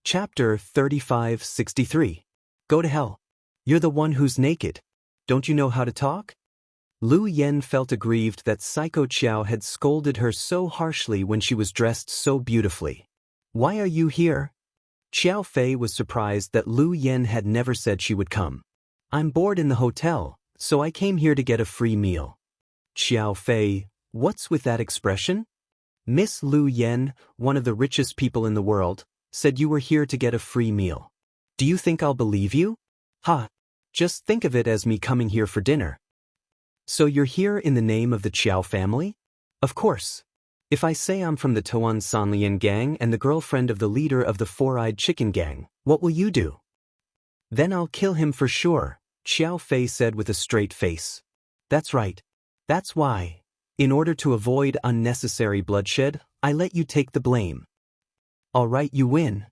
Chapter 3563. Go to hell. You're the one who's naked. Don't you know how to talk? Lu Yen felt aggrieved that Psycho Qiao had scolded her so harshly when she was dressed so beautifully. Why are you here? Xiao Fei was surprised that Lu Yen had never said she would come. I'm bored in the hotel, so I came here to get a free meal. Xiao Fei, what's with that expression? Miss Lu Yen, one of the richest people in the world, said you were here to get a free meal. Do you think I'll believe you? Ha! Just think of it as me coming here for dinner. So you're here in the name of the Qiao family? Of course. If I say I'm from the Tuan Sanlian gang and the girlfriend of the leader of the Four-Eyed Chicken gang, what will you do? Then I'll kill him for sure, Xiao Fei said with a straight face. That's right. That's why. In order to avoid unnecessary bloodshed, I let you take the blame. All right, you win.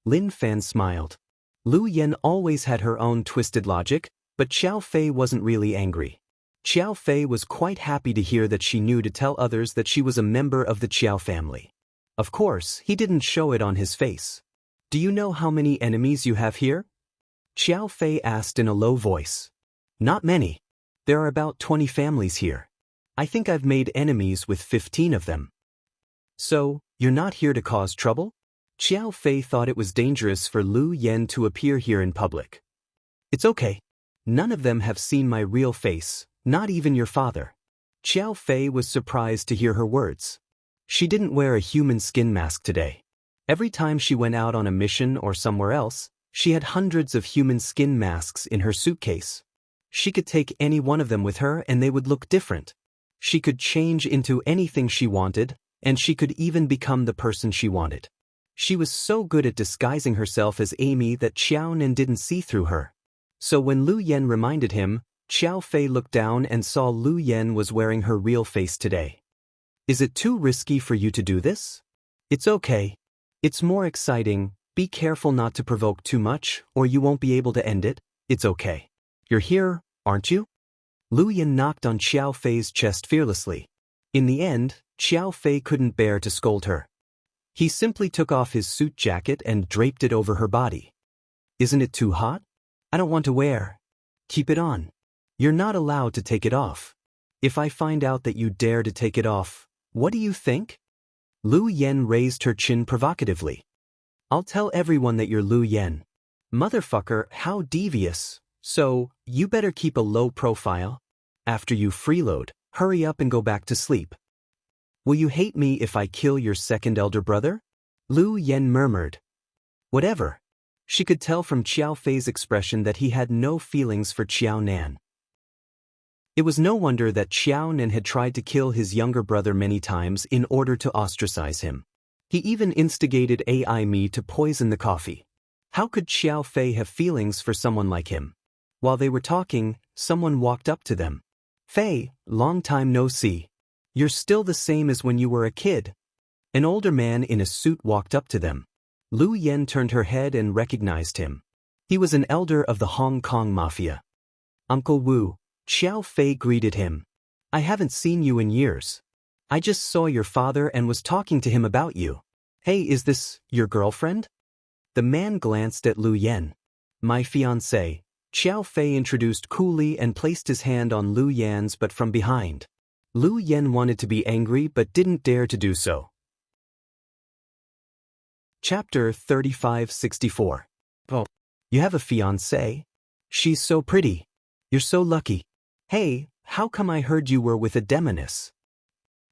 Lin Fan smiled. Lu Yen always had her own twisted logic, but Xiao Fei wasn't really angry. Xiao Fei was quite happy to hear that she knew to tell others that she was a member of the Qiao family. Of course, he didn't show it on his face. Do you know how many enemies you have here? Xiao Fei asked in a low voice. Not many. There are about 20 families here. I think I've made enemies with 15 of them. So, you're not here to cause trouble? Xiao Fei thought it was dangerous for Lu Yen to appear here in public. It's okay. None of them have seen my real face, not even your father. Xiao Fei was surprised to hear her words. She didn't wear a human skin mask today. Every time she went out on a mission or somewhere else, she had hundreds of human skin masks in her suitcase. She could take any one of them with her and they would look different. She could change into anything she wanted, and she could even become the person she wanted. She was so good at disguising herself as Amy that Xiaonan didn't see through her. So when Lu Yen reminded him, Xiao Fei looked down and saw Lu Yen was wearing her real face today. Is it too risky for you to do this? It's okay. It's more exciting. Be careful not to provoke too much, or you won't be able to end it. It's okay. You're here, aren't you? Lu Yen knocked on Xiao Fei's chest fearlessly. In the end, Xiao Fei couldn't bear to scold her. He simply took off his suit jacket and draped it over her body. Isn't it too hot? I don't want to wear. Keep it on. You're not allowed to take it off. If I find out that you dare to take it off, what do you think? Lu Yen raised her chin provocatively. I'll tell everyone that you're Lu Yen. Motherfucker, how devious. So, you better keep a low profile. After you freeload, hurry up and go back to sleep. Will you hate me if I kill your second elder brother? Lu Yen murmured. Whatever. She could tell from Xiao Fei's expression that he had no feelings for Xiao Nan. It was no wonder that Xiao Nan had tried to kill his younger brother many times in order to ostracize him. He even instigated AI Me to poison the coffee. How could Xiao Fei have feelings for someone like him? While they were talking, someone walked up to them. Fei, long time no see. You're still the same as when you were a kid. An older man in a suit walked up to them. Lu Yen turned her head and recognized him. He was an elder of the Hong Kong Mafia. Uncle Wu, Xiao Fei greeted him. I haven't seen you in years. I just saw your father and was talking to him about you. Hey, is this your girlfriend? The man glanced at Lu Yen. My fiancée. Xiao Fei introduced coolly and placed his hand on Lu Yen's but from behind. Lu Yen wanted to be angry but didn't dare to do so. Chapter 3564. Oh, you have a fiancée? She's so pretty. You're so lucky. Hey, how come I heard you were with a demoness?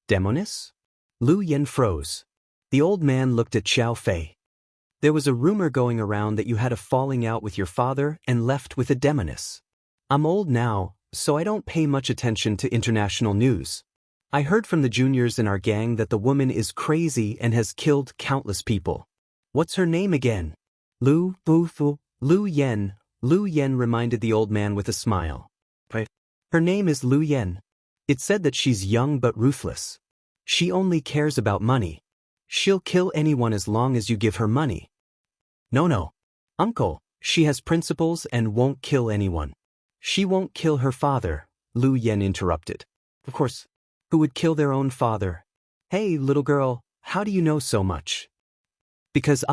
Demoness? Lu Yen froze. The old man looked at Xiao Fei. There was a rumor going around that you had a falling out with your father and left with a demoness. I'm old now, so I don't pay much attention to international news. I heard from the juniors in our gang that the woman is crazy and has killed countless people. What's her name again? Lu Yen. Lu Yen reminded the old man with a smile. Her name is Lu Yen. It said that she's young but ruthless. She only cares about money. She'll kill anyone as long as you give her money. No. Uncle, she has principles and won't kill anyone. She won't kill her father, Lu Yen interrupted. Of course, who would kill their own father? Hey, little girl, how do you know so much? Because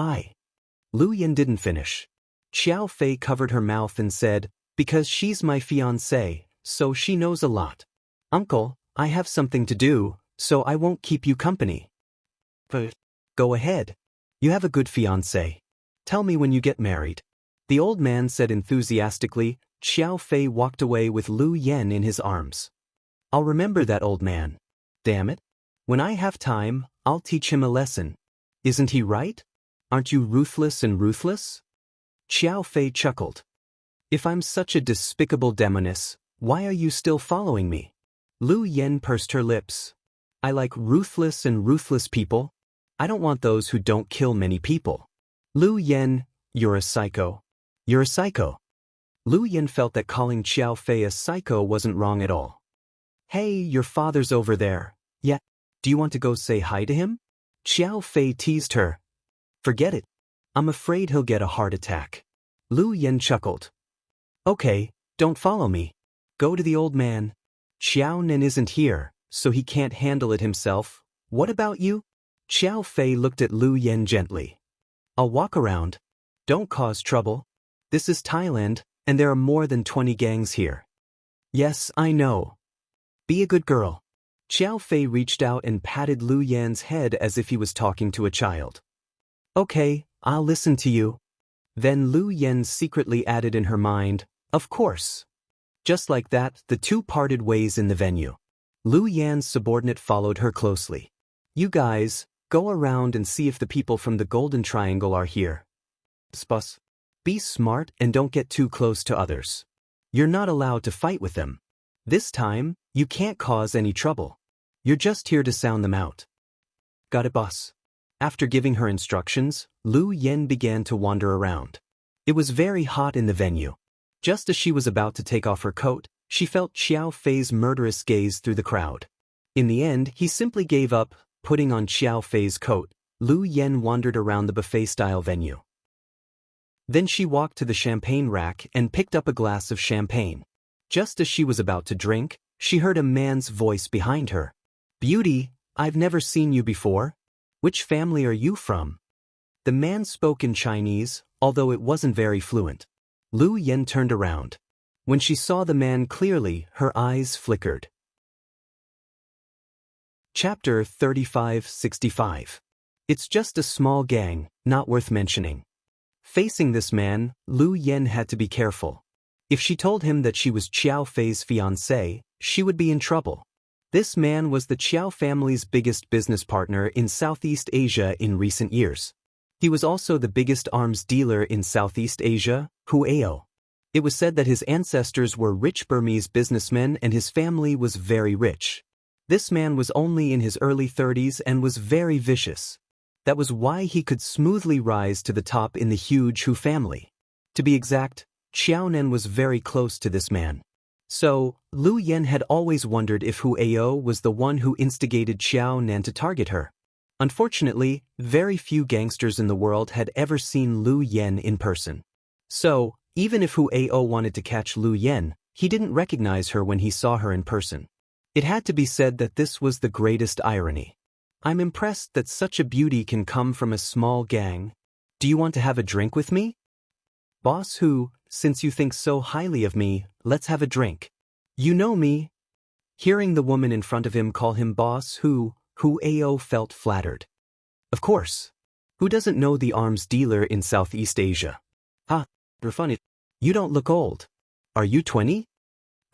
Lu Yen didn't finish. Xiao Fei covered her mouth and said, "Because she's my fiancée, so she knows a lot. Uncle, I have something to do, so I won't keep you company." "But go ahead. You have a good fiancé. Tell me when you get married," the old man said enthusiastically. Xiao Fei walked away with Lu Yen in his arms. "I'll remember that old man. Damn it. When I have time, I'll teach him a lesson. Isn't he right? Aren't you ruthless and ruthless?" Xiao Fei chuckled. "If I'm such a despicable demoness, why are you still following me?" Lu Yen pursed her lips. "I like ruthless and ruthless people. I don't want those who don't kill many people." "Lu Yen, you're a psycho. You're a psycho." Lu Yen felt that calling Xiao Fei a psycho wasn't wrong at all. "Hey, your father's over there. Yeah, do you want to go say hi to him?" Xiao Fei teased her. "Forget it. I'm afraid he'll get a heart attack." Lu Yen chuckled. "Okay, don't follow me. Go to the old man. Xiao Nen isn't here, so he can't handle it himself. What about you?" Xiao Fei looked at Lu Yen gently. "I'll walk around. Don't cause trouble. This is Thailand, and there are more than 20 gangs here." "Yes, I know. Be a good girl." Xiao Fei reached out and patted Lu Yan's head as if he was talking to a child. "Okay, I'll listen to you." Then Lu Yen secretly added in her mind, "Of course." Just like that, the two parted ways in the venue. Lu Yan's subordinate followed her closely. "You guys, go around and see if the people from the Golden Triangle are here. Spus. Be smart and don't get too close to others. You're not allowed to fight with them. This time, you can't cause any trouble. You're just here to sound them out." "Got it, boss." After giving her instructions, Lu Yen began to wander around. It was very hot in the venue. Just as she was about to take off her coat, she felt Xiao Fei's murderous gaze through the crowd. In the end, he simply gave up, putting on Xiao Fei's coat. Lu Yen wandered around the buffet-style venue. Then she walked to the champagne rack and picked up a glass of champagne. Just as she was about to drink, she heard a man's voice behind her. "Beauty, I've never seen you before. Which family are you from?" The man spoke in Chinese, although it wasn't very fluent. Lu Yen turned around. When she saw the man clearly, her eyes flickered. Chapter 3565. It's just a small gang, not worth mentioning. Facing this man, Lu Yen had to be careful. If she told him that she was Xiao Fei's fiancé, she would be in trouble. This man was the Qiao family's biggest business partner in Southeast Asia in recent years. He was also the biggest arms dealer in Southeast Asia, Huao. It was said that his ancestors were rich Burmese businessmen and his family was very rich. This man was only in his early 30s and was very vicious. That was why he could smoothly rise to the top in the huge Hu family. To be exact, Xiao Nen was very close to this man. So, Lu Yen had always wondered if Huao was the one who instigated Xiao Nen to target her. Unfortunately, very few gangsters in the world had ever seen Lu Yen in person. So, even if Huao wanted to catch Lu Yen, he didn't recognize her when he saw her in person. It had to be said that this was the greatest irony. "I'm impressed that such a beauty can come from a small gang. Do you want to have a drink with me?" "Boss Hu, since you think so highly of me, let's have a drink. You know me." Hearing the woman in front of him call him Boss Hu, Huao felt flattered. Of course. Who doesn't know the arms dealer in Southeast Asia? You're funny. You don't look old. Are you 20?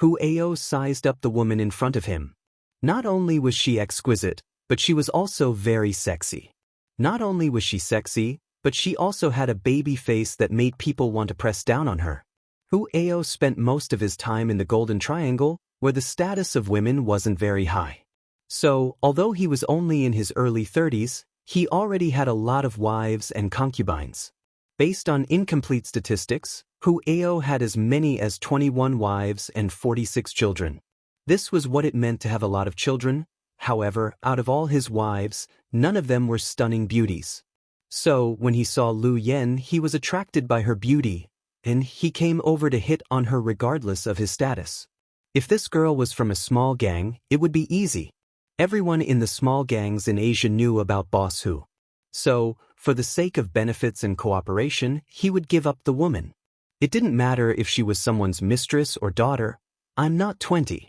Huao sized up the woman in front of him. Not only was she exquisite, but she was also very sexy. Not only was she sexy, but she also had a baby face that made people want to press down on her. Huao spent most of his time in the Golden Triangle, where the status of women wasn't very high. So, although he was only in his early 30s, he already had a lot of wives and concubines. Based on incomplete statistics, Huao had as many as 21 wives and 46 children. This was what it meant to have a lot of children. However, out of all his wives, none of them were stunning beauties. So, when he saw Lu Yen, he was attracted by her beauty, and he came over to hit on her regardless of his status. If this girl was from a small gang, it would be easy. Everyone in the small gangs in Asia knew about Boss Hu. So, For the sake of benefits and cooperation, he would give up the woman. It didn't matter if she was someone's mistress or daughter. I'm not 20.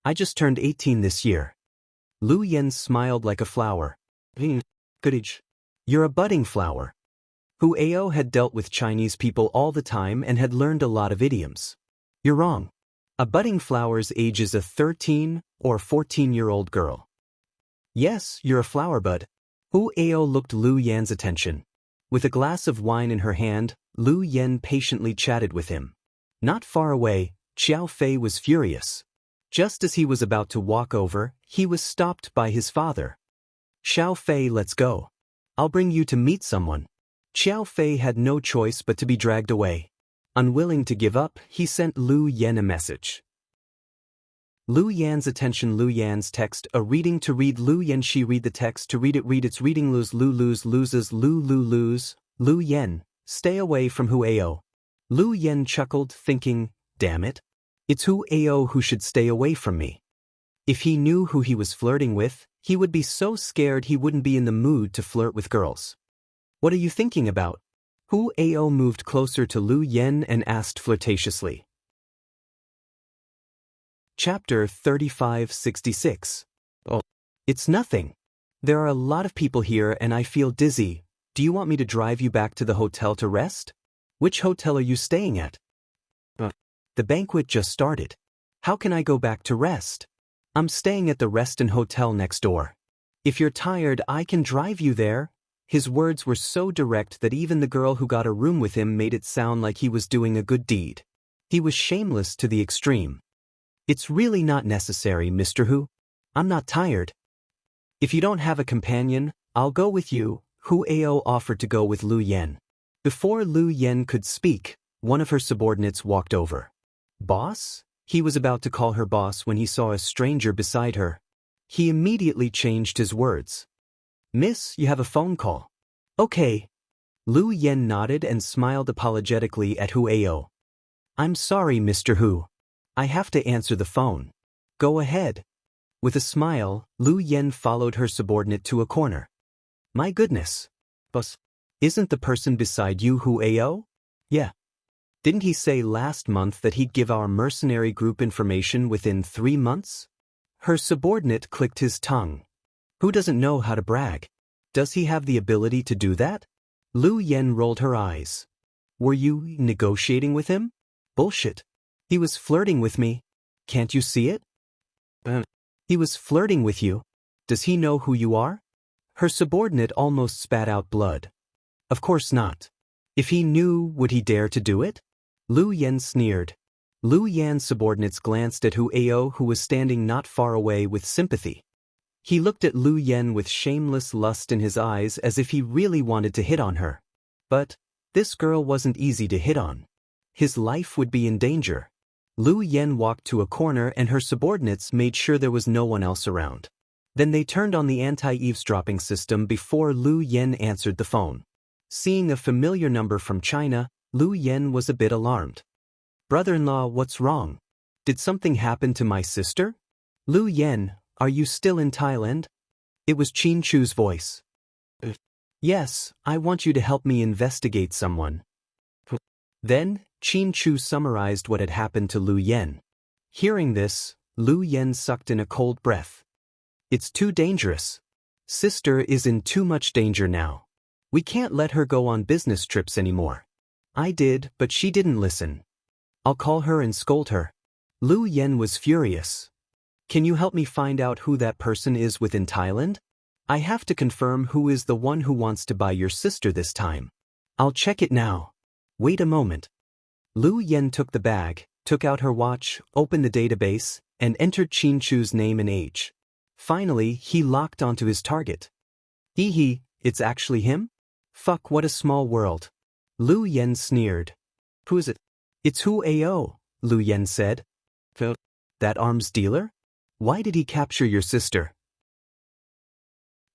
I just turned 18 this year. Lu Yen smiled like a flower. Good age. You're a budding flower. Hu Ao had dealt with Chinese people all the time and had learned a lot of idioms. You're wrong. A budding flower's age is a 13 or 14-year-old girl. Yes, you're a flower bud. Hu Ao looked Lu Yan's attention. With a glass of wine in her hand, Lu Yen patiently chatted with him. Not far away, Xiao Fei was furious. Just as he was about to walk over, he was stopped by his father. Xiao Fei, let's go. I'll bring you to meet someone. Xiao Fei had no choice but to be dragged away. Unwilling to give up, he sent Lu Yen a message. Lu Yan's attention. Lu Yan's text. A reading to read. Lu Yen. She read the text. To read it. Read its reading. Lose. Loses. Lose. Lu Yen. Stay away from Hu Ao. Lu Yen chuckled, thinking, damn it. It's Hu Ao who should stay away from me. If he knew who he was flirting with, he would be so scared he wouldn't be in the mood to flirt with girls. What are you thinking about? Hu Ao moved closer to Lu Yen and asked flirtatiously. Chapter 3566. Oh, it's nothing. There are a lot of people here and I feel dizzy. Do you want me to drive you back to the hotel to rest? Which hotel are you staying at? The banquet just started. How can I go back to rest? I'm staying at the Reston Hotel next door. If you're tired, I can drive you there. His words were so direct that even the girl who got a room with him made it sound like he was doing a good deed. He was shameless to the extreme. It's really not necessary, Mr. Hu. I'm not tired. If you don't have a companion, I'll go with you. Hu Ao offered to go with Lu Yen. Before Lu Yen could speak, one of her subordinates walked over. Boss? He was about to call her boss when he saw a stranger beside her. He immediately changed his words. Miss, you have a phone call. Okay. Lu Yen nodded and smiled apologetically at Hu Ao. I'm sorry, Mr. Hu. I have to answer the phone. Go ahead. With a smile, Lu Yen followed her subordinate to a corner. My goodness. Boss, isn't the person beside you Hu Ao? Yeah. Didn't he say last month that he'd give our mercenary group information within 3 months? Her subordinate clicked his tongue. Who doesn't know how to brag? Does he have the ability to do that? Lu Yen rolled her eyes. Were you negotiating with him? Bullshit. He was flirting with me. Can't you see it? He was flirting with you. Does he know who you are? Her subordinate almost spat out blood. Of course not. If he knew, would he dare to do it? Lu Yen sneered. Lu Yan's subordinates glanced at Hu Ao, who was standing not far away, with sympathy. He looked at Lu Yen with shameless lust in his eyes as if he really wanted to hit on her. But this girl wasn't easy to hit on. His life would be in danger. Lu Yen walked to a corner and her subordinates made sure there was no one else around. Then they turned on the anti-eavesdropping system before Lu Yen answered the phone. Seeing a familiar number from China, Lu Yen was a bit alarmed. Brother-in-law, what's wrong? Did something happen to my sister? Lu Yen, are you still in Thailand? It was Chin Chu's voice. Yes, I want you to help me investigate someone. Then, Chin Chu summarized what had happened to Lu Yen. Hearing this, Lu Yen sucked in a cold breath. It's too dangerous. Sister is in too much danger now. We can't let her go on business trips anymore. I did, but she didn't listen. I'll call her and scold her. Lu Yen was furious. Can you help me find out who that person is within Thailand? I have to confirm who is the one who wants to buy your sister this time. I'll check it now. Wait a moment. Lu Yen took the bag, took out her watch, opened the database, and entered Chin Chu's name and age. Finally, he locked onto his target. Hee, it's actually him? Fuck, what a small world. Lu Yen sneered. Who is it? It's Hu Ao, Lu Yen said. That arms dealer? Why did he capture your sister?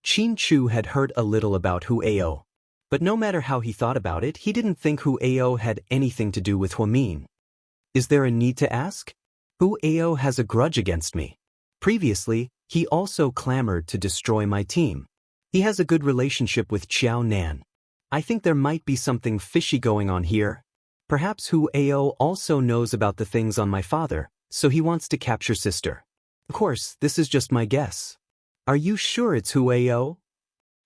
Chin Chu had heard a little about Hu Ao. But no matter how he thought about it, he didn't think Hu Ao had anything to do with Huamin. Is there a need to ask? Hu Ao has a grudge against me. Previously, he also clamored to destroy my team. He has a good relationship with Xiao Nan. I think there might be something fishy going on here. Perhaps Hu Ao also knows about the things on my father, so he wants to capture sister. Of course, this is just my guess. Are you sure it's Hu Ao?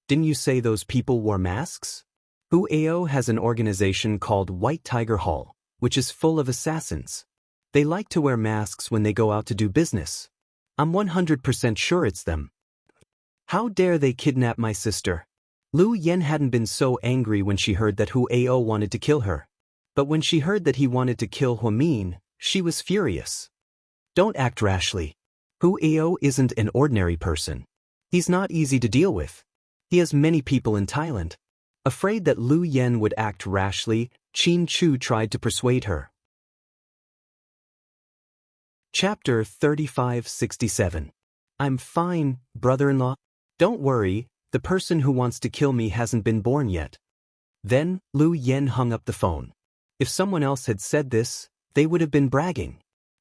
Didn't you say those people wore masks? Hu Ao has an organization called White Tiger Hall, which is full of assassins. They like to wear masks when they go out to do business. I'm 100% sure it's them. How dare they kidnap my sister? Lu Yen hadn't been so angry when she heard that Hu Ao wanted to kill her. But when she heard that he wanted to kill Huamin, she was furious. Don't act rashly. Hu Ao isn't an ordinary person. He's not easy to deal with. He has many people in Thailand. Afraid that Lu Yen would act rashly, Qin Chu tried to persuade her. Chapter 3567. I'm fine, brother-in-law. Don't worry, the person who wants to kill me hasn't been born yet. Then, Lu Yen hung up the phone. If someone else had said this, they would have been bragging.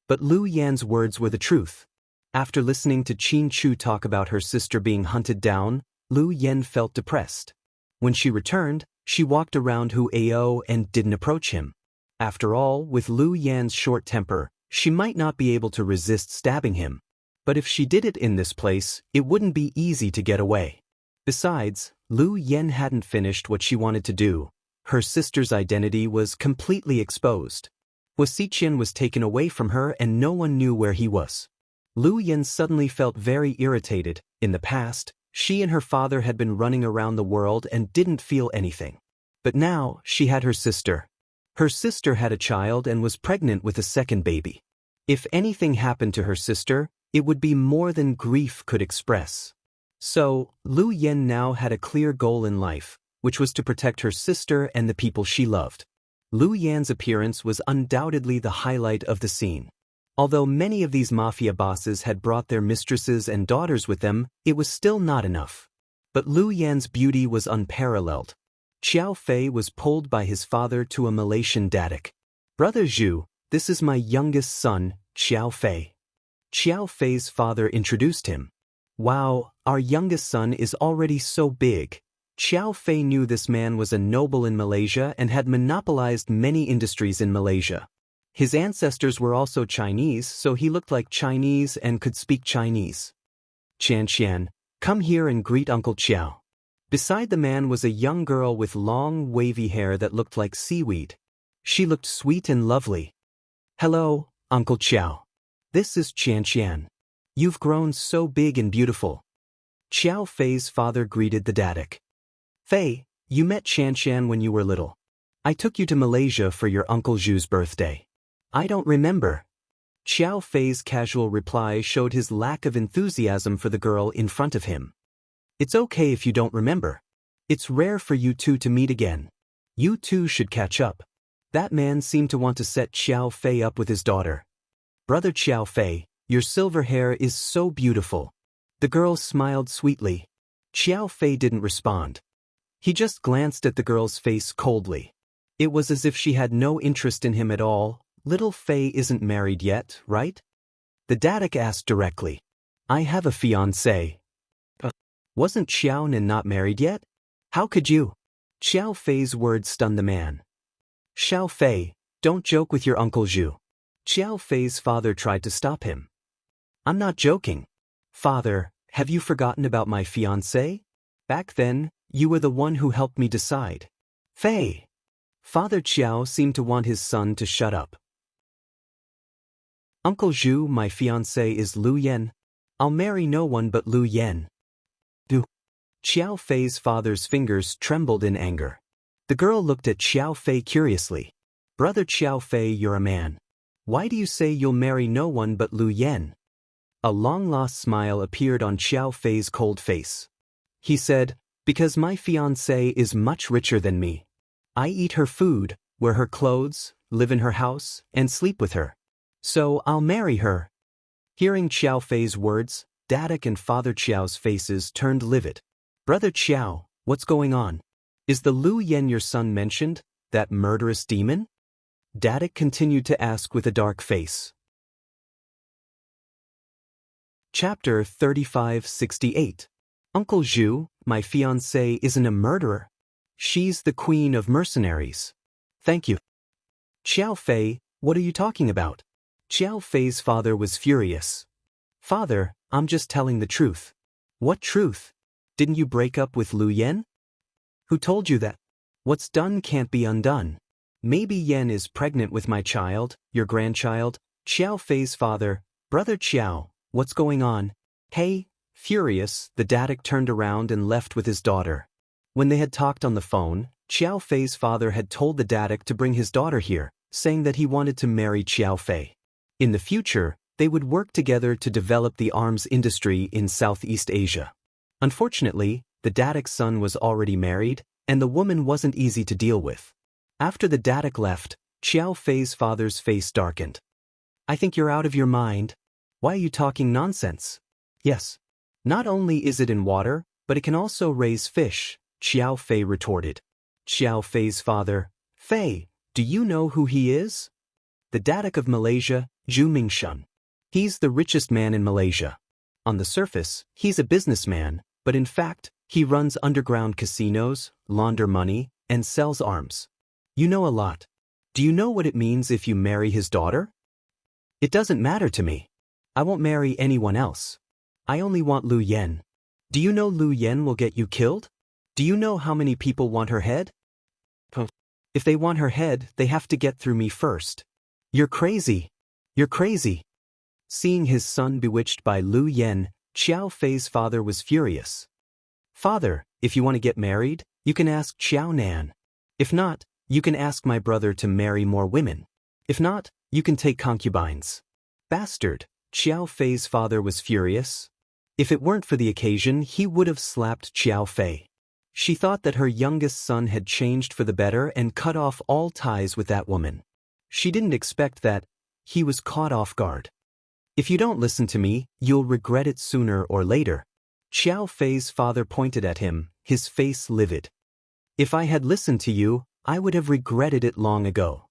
But Lu Yan's words were the truth. After listening to Qin Chu talk about her sister being hunted down, Lu Yen felt depressed. When she returned, she walked around Hu Ao and didn't approach him. After all, with Lu Yan's short temper, she might not be able to resist stabbing him. But if she did it in this place, it wouldn't be easy to get away. Besides, Lu Yen hadn't finished what she wanted to do. Her sister's identity was completely exposed. Wuxian was taken away from her and no one knew where he was. Lu Yen suddenly felt very irritated. In the past, she and her father had been running around the world and didn't feel anything. But now, she had her sister. Her sister had a child and was pregnant with a second baby. If anything happened to her sister, it would be more than grief could express. So, Lu Yen now had a clear goal in life, which was to protect her sister and the people she loved. Lu Yan's appearance was undoubtedly the highlight of the scene. Although many of these mafia bosses had brought their mistresses and daughters with them, it was still not enough. But Lu Yan's beauty was unparalleled. Xiao Fei was pulled by his father to a Malaysian dadak. Brother Zhu, this is my youngest son, Xiao Fei. Xiao Fei's father introduced him. Wow, our youngest son is already so big. Xiao Fei knew this man was a noble in Malaysia and had monopolized many industries in Malaysia. His ancestors were also Chinese, so he looked like Chinese and could speak Chinese. Xianxian, come here and greet Uncle Xiao. Beside the man was a young girl with long, wavy hair that looked like seaweed. She looked sweet and lovely. Hello, Uncle Xiao. This is Xianxian. You've grown so big and beautiful. Xiao Fei's father greeted the dadak. Fei, you met Xianxian when you were little. I took you to Malaysia for your Uncle Zhu's birthday. I don't remember. Xiao Fei's casual reply showed his lack of enthusiasm for the girl in front of him. It's okay if you don't remember. It's rare for you two to meet again. You two should catch up. That man seemed to want to set Xiao Fei up with his daughter. Brother Xiao Fei, your silver hair is so beautiful. The girl smiled sweetly. Xiao Fei didn't respond. He just glanced at the girl's face coldly. It was as if she had no interest in him at all. Little Fei isn't married yet, right? The dadak asked directly. I have a fiancé. Wasn't Xiaonan not married yet? How could you? Xiao Fei's words stunned the man. Xiao Fei, don't joke with your Uncle Zhu. Xiao Fei's father tried to stop him. I'm not joking. Father, have you forgotten about my fiancé? Back then, you were the one who helped me decide. Fei. Father Xiao seemed to want his son to shut up. Uncle Zhu, my fiancé is Lu Yen. I'll marry no one but Lu Yen. Du. Xiao Fei's father's fingers trembled in anger. The girl looked at Xiao Fei curiously. Brother Xiao Fei, you're a man. Why do you say you'll marry no one but Lu Yen? A long-lost smile appeared on Xiao Fei's cold face. He said, because my fiancé is much richer than me. I eat her food, wear her clothes, live in her house, and sleep with her. So I'll marry her. Hearing Xiao Fei's words, dadak and Father Xiao's faces turned livid. Brother Xiao, what's going on? Is the Lu Yen your son mentioned, that murderous demon? Dadak continued to ask with a dark face. Chapter 3568. Uncle Zhu, my fiancé isn't a murderer. She's the queen of mercenaries. Thank you. Xiao Fei, what are you talking about? Xiao Fei's father was furious. Father, I'm just telling the truth. What truth? Didn't you break up with Lu Yan? Who told you that? What's done can't be undone. Maybe Yan is pregnant with my child, your grandchild. Xiao Fei's father, Brother Xiao, what's going on? Hey, furious, the dadik turned around and left with his daughter. When they had talked on the phone, Xiao Fei's father had told the dadik to bring his daughter here, saying that he wanted to marry Xiao Fei. In the future, they would work together to develop the arms industry in Southeast Asia. Unfortunately, the dadik's son was already married, and the woman wasn't easy to deal with. After the dadik left, Xiao Fei's father's face darkened. I think you're out of your mind. Why are you talking nonsense? Yes. Not only is it in water, but it can also raise fish, Xiao Fei retorted. Xiao Fei's father, Fei, do you know who he is? The dadik of Malaysia, Zhu Mingshun. He's the richest man in Malaysia. On the surface, he's a businessman, but in fact, he runs underground casinos, launder money, and sells arms. You know a lot. Do you know what it means if you marry his daughter? It doesn't matter to me. I won't marry anyone else. I only want Lu Yan. Do you know Lu Yan will get you killed? Do you know how many people want her head? If they want her head, they have to get through me first. You're crazy. You're crazy. Seeing his son bewitched by Lu Yan, Xiao Fei's father was furious. Father, if you want to get married, you can ask Xiao Nan. If not, you can ask my brother to marry more women. If not, you can take concubines. Bastard, Xiao Fei's father was furious. If it weren't for the occasion, he would have slapped Xiao Fei. She thought that her youngest son had changed for the better and cut off all ties with that woman. She didn't expect that. He was caught off guard. If you don't listen to me, you'll regret it sooner or later. Xiao Fei's father pointed at him, his face livid. If I had listened to you, I would have regretted it long ago.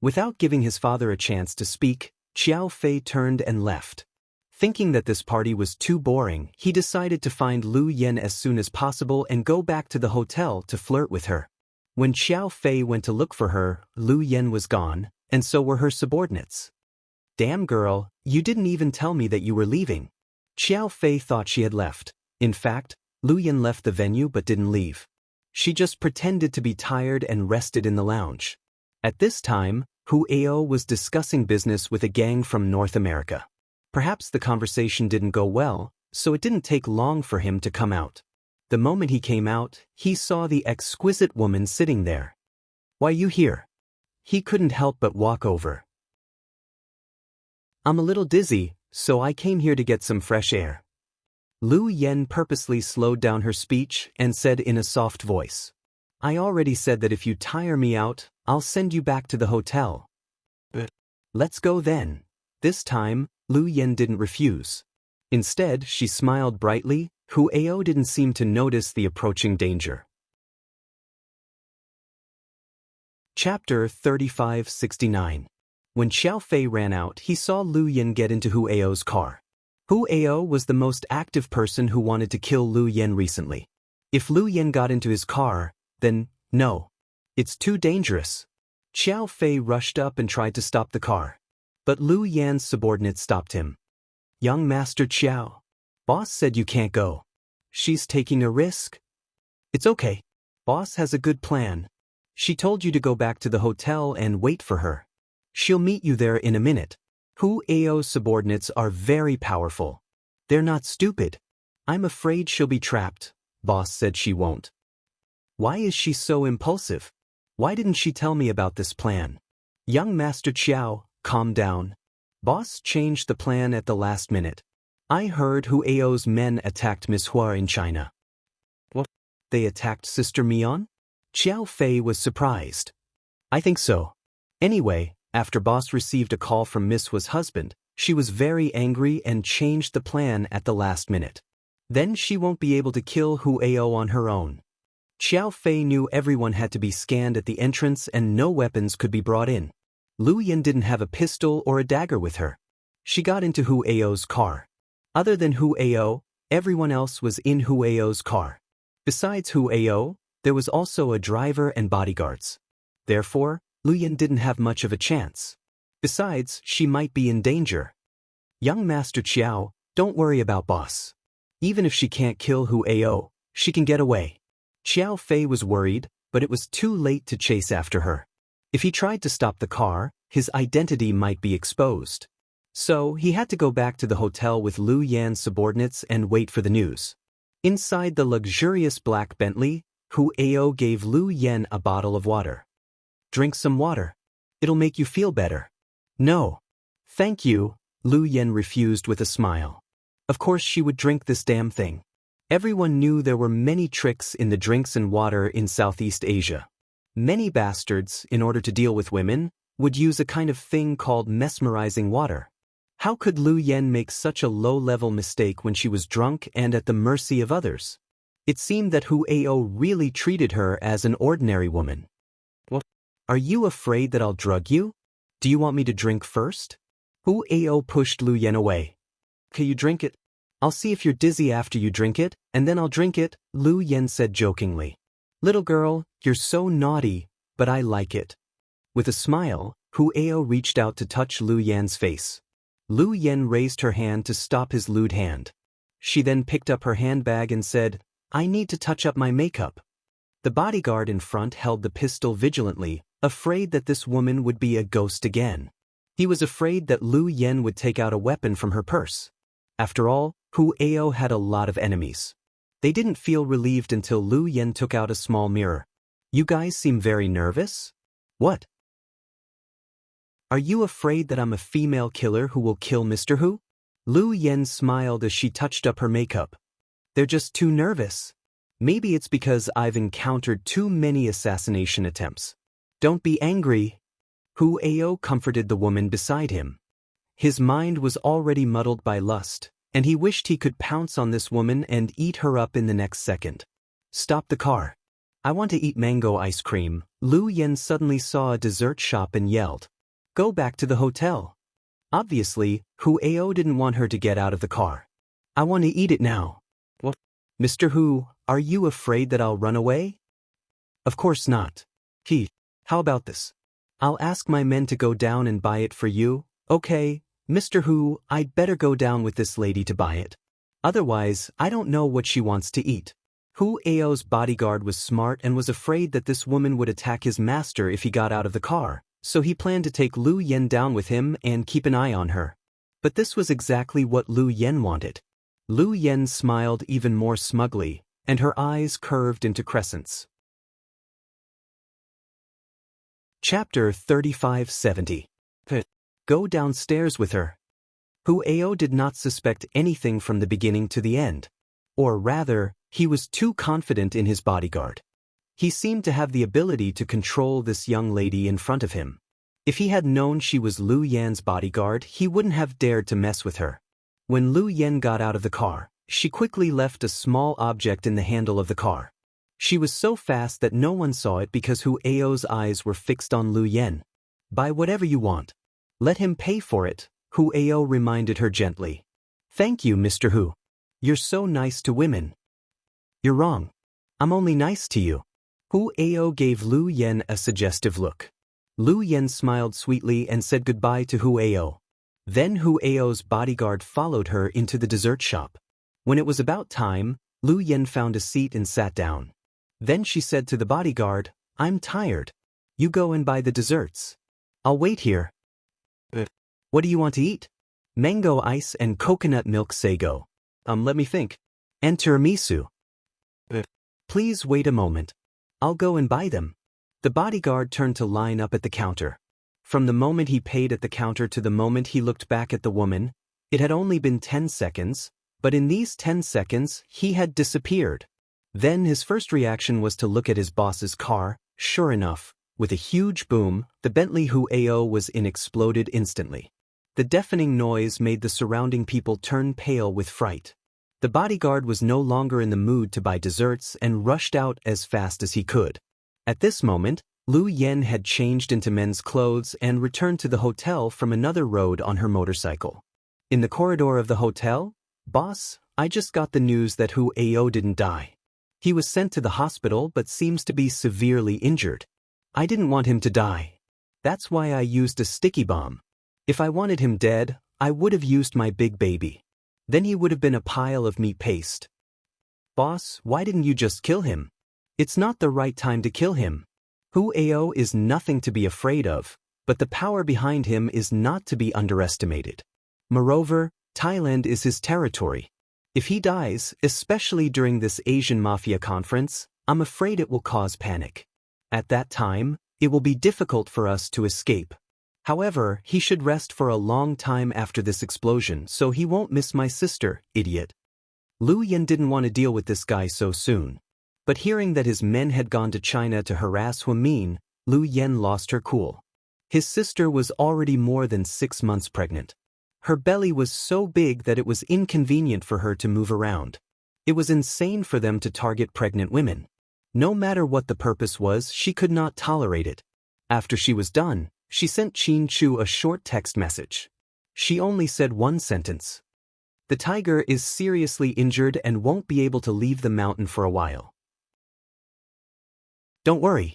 Without giving his father a chance to speak, Xiao Fei turned and left. Thinking that this party was too boring, he decided to find Lu Yan as soon as possible and go back to the hotel to flirt with her. When Xiao Fei went to look for her, Lu Yan was gone, and so were her subordinates. Damn girl, you didn't even tell me that you were leaving. Xiao Fei thought she had left. In fact, Lu Yan left the venue but didn't leave. She just pretended to be tired and rested in the lounge. At this time, Hu Ao was discussing business with a gang from North America. Perhaps the conversation didn't go well, so it didn't take long for him to come out. The moment he came out, he saw the exquisite woman sitting there. Why you here? He couldn't help but walk over. I'm a little dizzy, so I came here to get some fresh air. Lu Yan purposely slowed down her speech and said in a soft voice. I already said that if you tire me out, I'll send you back to the hotel. Let's go then. This time, Lu Yan didn't refuse. Instead, she smiled brightly. Hu Ao didn't seem to notice the approaching danger. Chapter 3569. When Xiao Fei ran out, he saw Lu Yan get into Hu Ao's car. Hu Ao was the most active person who wanted to kill Lu Yan recently. If Lu Yan got into his car, then, no. It's too dangerous. Xiao Fei rushed up and tried to stop the car. But Lu Yan's subordinate stopped him. Young Master Xiao. Boss said you can't go. She's taking a risk. It's okay. Boss has a good plan. She told you to go back to the hotel and wait for her. She'll meet you there in a minute. Hu Ao's subordinates are very powerful. They're not stupid. I'm afraid she'll be trapped. Boss said she won't. Why is she so impulsive? Why didn't she tell me about this plan? Young Master Xiao, calm down. Boss changed the plan at the last minute. I heard Hu Ao's men attacked Miss Hua in China. What? They attacked Sister Mian? Xiao Fei was surprised. I think so. Anyway, after Boss received a call from Miss Hua's husband, she was very angry and changed the plan at the last minute. Then she won't be able to kill Hu Ao on her own. Xiao Fei knew everyone had to be scanned at the entrance and no weapons could be brought in. Lu Yan didn't have a pistol or a dagger with her. She got into Hu Ao's car. Other than Hu Ao, everyone else was in Hu Ao's car. Besides Hu Ao, There was also a driver and bodyguards. Therefore, Lu Yan didn't have much of a chance. Besides, she might be in danger. Young Master Qiao, don't worry about boss. Even if she can't kill Hu Ao, she can get away. Qiao Fei was worried, but it was too late to chase after her. If he tried to stop the car, his identity might be exposed. So, he had to go back to the hotel with Lu Yan's subordinates and wait for the news. Inside the luxurious black Bentley, Hu Ao gave Lu Yan a bottle of water. Drink some water. It'll make you feel better. No. Thank you, Lu Yan refused with a smile. Of course she would drink this damn thing. Everyone knew there were many tricks in the drinks and water in Southeast Asia. Many bastards, in order to deal with women, would use a kind of thing called mesmerizing water. How could Lu Yan make such a low-level mistake when she was drunk and at the mercy of others? It seemed that Hu Ao really treated her as an ordinary woman. What? Are you afraid that I'll drug you? Do you want me to drink first? Hu Ao pushed Lu Yan away. Can you drink it? I'll see if you're dizzy after you drink it, and then I'll drink it, Lu Yan said jokingly. Little girl, you're so naughty, but I like it. With a smile, Hu Ao reached out to touch Lu Yan's face. Lu Yan raised her hand to stop his lewd hand. She then picked up her handbag and said, I need to touch up my makeup. The bodyguard in front held the pistol vigilantly, afraid that this woman would be a ghost again. He was afraid that Lu Yan would take out a weapon from her purse. After all, Hu Ao had a lot of enemies. They didn't feel relieved until Lu Yan took out a small mirror. You guys seem very nervous? What? Are you afraid that I'm a female killer who will kill Mr. Hu? Lu Yan smiled as she touched up her makeup. They're just too nervous. Maybe it's because I've encountered too many assassination attempts. Don't be angry. Hu Ao comforted the woman beside him. His mind was already muddled by lust, and he wished he could pounce on this woman and eat her up in the next second. Stop the car. I want to eat mango ice cream. Lu Yan suddenly saw a dessert shop and yelled. Go back to the hotel. Obviously, Hu Ao didn't want her to get out of the car. I want to eat it now. What? Mr. Hu, are you afraid that I'll run away? Of course not. How about this? I'll ask my men to go down and buy it for you. Okay, Mr. Hu, I'd better go down with this lady to buy it. Otherwise, I don't know what she wants to eat. Hu Ao's bodyguard was smart and was afraid that this woman would attack his master if he got out of the car, so he planned to take Lu Yan down with him and keep an eye on her. But this was exactly what Lu Yan wanted. Lu Yan smiled even more smugly, and her eyes curved into crescents. Chapter 3570. Go downstairs with her. Hu Ao did not suspect anything from the beginning to the end. Or rather, he was too confident in his bodyguard. He seemed to have the ability to control this young lady in front of him. If he had known she was Lu Yan's bodyguard, he wouldn't have dared to mess with her. When Lu Yan got out of the car, she quickly left a small object in the handle of the car. She was so fast that no one saw it because Hu Ao's eyes were fixed on Lu Yan. Buy whatever you want. Let him pay for it, Hu Ao reminded her gently. Thank you, Mr. Hu. You're so nice to women. You're wrong. I'm only nice to you. Hu Ao gave Lu Yan a suggestive look. Lu Yan smiled sweetly and said goodbye to Hu Ao. Then Hu Ao's bodyguard followed her into the dessert shop. When it was about time, Lu Yan found a seat and sat down. Then she said to the bodyguard, I'm tired. You go and buy the desserts. I'll wait here. What do you want to eat? Mango ice and coconut milk sago. Let me think. And tiramisu. Please wait a moment. I'll go and buy them. The bodyguard turned to line up at the counter. From the moment he paid at the counter to the moment he looked back at the woman, it had only been 10 seconds, but in these 10 seconds, he had disappeared. Then his first reaction was to look at his boss's car. Sure enough, with a huge boom, the Bentley Hu Ao was in exploded instantly. The deafening noise made the surrounding people turn pale with fright. The bodyguard was no longer in the mood to buy desserts and rushed out as fast as he could. At this moment, Lu Yan had changed into men's clothes and returned to the hotel from another road on her motorcycle. In the corridor of the hotel, Boss, I just got the news that Hu Ao didn't die. He was sent to the hospital but seems to be severely injured. I didn't want him to die. That's why I used a sticky bomb. If I wanted him dead, I would have used my big baby. Then he would have been a pile of meat paste. Boss, why didn't you just kill him? It's not the right time to kill him. Hu Ao is nothing to be afraid of, but the power behind him is not to be underestimated. Moreover, Thailand is his territory. If he dies, especially during this Asian Mafia conference, I'm afraid it will cause panic. At that time, it will be difficult for us to escape. However, he should rest for a long time after this explosion so he won't miss my sister, idiot. Lu Yen didn't want to deal with this guy so soon. But hearing that his men had gone to China to harass Hu Min, Lu Yen lost her cool. His sister was already more than 6 months pregnant. Her belly was so big that it was inconvenient for her to move around. It was insane for them to target pregnant women. No matter what the purpose was, she could not tolerate it. After she was done, she sent Qin Chu a short text message. She only said one sentence. The tiger is seriously injured and won't be able to leave the mountain for a while. Don't worry.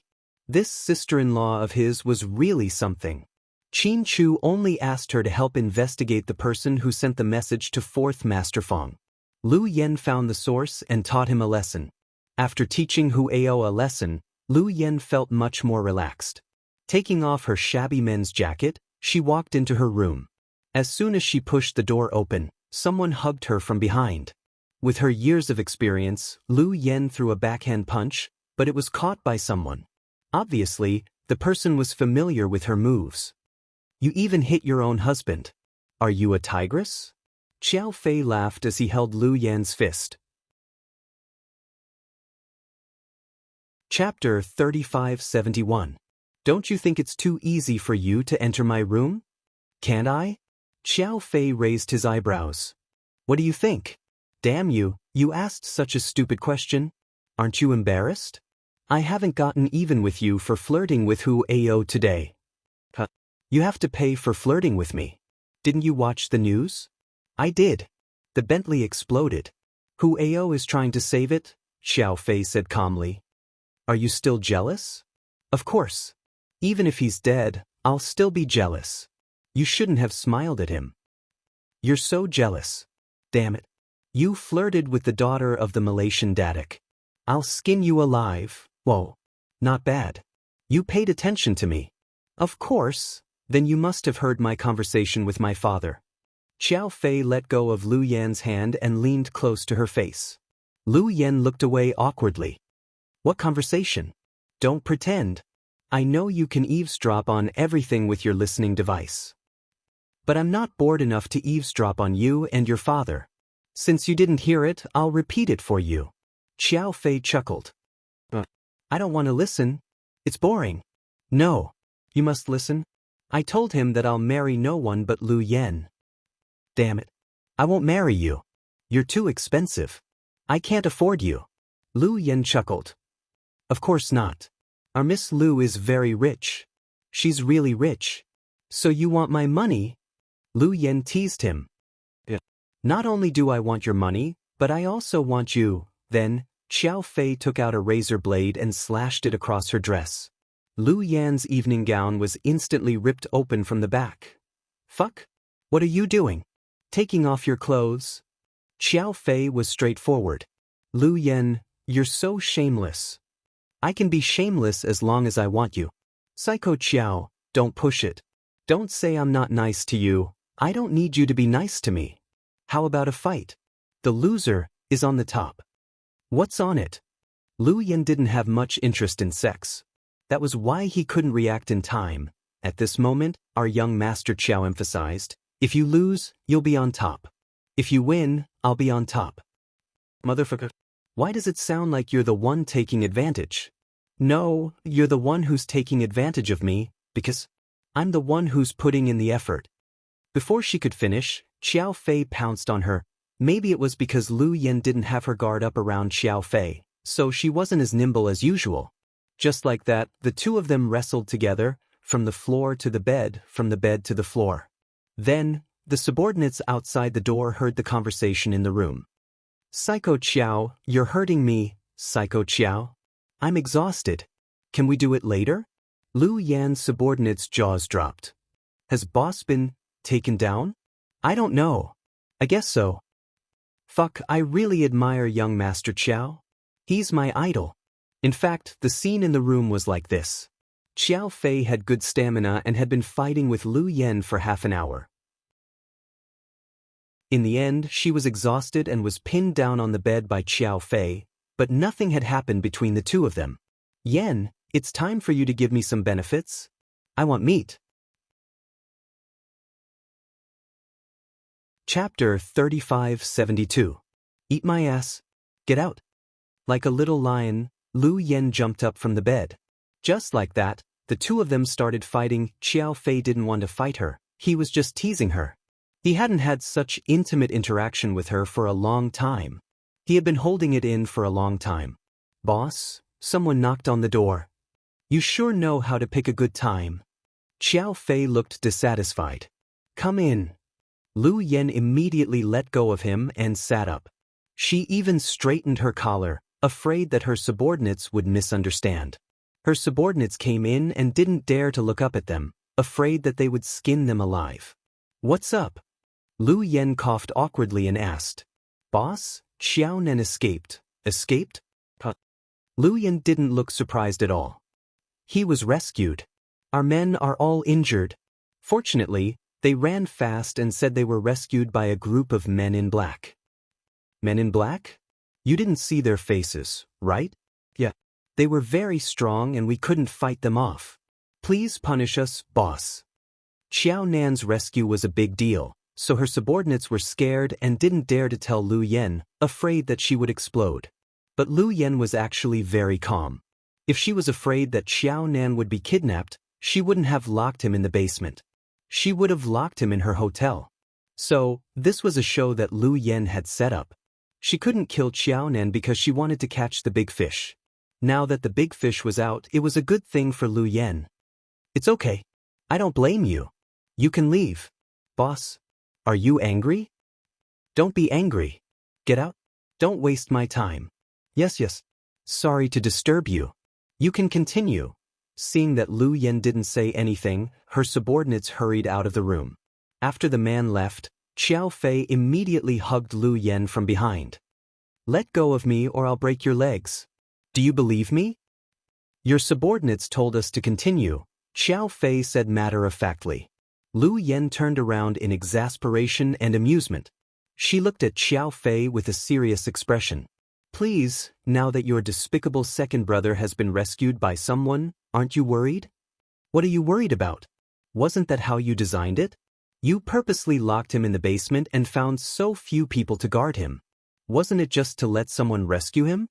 This sister-in-law of his was really something. Qin Chu only asked her to help investigate the person who sent the message to 4th Master Feng. Lu Yen found the source and taught him a lesson. After teaching Hu Ao a lesson, Lu Yen felt much more relaxed. Taking off her shabby men's jacket, she walked into her room. As soon as she pushed the door open, someone hugged her from behind. With her years of experience, Lu Yen threw a backhand punch, but it was caught by someone. Obviously, the person was familiar with her moves. You even hit your own husband. Are you a tigress? Xiao Fei laughed as he held Lu Yan's fist. Chapter 3571. Don't you think it's too easy for you to enter my room? Can't I? Xiao Fei raised his eyebrows. What do you think? Damn you, you asked such a stupid question. Aren't you embarrassed? I haven't gotten even with you for flirting with Hu Ao today. You have to pay for flirting with me. Didn't you watch the news? I did. The Bentley exploded. Hu Ao is trying to save it, Xiao Fei said calmly. Are you still jealous? Of course. Even if he's dead, I'll still be jealous. You shouldn't have smiled at him. You're so jealous. Damn it. You flirted with the daughter of the Malaysian Datuk. I'll skin you alive. Whoa. Not bad. You paid attention to me. Of course. Then you must have heard my conversation with my father. Xiao Fei let go of Lu Yan's hand and leaned close to her face. Lu Yan looked away awkwardly. What conversation? Don't pretend. I know you can eavesdrop on everything with your listening device. But I'm not bored enough to eavesdrop on you and your father. Since you didn't hear it, I'll repeat it for you. Xiao Fei chuckled. I don't want to listen. It's boring. No. You must listen. I told him that I'll marry no one but Lu Yan. Damn it. I won't marry you. You're too expensive. I can't afford you. Lu Yan chuckled. Of course not. Our Miss Lu is very rich. She's really rich. So you want my money? Lu Yan teased him. Yeah. Not only do I want your money, but I also want you. Then, Xiao Fei took out a razor blade and slashed it across her dress. Lu Yan's evening gown was instantly ripped open from the back. Fuck? What are you doing? Taking off your clothes? Xiao Fei was straightforward. Lu Yan, you're so shameless. I can be shameless as long as I want you. Psycho Xiao, don't push it. Don't say I'm not nice to you. I don't need you to be nice to me. How about a fight? The loser is on the top. What's on it? Lu Yan didn't have much interest in sex. That was why he couldn't react in time. At this moment, our young Master Qiao emphasized, if you lose, you'll be on top. If you win, I'll be on top. Motherfucker. Why does it sound like you're the one taking advantage? No, you're the one who's taking advantage of me, because I'm the one who's putting in the effort. Before she could finish, Xiao Fei pounced on her. Maybe it was because Lu Yan didn't have her guard up around Xiao Fei, so she wasn't as nimble as usual. Just like that, the two of them wrestled together, from the floor to the bed, from the bed to the floor. Then, the subordinates outside the door heard the conversation in the room. Psycho Qiao, you're hurting me. Psycho Xiao. I'm exhausted. Can we do it later? Lu Yan's subordinate's jaws dropped. Has boss been taken down? I don't know. I guess so. Fuck, I really admire young Master Xiao. He's my idol. In fact, the scene in the room was like this. Xiao Fei had good stamina and had been fighting with Lu Yan for half an hour. In the end, she was exhausted and was pinned down on the bed by Xiao Fei, but nothing had happened between the two of them. Yan, it's time for you to give me some benefits. I want meat. Chapter 3572. Eat my ass. Get out. Like a little lion, Lu Yan jumped up from the bed. Just like that, the two of them started fighting. Xiao Fei didn't want to fight her, he was just teasing her. He hadn't had such intimate interaction with her for a long time. He had been holding it in for a long time. Boss, someone knocked on the door. You sure know how to pick a good time. Xiao Fei looked dissatisfied. Come in. Lu Yan immediately let go of him and sat up. She even straightened her collar, afraid that her subordinates would misunderstand. Her subordinates came in and didn't dare to look up at them, afraid that they would skin them alive. What's up? Lu Yan coughed awkwardly and asked. Boss, Xiao Nan escaped. Escaped? Lu Yan didn't look surprised at all. He was rescued. Our men are all injured. Fortunately, they ran fast and said they were rescued by a group of men in black. Men in black? You didn't see their faces, right? Yeah. They were very strong and we couldn't fight them off. Please punish us, boss. Xiao Nan's rescue was a big deal, so her subordinates were scared and didn't dare to tell Lu Yan, afraid that she would explode. But Lu Yan was actually very calm. If she was afraid that Xiao Nan would be kidnapped, she wouldn't have locked him in the basement. She would have locked him in her hotel. So, this was a show that Lu Yan had set up. She couldn't kill Xiao Nan because she wanted to catch the big fish. Now that the big fish was out, it was a good thing for Lu Yan. It's okay. I don't blame you. You can leave. Boss, are you angry? Don't be angry. Get out. Don't waste my time. Yes. Sorry to disturb you. You can continue. Seeing that Lu Yan didn't say anything, her subordinates hurried out of the room. After the man left, Xiao Fei immediately hugged Lu Yan from behind. Let go of me or I'll break your legs. Do you believe me? Your subordinates told us to continue, Xiao Fei said matter-of-factly. Lu Yan turned around in exasperation and amusement. She looked at Xiao Fei with a serious expression. Please, now that your despicable second brother has been rescued by someone, aren't you worried? What are you worried about? Wasn't that how you designed it? You purposely locked him in the basement and found so few people to guard him. Wasn't it just to let someone rescue him?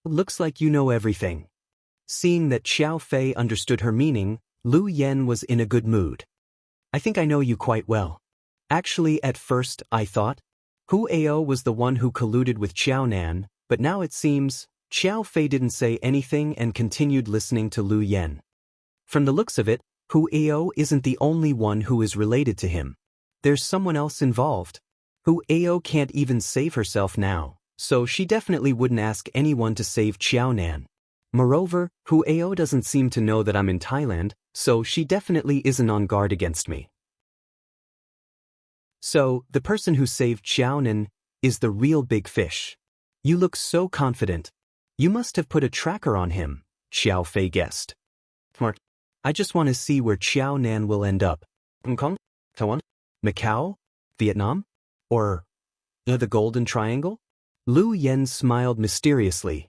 Looks like you know everything. Seeing that Xiao Fei understood her meaning, Lu Yan was in a good mood. I think I know you quite well. Actually, at first, I thought Hu Ao was the one who colluded with Xiao Nan, but now it seems Xiao Fei didn't say anything and continued listening to Lu Yan. From the looks of it, Hu Ao isn't the only one who is related to him. There's someone else involved. Hu Ao can't even save herself now, so she definitely wouldn't ask anyone to save Xiao Nan. Moreover, Hu Ao doesn't seem to know that I'm in Thailand, so she definitely isn't on guard against me. So, the person who saved Xiao Nan is the real big fish. You look so confident. You must have put a tracker on him, Xiao Fei guessed. Smart. I just want to see where Xiao Nan will end up. Hong Kong? Taiwan? Macau? Vietnam? Or the Golden Triangle? Lu Yan smiled mysteriously.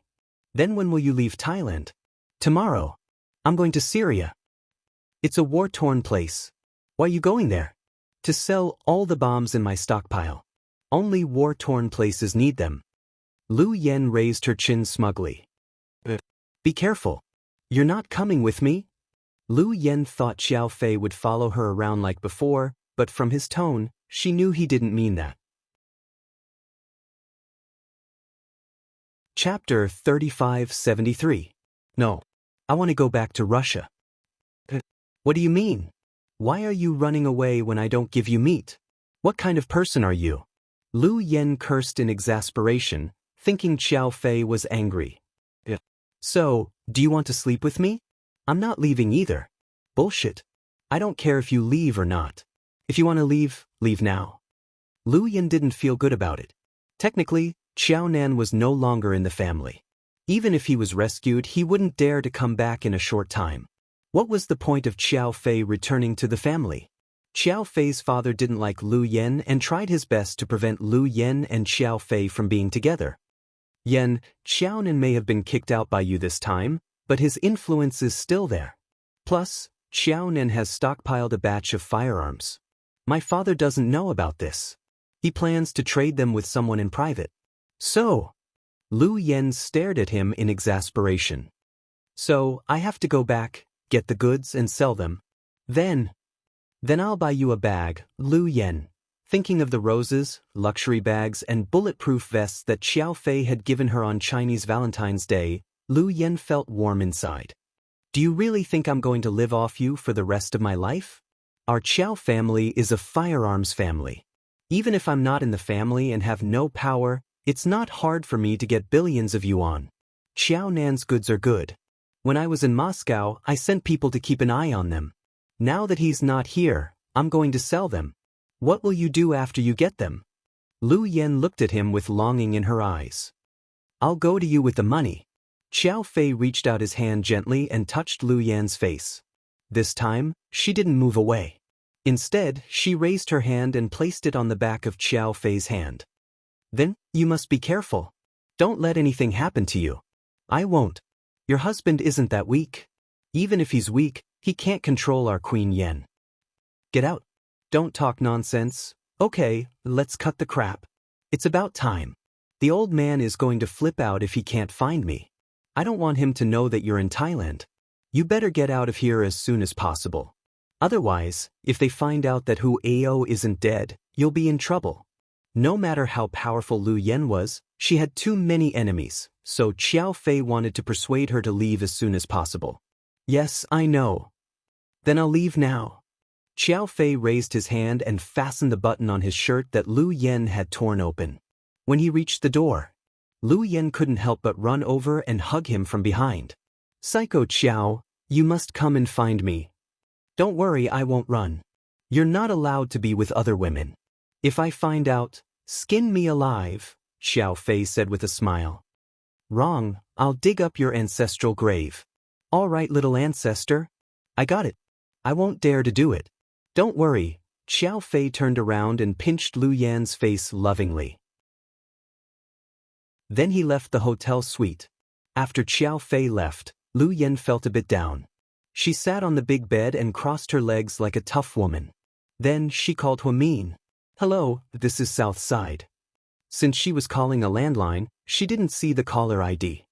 Then when will you leave Thailand? Tomorrow. I'm going to Syria. It's a war-torn place. Why are you going there? To sell all the bombs in my stockpile. Only war-torn places need them. Lu Yan raised her chin smugly. Be careful. You're not coming with me? Lu Yan thought Xiao Fei would follow her around like before, but from his tone, she knew he didn't mean that. Chapter 3573. No. I want to go back to Russia. What do you mean? Why are you running away when I don't give you meat? What kind of person are you? Lu Yan cursed in exasperation, thinking Xiao Fei was angry. Yeah. So, do you want to sleep with me? I'm not leaving either. Bullshit. I don't care if you leave or not. If you want to leave, leave now. Lu Yin didn't feel good about it. Technically, Xiao Nan was no longer in the family. Even if he was rescued, he wouldn't dare to come back in a short time. What was the point of Xiao Fei returning to the family? Xiao Fei's father didn't like Lu Yen and tried his best to prevent Lu Yen and Xiao Fei from being together. Yen, Xiao Nan may have been kicked out by you this time, but his influence is still there. Plus, Xiao Nan has stockpiled a batch of firearms. My father doesn't know about this. He plans to trade them with someone in private. So, Lu Yen stared at him in exasperation. So, I have to go back, get the goods and sell them. Then I'll buy you a bag, Lu Yen. Thinking of the roses, luxury bags and bulletproof vests that Xiao Fei had given her on Chinese Valentine's Day, Lu Yen felt warm inside. Do you really think I'm going to live off you for the rest of my life? Our Xiao family is a firearms family. Even if I'm not in the family and have no power, it's not hard for me to get billions of yuan. Xiao Nan's goods are good. When I was in Moscow, I sent people to keep an eye on them. Now that he's not here, I'm going to sell them. What will you do after you get them? Lu Yen looked at him with longing in her eyes. I'll go to you with the money. Xiao Fei reached out his hand gently and touched Lu Yan's face. This time, she didn't move away. Instead, she raised her hand and placed it on the back of Xiao Fei's hand. Then, you must be careful. Don't let anything happen to you. I won't. Your husband isn't that weak. Even if he's weak, he can't control our Queen Yen. Get out. Don't talk nonsense. Okay, let's cut the crap. It's about time. The old man is going to flip out if he can't find me. I don't want him to know that you're in Thailand. You better get out of here as soon as possible. Otherwise, if they find out that Hu Ao isn't dead, you'll be in trouble. No matter how powerful Lu Yen was, she had too many enemies, so Xiao Fei wanted to persuade her to leave as soon as possible. Yes, I know. Then I'll leave now. Xiao Fei raised his hand and fastened the button on his shirt that Lu Yen had torn open. When he reached the door, Lu Yen couldn't help but run over and hug him from behind. Psycho Xiao, you must come and find me. Don't worry, I won't run. You're not allowed to be with other women. If I find out, skin me alive, Xiao Fei said with a smile. Wrong, I'll dig up your ancestral grave. All right, little ancestor. I got it. I won't dare to do it. Don't worry, Xiao Fei turned around and pinched Lu Yan's face lovingly. Then he left the hotel suite. After Xiao Fei left, Lu Yan felt a bit down. She sat on the big bed and crossed her legs like a tough woman. Then she called Huamin. Hello, this is South Side. Since she was calling a landline, she didn't see the caller ID.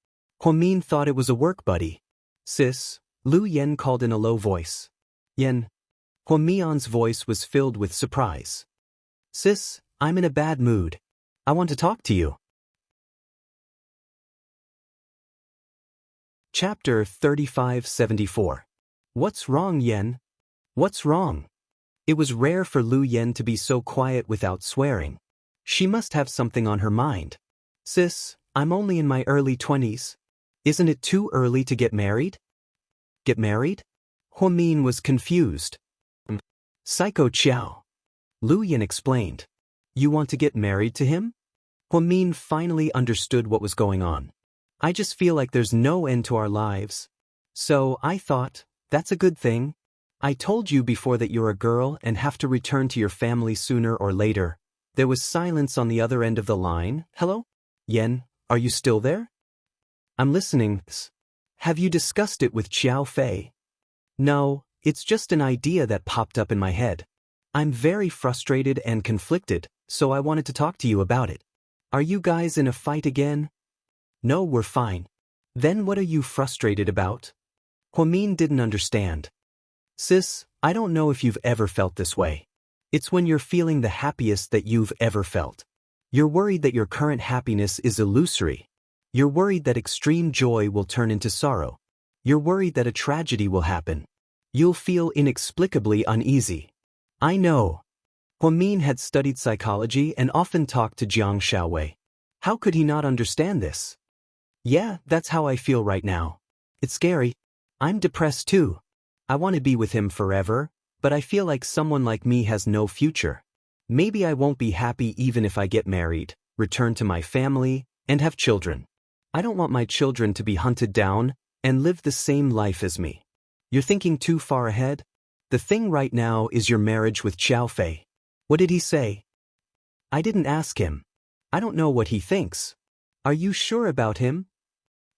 Huamin thought it was a work buddy. Sis, Lu Yen called in a low voice. Yen. Huamin's voice was filled with surprise. Sis, I'm in a bad mood. I want to talk to you. Chapter 3574. What's wrong, Yen? What's wrong? It was rare for Lu Yen to be so quiet without swearing. She must have something on her mind. Sis, I'm only in my early 20s. Isn't it too early to get married? Get married? Huamin was confused. Psycho Qiao. Lu Yen explained. You want to get married to him? Huamin finally understood what was going on. I just feel like there's no end to our lives. So I thought, that's a good thing. I told you before that you're a girl and have to return to your family sooner or later. There was silence on the other end of the line. Hello? Yen, are you still there? I'm listening. Have you discussed it with Xiao Fei? No, it's just an idea that popped up in my head. I'm very frustrated and conflicted, so I wanted to talk to you about it. Are you guys in a fight again? No, we're fine. Then what are you frustrated about? Huamin didn't understand. Sis, I don't know if you've ever felt this way. It's when you're feeling the happiest that you've ever felt. You're worried that your current happiness is illusory. You're worried that extreme joy will turn into sorrow. You're worried that a tragedy will happen. You'll feel inexplicably uneasy. I know. Huamin had studied psychology and often talked to Jiang Shaowei. How could he not understand this? Yeah, that's how I feel right now. It's scary. I'm depressed too. I want to be with him forever, but I feel like someone like me has no future. Maybe I won't be happy even if I get married, return to my family, and have children. I don't want my children to be hunted down and live the same life as me. You're thinking too far ahead? The thing right now is your marriage with Xiao Fei. What did he say? I didn't ask him. I don't know what he thinks. Are you sure about him?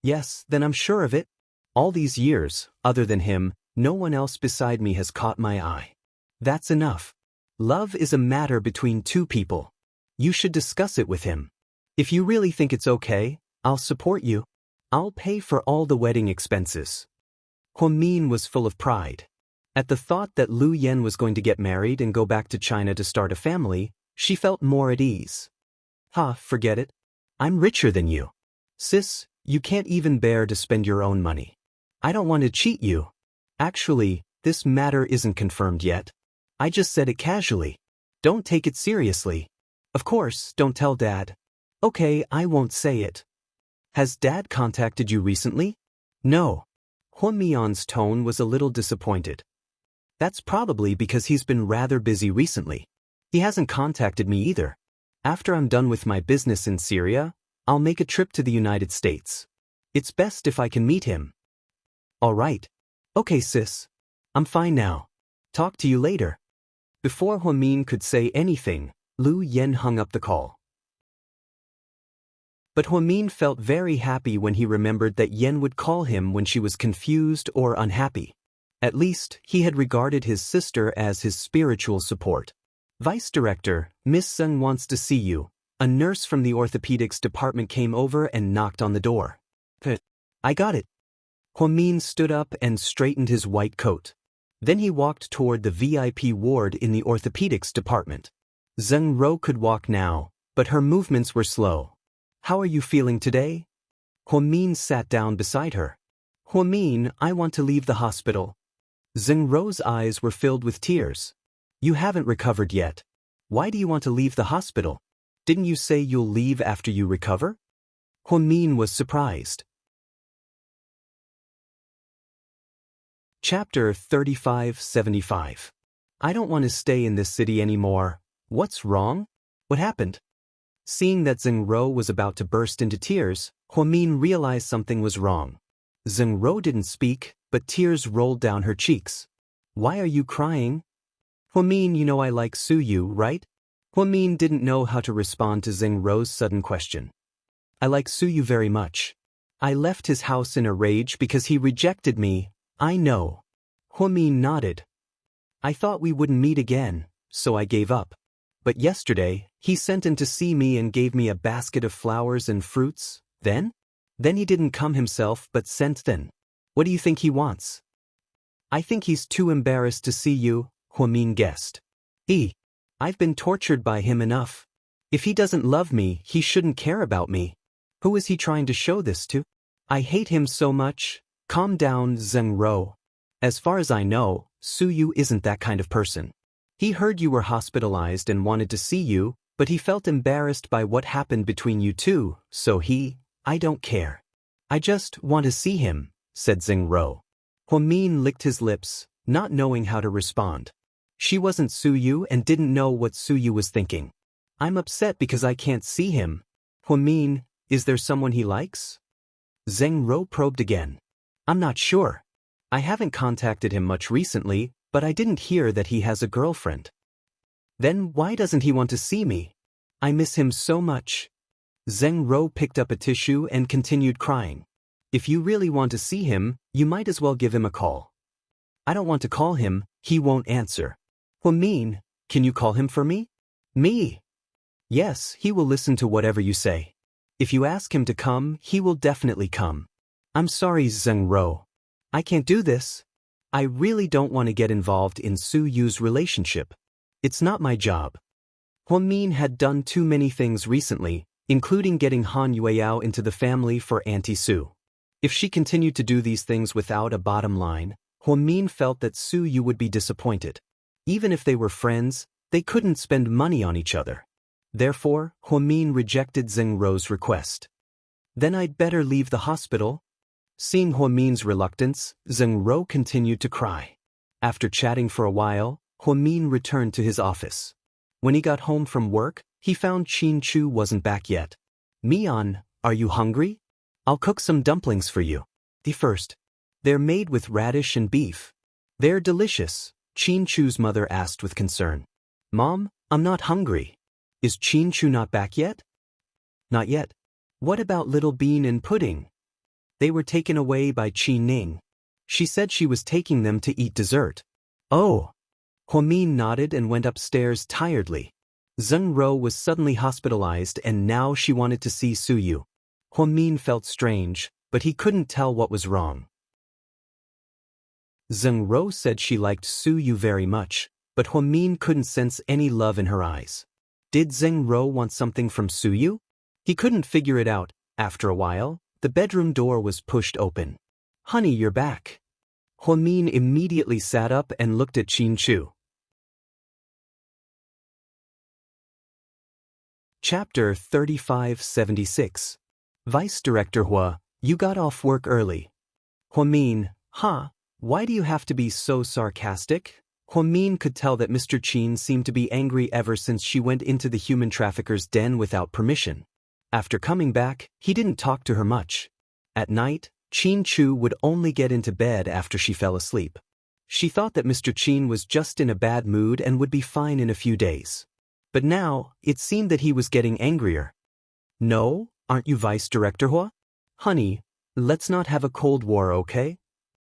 Yes, then I'm sure of it. All these years, other than him, no one else beside me has caught my eye. That's enough. Love is a matter between two people. You should discuss it with him. If you really think it's okay, I'll support you. I'll pay for all the wedding expenses. Huamin was full of pride. At the thought that Lu Yan was going to get married and go back to China to start a family, she felt more at ease. Forget it. I'm richer than you. Sis, you can't even bear to spend your own money. I don't want to cheat you. Actually, this matter isn't confirmed yet. I just said it casually. Don't take it seriously. Of course, don't tell Dad. Okay, I won't say it. Has Dad contacted you recently? No. Huamian's tone was a little disappointed. That's probably because he's been rather busy recently. He hasn't contacted me either. After I'm done with my business in Syria, I'll make a trip to the United States. It's best if I can meet him. All right. Okay, sis. I'm fine now. Talk to you later. Before Huamin could say anything, Lu Yan hung up the call. But Huamin felt very happy when he remembered that Yen would call him when she was confused or unhappy. At least, he had regarded his sister as his spiritual support. Vice Director, Miss Sung wants to see you. A nurse from the orthopedics department came over and knocked on the door. I got it. Huamin stood up and straightened his white coat. Then he walked toward the VIP ward in the orthopedics department. Zheng Ro could walk now, but her movements were slow. How are you feeling today? Huamin sat down beside her. Huamin, I want to leave the hospital. Zheng Ro's eyes were filled with tears. You haven't recovered yet. Why do you want to leave the hospital? Didn't you say you'll leave after you recover? Huamin was surprised. Chapter 3575. I don't want to stay in this city anymore. What's wrong? What happened? Seeing that Zheng Ro was about to burst into tears, Huamin realized something was wrong. Zheng Ro didn't speak, but tears rolled down her cheeks. Why are you crying? Huamin, you know I like Su Yu, right? Huamin didn't know how to respond to Zheng Ro's sudden question. I like Su Yu very much. I left his house in a rage because he rejected me. I know. Huamin nodded. I thought we wouldn't meet again, so I gave up. But yesterday, he sent in to see me and gave me a basket of flowers and fruits. Then he didn't come himself but sent then. What do you think he wants? I think he's too embarrassed to see you, Huamin guessed. I've been tortured by him enough. If he doesn't love me, he shouldn't care about me. Who is he trying to show this to? I hate him so much. Calm down, Zheng Ro. As far as I know, Su Yu isn't that kind of person. He heard you were hospitalized and wanted to see you, but he felt embarrassed by what happened between you two, so I don't care. I just want to see him, said Zheng Ro. Huamin licked his lips, not knowing how to respond. She wasn't Su Yu and didn't know what Su Yu was thinking. I'm upset because I can't see him. Huamin, is there someone he likes? Zheng Ro probed again. I'm not sure. I haven't contacted him much recently, but I didn't hear that he has a girlfriend. Then why doesn't he want to see me? I miss him so much. Zheng Ro picked up a tissue and continued crying. If you really want to see him, you might as well give him a call. I don't want to call him, he won't answer. Huamin, can you call him for me? Me? Yes, he will listen to whatever you say. If you ask him to come, he will definitely come. I'm sorry, Zheng Ro. I can't do this. I really don't want to get involved in Su Yu's relationship. It's not my job. Huamin had done too many things recently, including getting Han Yueyao into the family for Auntie Su. If she continued to do these things without a bottom line, Huamin felt that Su Yu would be disappointed. Even if they were friends, they couldn't spend money on each other. Therefore, Huamin rejected Zheng Rou's request. Then I'd better leave the hospital? Seeing Huamin's reluctance, Zheng Rou continued to cry. After chatting for a while, Huamin returned to his office. When he got home from work, he found Qin Chu wasn't back yet. Mian, are you hungry? I'll cook some dumplings for you. The first. They're made with radish and beef. They're delicious, Qin Chu's mother asked with concern. Mom, I'm not hungry. Is Qin Chu not back yet? Not yet. What about Little Bean and Pudding? They were taken away by Qi Ning. She said she was taking them to eat dessert. Oh. Huamin nodded and went upstairs tiredly. Zheng Rou was suddenly hospitalized and now she wanted to see Su Yu. Huamin felt strange, but he couldn't tell what was wrong. Zheng Rou said she liked Su Yu very much, but Huamin couldn't sense any love in her eyes. Did Zheng Rou want something from Su Yu? He couldn't figure it out. After a while, the bedroom door was pushed open. Honey, you're back. Huamin immediately sat up and looked at Qin Chu. Chapter 3576. Vice Director Hua, you got off work early. Huamin, why do you have to be so sarcastic? Huamin could tell that Mr. Qin seemed to be angry ever since she went into the human trafficker's den without permission. After coming back, he didn't talk to her much. At night, Qin Chu would only get into bed after she fell asleep. She thought that Mr. Qin was just in a bad mood and would be fine in a few days. But now, it seemed that he was getting angrier. No, aren't you Vice Director Hua? Honey, let's not have a Cold War, okay?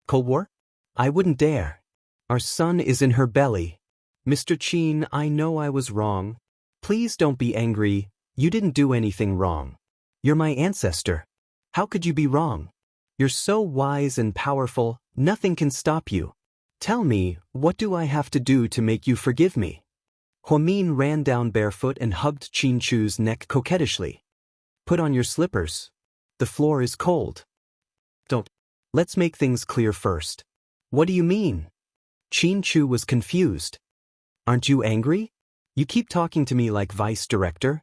Cold War? I wouldn't dare. Our son is in her belly. Mr. Qin, I know I was wrong. Please don't be angry. You didn't do anything wrong. You're my ancestor. How could you be wrong? You're so wise and powerful, nothing can stop you. Tell me, what do I have to do to make you forgive me? Huamin ran down barefoot and hugged Qin Chu's neck coquettishly. Put on your slippers. The floor is cold. Don't. Let's make things clear first. What do you mean? Qin Chu was confused. Aren't you angry? You keep talking to me like Vice Director.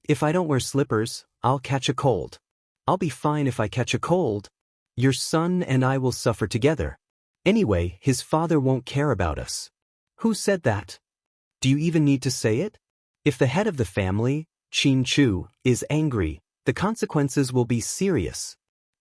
If I don't wear slippers, I'll catch a cold. I'll be fine if I catch a cold. Your son and I will suffer together. Anyway, his father won't care about us. Who said that? Do you even need to say it? If the head of the family, Qin Chu, is angry, the consequences will be serious.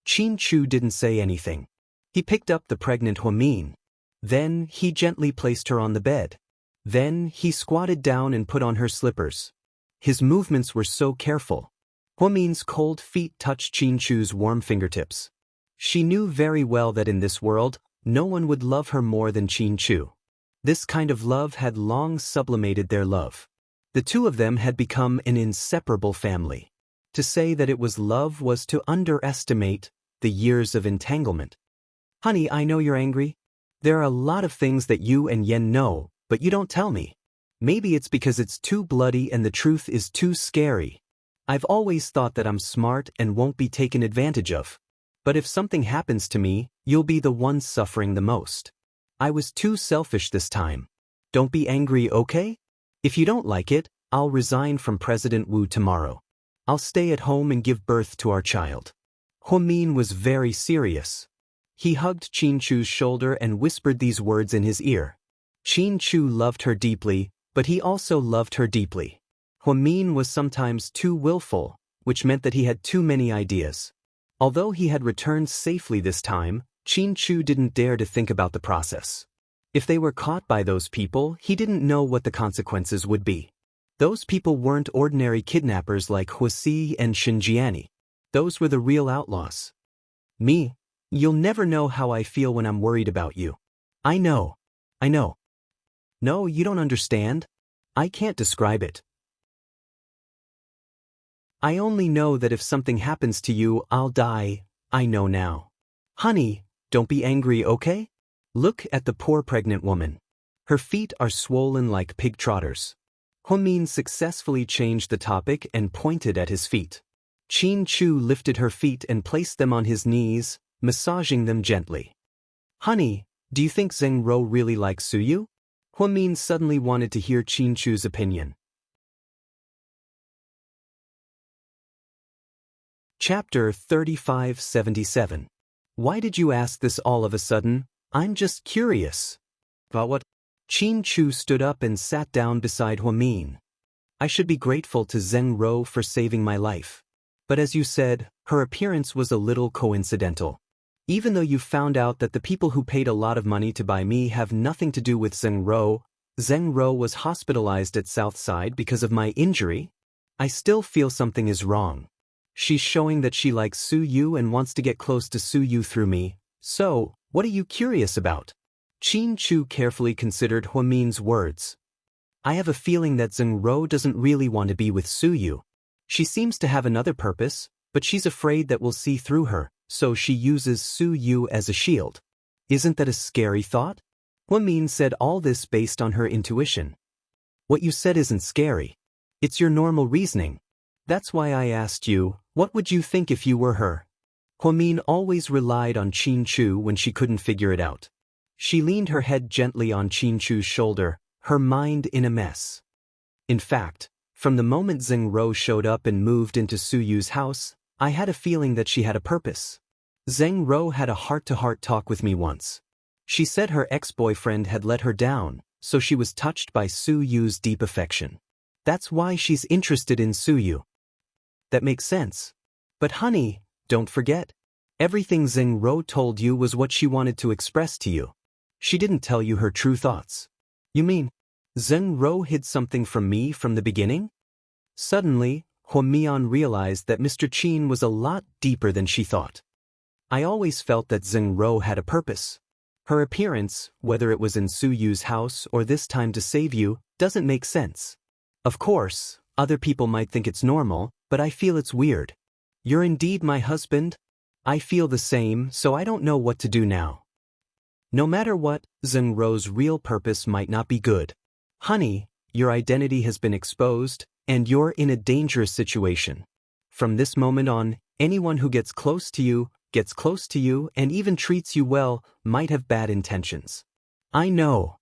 Qin Chu didn't say anything. He picked up the pregnant Huamin. Then he gently placed her on the bed. Then he squatted down and put on her slippers. His movements were so careful. Huamin's cold feet touched Qin Chu's warm fingertips. She knew very well that in this world, no one would love her more than Qin Chu. This kind of love had long sublimated their love. The two of them had become an inseparable family. To say that it was love was to underestimate the years of entanglement. Honey, I know you're angry. There are a lot of things that you and Yen know, but you don't tell me. Maybe it's because it's too bloody and the truth is too scary. I've always thought that I'm smart and won't be taken advantage of. But if something happens to me, you'll be the one suffering the most. I was too selfish this time. Don't be angry, okay? If you don't like it, I'll resign from President Wu tomorrow. I'll stay at home and give birth to our child. Huamin was very serious. He hugged Qin Chu's shoulder and whispered these words in his ear. Qin Chu loved her deeply, but he also loved her deeply. Huamin was sometimes too willful, which meant that he had too many ideas. Although he had returned safely this time, Qin Chu didn't dare to think about the process. If they were caught by those people, he didn't know what the consequences would be. Those people weren't ordinary kidnappers like Wuxia and Xianxia. Those were the real outlaws. Me? You'll never know how I feel when I'm worried about you. I know. No, you don't understand. I can't describe it. I only know that if something happens to you, I'll die. I know now. Honey, don't be angry, okay? Look at the poor pregnant woman. Her feet are swollen like pig trotters. Huamin successfully changed the topic and pointed at his feet. Qin Chu lifted her feet and placed them on his knees, massaging them gently. Honey, do you think Zheng Rou really likes Su Yu? Huamin suddenly wanted to hear Qin Chu's opinion. Chapter 3577. Why did you ask this all of a sudden? I'm just curious. About what? Qin Chu stood up and sat down beside Huamin. I should be grateful to Zheng Ro for saving my life. But as you said, her appearance was a little coincidental. Even though you found out that the people who paid a lot of money to buy me have nothing to do with Zheng Ro was hospitalized at Southside because of my injury, I still feel something is wrong. She's showing that she likes Su Yu and wants to get close to Su Yu through me, so, what are you curious about? Qin Chu carefully considered Huamin's words. I have a feeling that Zheng Ro doesn't really want to be with Su Yu. She seems to have another purpose, but she's afraid that we'll see through her, so she uses Su Yu as a shield. Isn't that a scary thought? Huamin said all this based on her intuition. What you said isn't scary. It's your normal reasoning. That's why I asked you, what would you think if you were her? Huamin always relied on Qin Chu when she couldn't figure it out. She leaned her head gently on Qin Chu's shoulder, her mind in a mess. In fact, from the moment Zheng Ro showed up and moved into Su Yu's house, I had a feeling that she had a purpose. Zheng Ro had a heart-to-heart talk with me once. She said her ex-boyfriend had let her down, so she was touched by Su Yu's deep affection. That's why she's interested in Su Yu. That makes sense. But honey, don't forget. Everything Zheng Ro told you was what she wanted to express to you. She didn't tell you her true thoughts. You mean, Zheng Ro hid something from me from the beginning? Suddenly, Huamian realized that Mr. Qin was a lot deeper than she thought. I always felt that Zheng Ro had a purpose. Her appearance, whether it was in Su Yu's house or this time to save you, doesn't make sense. Of course, other people might think it's normal, but I feel it's weird. You're indeed my husband? I feel the same, so I don't know what to do now. No matter what, Zheng Ro's real purpose might not be good. Honey, your identity has been exposed, and you're in a dangerous situation. From this moment on, anyone who gets close to you, and even treats you well, might have bad intentions. I know.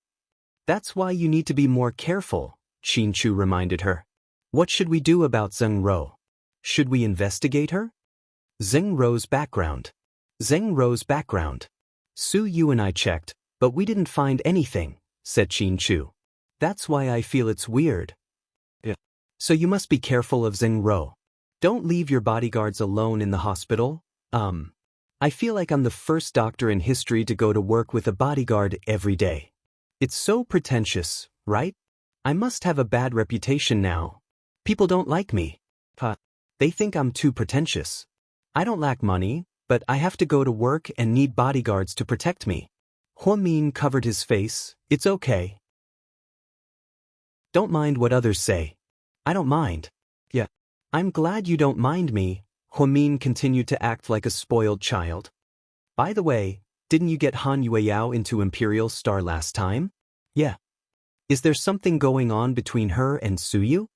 That's why you need to be more careful, Qin Chu reminded her. What should we do about Zheng Ro? Should we investigate her? Zheng Ro's background. Su Yu and I checked, but we didn't find anything, said Qin Chu. That's why I feel it's weird. Yeah. So you must be careful of Zheng Ro. Don't leave your bodyguards alone in the hospital. I feel like I'm the first doctor in history to go to work with a bodyguard every day. It's so pretentious, right? I must have a bad reputation now. People don't like me. They think I'm too pretentious. I don't lack money, but I have to go to work and need bodyguards to protect me. Huamin covered his face. It's okay. Don't mind what others say. I don't mind. Yeah. I'm glad you don't mind me. Huamin continued to act like a spoiled child. By the way, didn't you get Han Yueyao into Imperial Star last time? Yeah. Is there something going on between her and Su Yu?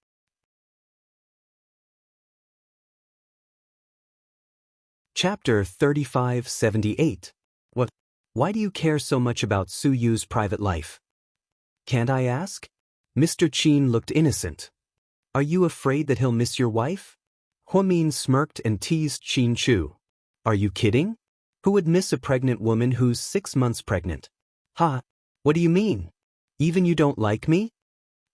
Chapter 3578. What? Why do you care so much about Su Yu's private life? Can't I ask? Mr. Qin looked innocent. Are you afraid that he'll miss your wife? Huamin smirked and teased Qin Chu. Are you kidding? Who would miss a pregnant woman who's 6 months pregnant? Ha! What do you mean? Even you don't like me?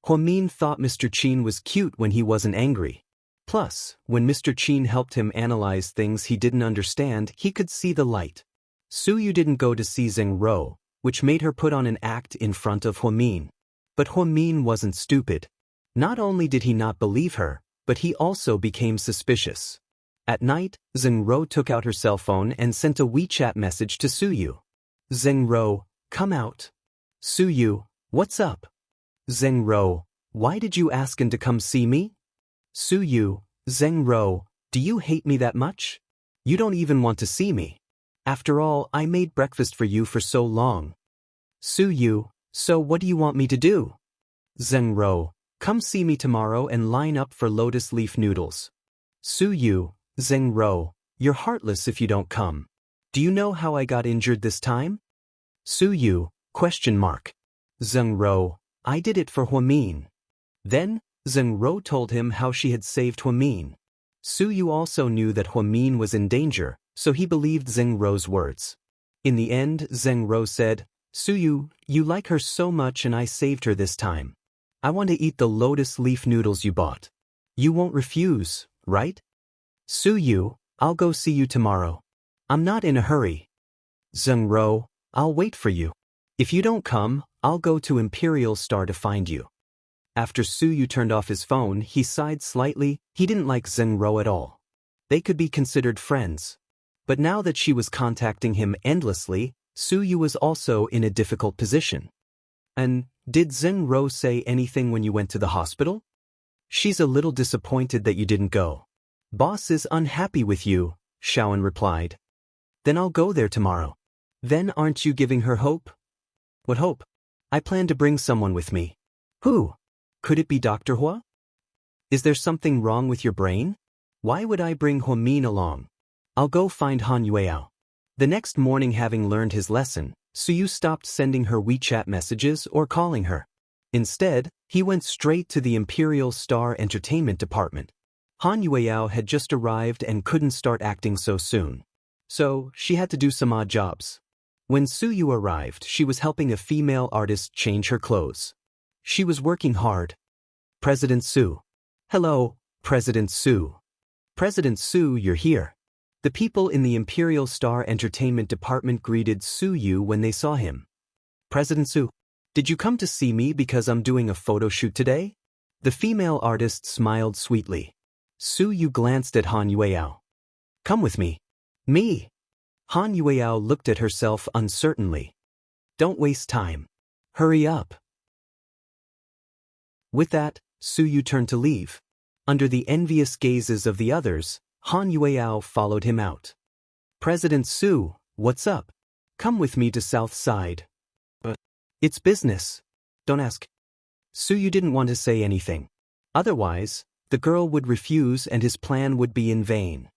Huamin thought Mr. Qin was cute when he wasn't angry. Plus, when Mr. Qin helped him analyze things he didn't understand, he could see the light. Su Yu didn't go to see Zheng Ro, which made her put on an act in front of Huamin. But Huamin wasn't stupid. Not only did he not believe her, but he also became suspicious. At night, Zheng Ro took out her cell phone and sent a WeChat message to Su Yu. Zheng Ro, come out. Su Yu, what's up? Zheng Ro, why did you ask him to come see me? Su Yu, Zheng Ro, do you hate me that much? You don't even want to see me. After all, I made breakfast for you for so long. Su Yu, so what do you want me to do? Zheng Ro, come see me tomorrow and line up for lotus leaf noodles. Su Yu, Zheng Ro, you're heartless if you don't come. Do you know how I got injured this time? Su Yu, ? Zheng Ro, I did it for Huamin. Then, Zheng Ro told him how she had saved Huamin. Yu also knew that Huamin was in danger, so he believed Zheng Rou's words. In the end, Zheng Rou said, Yu, you like her so much and I saved her this time. I want to eat the lotus leaf noodles you bought. You won't refuse, right? Yu, I'll go see you tomorrow. I'm not in a hurry. Zheng Rou, I'll wait for you. If you don't come, I'll go to Imperial Star to find you. After Yu turned off his phone, he sighed slightly. He didn't like Zheng Rou at all. They could be considered friends. But now that she was contacting him endlessly, Yu was also in a difficult position. And did Zheng Rou say anything when you went to the hospital? She's a little disappointed that you didn't go. Boss is unhappy with you, Xiaoan replied. Then I'll go there tomorrow. Then aren't you giving her hope? What hope? I plan to bring someone with me. Who? Could it be Dr. Hua? Is there something wrong with your brain? Why would I bring Huamin along? I'll go find Han Yueao. The next morning, having learned his lesson, Yu stopped sending her WeChat messages or calling her. Instead, he went straight to the Imperial Star Entertainment Department. Han Yueao had just arrived and couldn't start acting so soon. So, she had to do some odd jobs. When Yu arrived, she was helping a female artist change her clothes. She was working hard. President Su. Hello, President Su. President Su, you're here. The people in the Imperial Star Entertainment Department greeted Yu when they saw him. President Su, did you come to see me because I'm doing a photo shoot today? The female artist smiled sweetly. Yu glanced at Han Yueao. Come with me. Me? Han Yueao looked at herself uncertainly. Don't waste time. Hurry up. With that, Yu turned to leave. Under the envious gazes of the others, Han Yueao followed him out. President Su, what's up? Come with me to South Side. It's business. Don't ask. Yu didn't want to say anything. Otherwise, the girl would refuse and his plan would be in vain.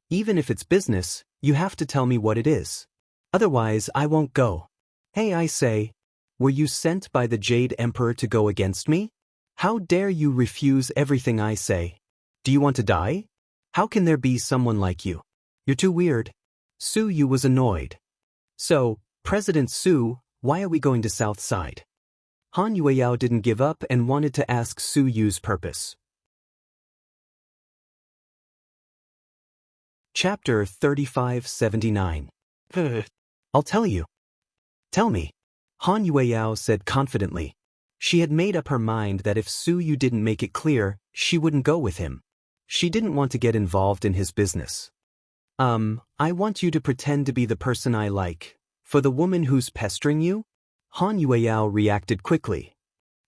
Even if it's business, you have to tell me what it is. Otherwise, I won't go. Hey, I say, were you sent by the Jade Emperor to go against me? How dare you refuse everything I say? Do you want to die? How can there be someone like you? You're too weird. Yu was annoyed. So, President Su, why are we going to South Side? Han Yueao didn't give up and wanted to ask Yu's purpose. Chapter 3579. I'll tell you. Tell me. Han Yueao said confidently. She had made up her mind that if Yu didn't make it clear, she wouldn't go with him. She didn't want to get involved in his business. I want you to pretend to be the person I like. For the woman who's pestering you? Han Yueao reacted quickly.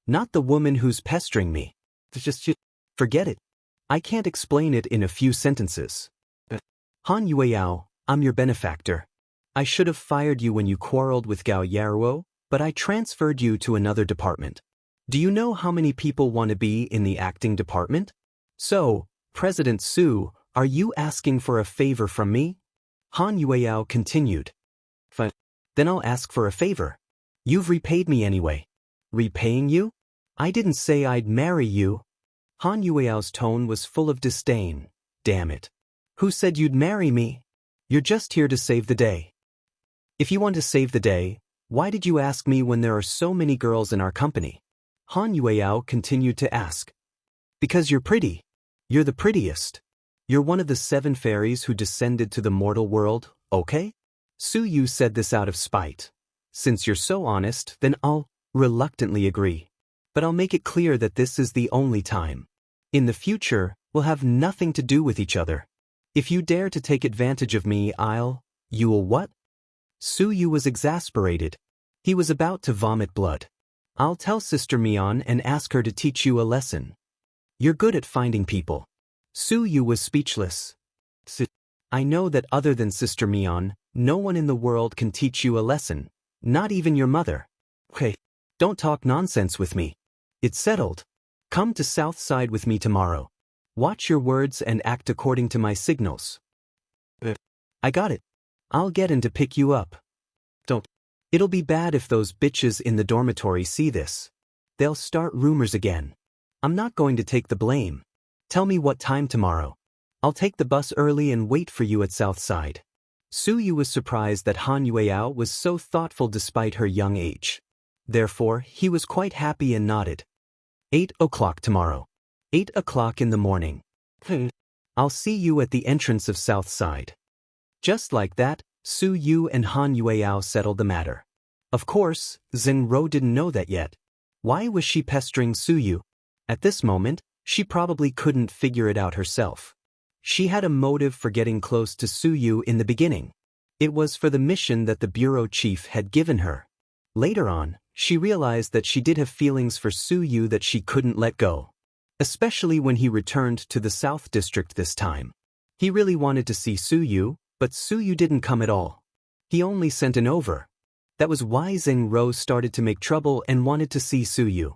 Not the woman who's pestering me. Just forget it. I can't explain it in a few sentences. Han Yueao, I'm your benefactor. I should have fired you when you quarreled with Gao Yaruo, but I transferred you to another department. Do you know how many people want to be in the acting department? So, President Su, are you asking for a favor from me? Han Yueao continued. Fine. Then I'll ask for a favor. You've repaid me anyway. Repaying you? I didn't say I'd marry you. Han Yueao's tone was full of disdain. Damn it. Who said you'd marry me? You're just here to save the day. If you want to save the day, why did you ask me when there are so many girls in our company? Han Yueao continued to ask. Because you're pretty. You're the prettiest. You're one of the 7 fairies who descended to the mortal world, okay? Yu said this out of spite. Since you're so honest, then I'll reluctantly agree. But I'll make it clear that this is the only time. In the future, we'll have nothing to do with each other. If you dare to take advantage of me, you'll what? Yu was exasperated. He was about to vomit blood. I'll tell Sister Mian and ask her to teach you a lesson. You're good at finding people. Yu was speechless. I know that other than Sister Mian, no one in the world can teach you a lesson, not even your mother. Okay, don't talk nonsense with me. It's settled. Come to South Side with me tomorrow. Watch your words and act according to my signals. I got it. I'll get in to pick you up. Don't. It'll be bad if those bitches in the dormitory see this. They'll start rumors again. I'm not going to take the blame. Tell me what time tomorrow. I'll take the bus early and wait for you at Southside. Su Yu was surprised that Han Yueyao was so thoughtful despite her young age. Therefore, he was quite happy and nodded. 8 o'clock tomorrow. 8 o'clock in the morning. I'll see you at the entrance of Southside. Just like that, Su Yu and Han Yueyao settled the matter. Of course, Zheng Ro didn't know that yet. Why was she pestering Su Yu? At this moment, she probably couldn't figure it out herself. She had a motive for getting close to Su Yu in the beginning. It was for the mission that the bureau chief had given her. Later on, she realized that she did have feelings for Su Yu that she couldn't let go. Especially when he returned to the South District this time. He really wanted to see Su Yu, but Su Yu didn't come at all. He only sent an over. That was why Zheng Ro started to make trouble and wanted to see Su Yu.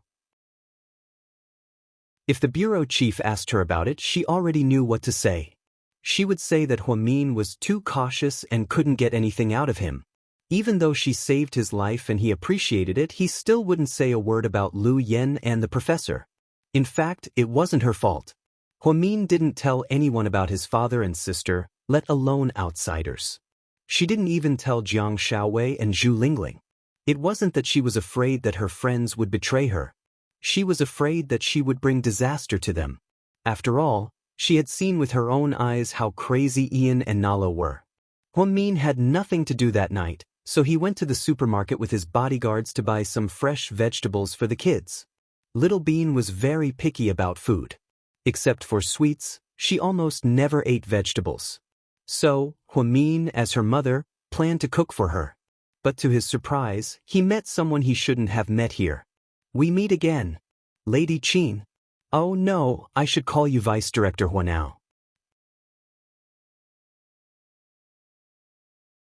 If the bureau chief asked her about it, she already knew what to say. She would say that Huamin was too cautious and couldn't get anything out of him. Even though she saved his life and he appreciated it, he still wouldn't say a word about Lu Yen and the professor. In fact, it wasn't her fault. Huamin didn't tell anyone about his father and sister, let alone outsiders. She didn't even tell Jiang Shaowei and Zhu Lingling. It wasn't that she was afraid that her friends would betray her. She was afraid that she would bring disaster to them. After all, she had seen with her own eyes how crazy Ian and Nalo were. Huamin had nothing to do that night, so he went to the supermarket with his bodyguards to buy some fresh vegetables for the kids. Little Bean was very picky about food. Except for sweets, she almost never ate vegetables. So, Huamin, as her mother, planned to cook for her. But to his surprise, he met someone he shouldn't have met here. We meet again. Lady Qin. Oh no, I should call you Vice Director Hua now.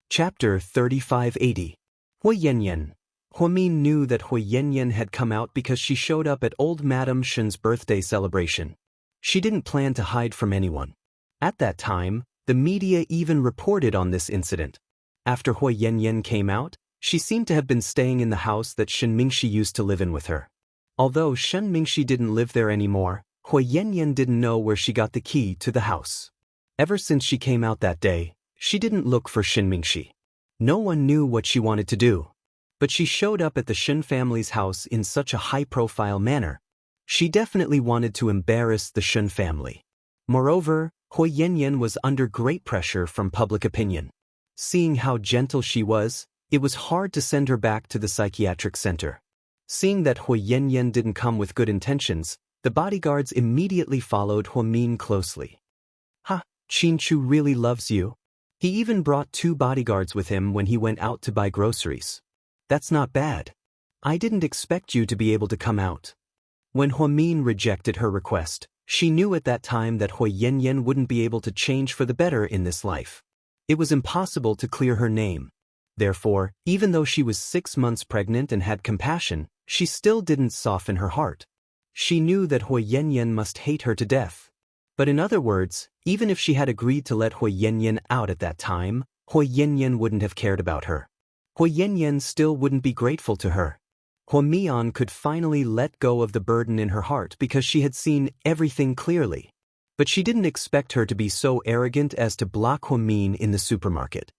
Chapter 3580. Hui Yanyan. Huamin knew that Hui Yanyan had come out because she showed up at old Madame Shen's birthday celebration. She didn't plan to hide from anyone. At that time, the media even reported on this incident. After Hui Yanyan came out, she seemed to have been staying in the house that Shen Mingxi used to live in with her. Although Shen Mingxi didn't live there anymore, Hui Yanyan didn't know where she got the key to the house. Ever since she came out that day, she didn't look for Shen Mingxi. No one knew what she wanted to do. But she showed up at the Shen family's house in such a high-profile manner. She definitely wanted to embarrass the Shen family. Moreover, Hui Yanyan was under great pressure from public opinion. Seeing how gentle she was, it was hard to send her back to the psychiatric center. Seeing that Hui Yanyan didn't come with good intentions, the bodyguards immediately followed Huamin closely. Ha, Qin Chu really loves you. He even brought 2 bodyguards with him when he went out to buy groceries. That's not bad. I didn't expect you to be able to come out. When Huamin rejected her request, she knew at that time that Hui Yanyan wouldn't be able to change for the better in this life. It was impossible to clear her name. Therefore, even though she was 6 months pregnant and had compassion, she still didn't soften her heart. She knew that Hui Yanyan must hate her to death. But in other words, even if she had agreed to let Hui Yanyan out at that time, Hui Yanyan wouldn't have cared about her. Hui Yanyan still wouldn't be grateful to her. Huamian could finally let go of the burden in her heart because she had seen everything clearly. But she didn't expect her to be so arrogant as to block Huamin in the supermarket.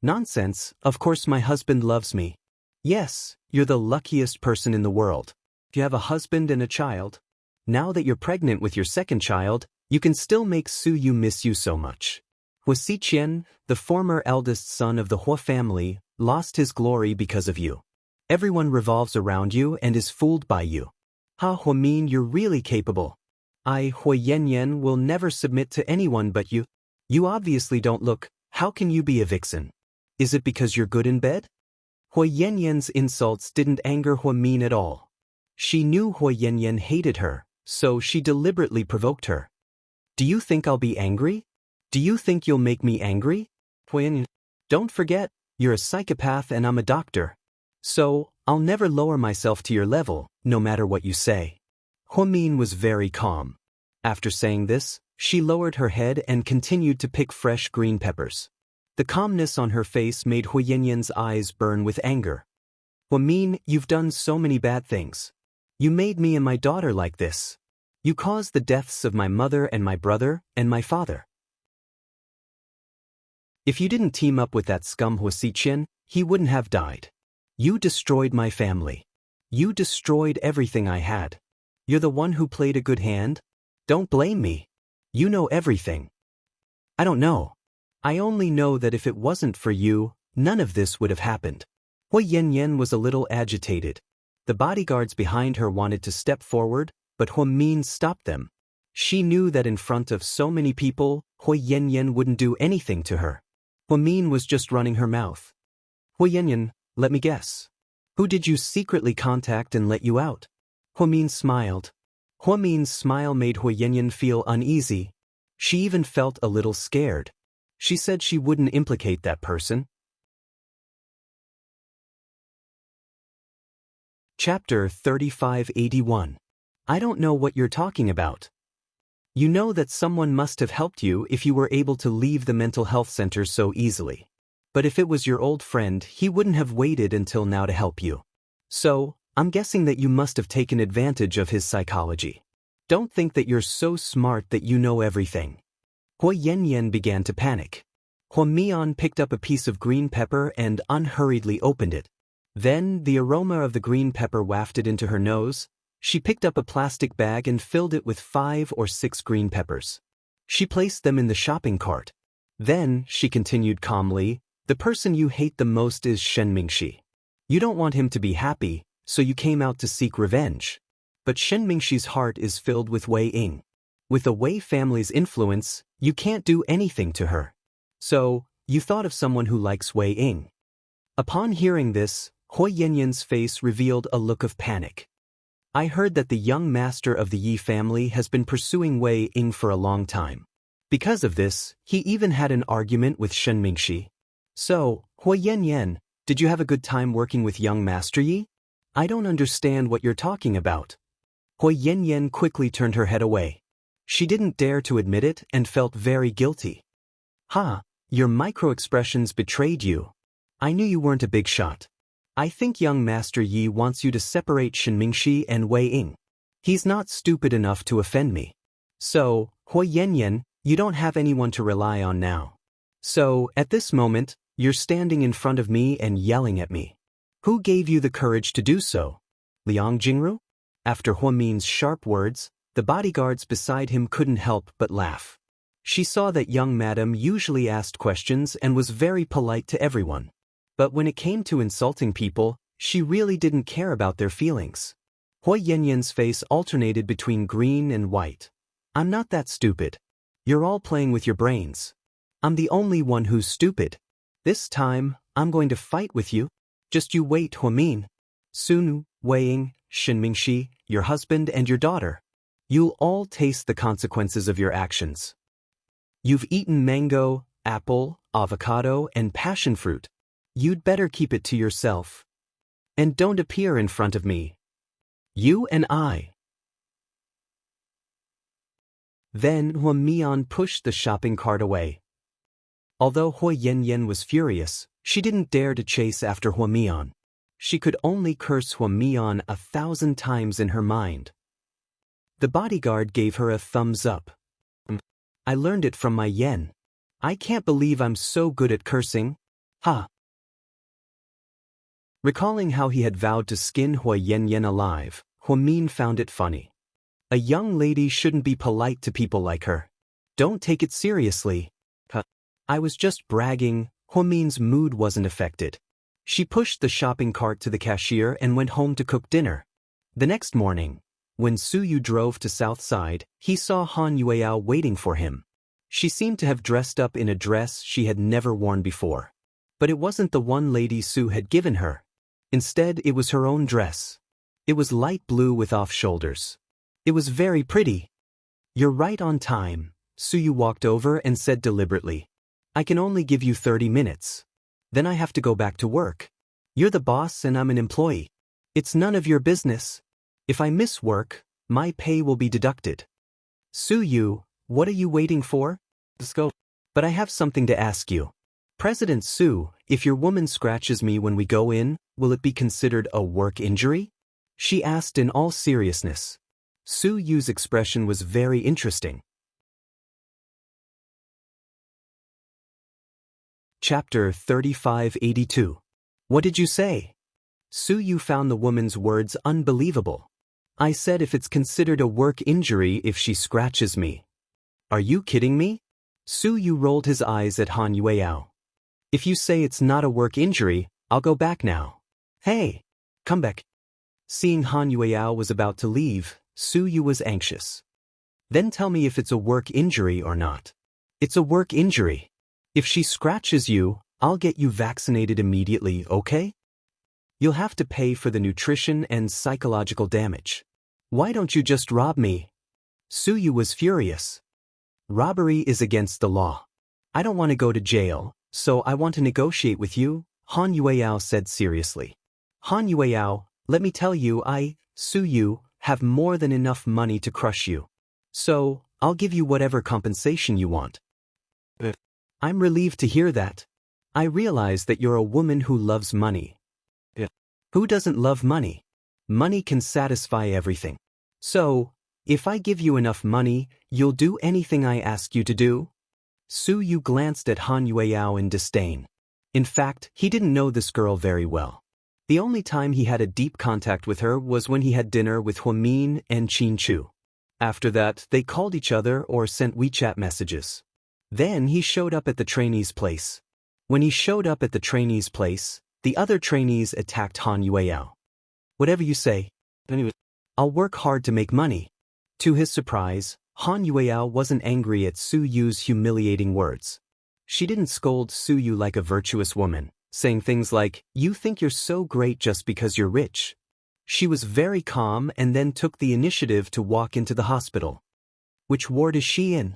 Nonsense, of course my husband loves me. Yes, you're the luckiest person in the world. You have a husband and a child. Now that you're pregnant with your second child, you can still make Su Yu miss you so much. Hua Xiqian, the former eldest son of the Hua family, lost his glory because of you. Everyone revolves around you and is fooled by you. Ha Huamin, you're really capable. I, Hui Yanyan, will never submit to anyone but you. You obviously don't look. How can you be a vixen? Is it because you're good in bed? Hui Yanyan's insults didn't anger Huamin at all. She knew Hui Yanyan hated her, so she deliberately provoked her. Do you think I'll be angry? Do you think you'll make me angry? Hui Yanyan, don't forget, you're a psychopath and I'm a doctor. So, I'll never lower myself to your level, no matter what you say. Huamin was very calm. After saying this, she lowered her head and continued to pick fresh green peppers. The calmness on her face made Hui Yanyan's eyes burn with anger. Huamin, you've done so many bad things. You made me and my daughter like this. You caused the deaths of my mother and my brother and my father. If you didn't team up with that scum Wuxia, he wouldn't have died. You destroyed my family. You destroyed everything I had. You're the one who played a good hand? Don't blame me. You know everything. I don't know. I only know that if it wasn't for you, none of this would have happened. Hui Yanyan was a little agitated. The bodyguards behind her wanted to step forward, but Hui Min stopped them. She knew that in front of so many people, Hui Yanyan wouldn't do anything to her. Hui Min was just running her mouth. Hui Yanyan, let me guess. Who did you secretly contact and let you out? Hui Min smiled. Hui Min's smile made Hui Yanyan feel uneasy. She even felt a little scared. She said she wouldn't implicate that person. Chapter 3581. I don't know what you're talking about. You know that someone must have helped you if you were able to leave the mental health center so easily. But if it was your old friend, he wouldn't have waited until now to help you. So, I'm guessing that you must have taken advantage of his psychology. Don't think that you're so smart that you know everything. Hui Yanyan began to panic. Hui Mian picked up a piece of green pepper and unhurriedly opened it. Then, the aroma of the green pepper wafted into her nose. She picked up a plastic bag and filled it with 5 or 6 green peppers. She placed them in the shopping cart. Then, she continued calmly, the person you hate the most is Shen Mingxi. You don't want him to be happy, so you came out to seek revenge. But Shen Mingxi's heart is filled with Wei Ying. With the Wei family's influence, you can't do anything to her. So, you thought of someone who likes Wei Ying. Upon hearing this, Hui Yanyan's face revealed a look of panic. I heard that the young master of the Yi family has been pursuing Wei Ying for a long time. Because of this, he even had an argument with Shen Mingxi. So, Hui Yanyan, did you have a good time working with young Master Yi? I don't understand what you're talking about. Hui Yanyan quickly turned her head away. She didn't dare to admit it and felt very guilty. Your micro-expressions betrayed you. I knew you weren't a big shot. I think young Master Yi wants you to separate Shen Mingxi and Wei Ying. He's not stupid enough to offend me. So, Hui Yanyan, you don't have anyone to rely on now. So, at this moment, you're standing in front of me and yelling at me. Who gave you the courage to do so? Liang Jingru? After Hui Min's sharp words, the bodyguards beside him couldn't help but laugh. She saw that young madam usually asked questions and was very polite to everyone. But when it came to insulting people, she really didn't care about their feelings. Hui Yanyan's face alternated between green and white. I'm not that stupid. You're all playing with your brains. I'm the only one who's stupid. This time, I'm going to fight with you. Just you wait, Hui Min. Sunu, Wei Ying, Shen Mingxi, your husband and your daughter. You'll all taste the consequences of your actions. You've eaten mango, apple, avocado, and passion fruit. You'd better keep it to yourself. And don't appear in front of me. You and I. Then Hui Mian pushed the shopping cart away. Although Hui Yanyan was furious, she didn't dare to chase after Hui Mian. She could only curse Hui Mian 1,000 times in her mind. The bodyguard gave her a thumbs up. I learned it from my yen. I can't believe I'm so good at cursing. Recalling how he had vowed to skin Hui Yanyan alive, Hui Min found it funny. A young lady shouldn't be polite to people like her. Don't take it seriously. I was just bragging. Hui Min's mood wasn't affected. She pushed the shopping cart to the cashier and went home to cook dinner. The next morning, when Su Yu drove to South Side, he saw Han Yueyao waiting for him. She seemed to have dressed up in a dress she had never worn before. But it wasn't the one Lady Su had given her. Instead, it was her own dress. It was light blue with off-shoulders. It was very pretty. You're right on time, Su Yu walked over and said deliberately. I can only give you 30 minutes. Then I have to go back to work. You're the boss and I'm an employee. It's none of your business. If I miss work, my pay will be deducted. Su Yu, what are you waiting for? Let's go. But I have something to ask you. President Su, if your woman scratches me when we go in, will it be considered a work injury? She asked in all seriousness. Su Yu's expression was very interesting. Chapter 3582. What did you say? Su Yu found the woman's words unbelievable. I said if it's considered a work injury if she scratches me. Are you kidding me? Su Yu rolled his eyes at Han Yueyao. If you say it's not a work injury, I'll go back now. Hey, come back. Seeing Han Yueyao was about to leave, Su Yu was anxious. Then tell me if it's a work injury or not. It's a work injury. If she scratches you, I'll get you vaccinated immediately, okay? You'll have to pay for the nutrition and psychological damage. Why don't you just rob me? Su Yu was furious. Robbery is against the law. I don't want to go to jail, so I want to negotiate with you, Han Yueyao said seriously. Han Yueyao, let me tell you Su Yu, have more than enough money to crush you. So, I'll give you whatever compensation you want. I'm relieved to hear that. I realize that you're a woman who loves money. Who doesn't love money? Money can satisfy everything. So, if I give you enough money, you'll do anything I ask you to do? Su Yu glanced at Han Yueyao in disdain. In fact, he didn't know this girl very well. The only time he had a deep contact with her was when he had dinner with Huamin and Qin Chu. After that, they called each other or sent WeChat messages. Then he showed up at the trainee's place. When he showed up at the trainee's place, the other trainees attacked Han Yueyao. Whatever you say. Anyway, I'll work hard to make money. To his surprise, Han Yueyao wasn't angry at Su Yu's humiliating words. She didn't scold Su Yu like a virtuous woman, saying things like, you think you're so great just because you're rich. She was very calm and then took the initiative to walk into the hospital. Which ward is she in?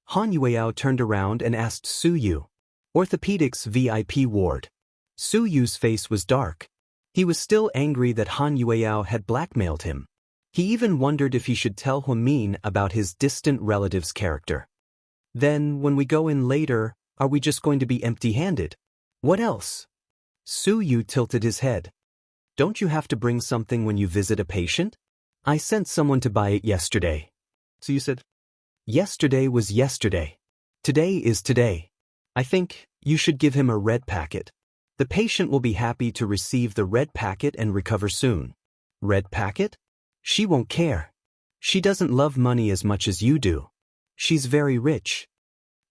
Han Yueyao turned around and asked Su Yu. Orthopedics VIP ward. Su Yu's face was dark. He was still angry that Han Yueyao had blackmailed him. He even wondered if he should tell Huamin about his distant relative's character. Then, when we go in later, are we just going to be empty-handed? What else? Su Yu tilted his head. Don't you have to bring something when you visit a patient? I sent someone to buy it yesterday. So you said? Yesterday was yesterday. Today is today. I think you should give him a red packet. The patient will be happy to receive the red packet and recover soon. Red packet? She won't care. She doesn't love money as much as you do. She's very rich.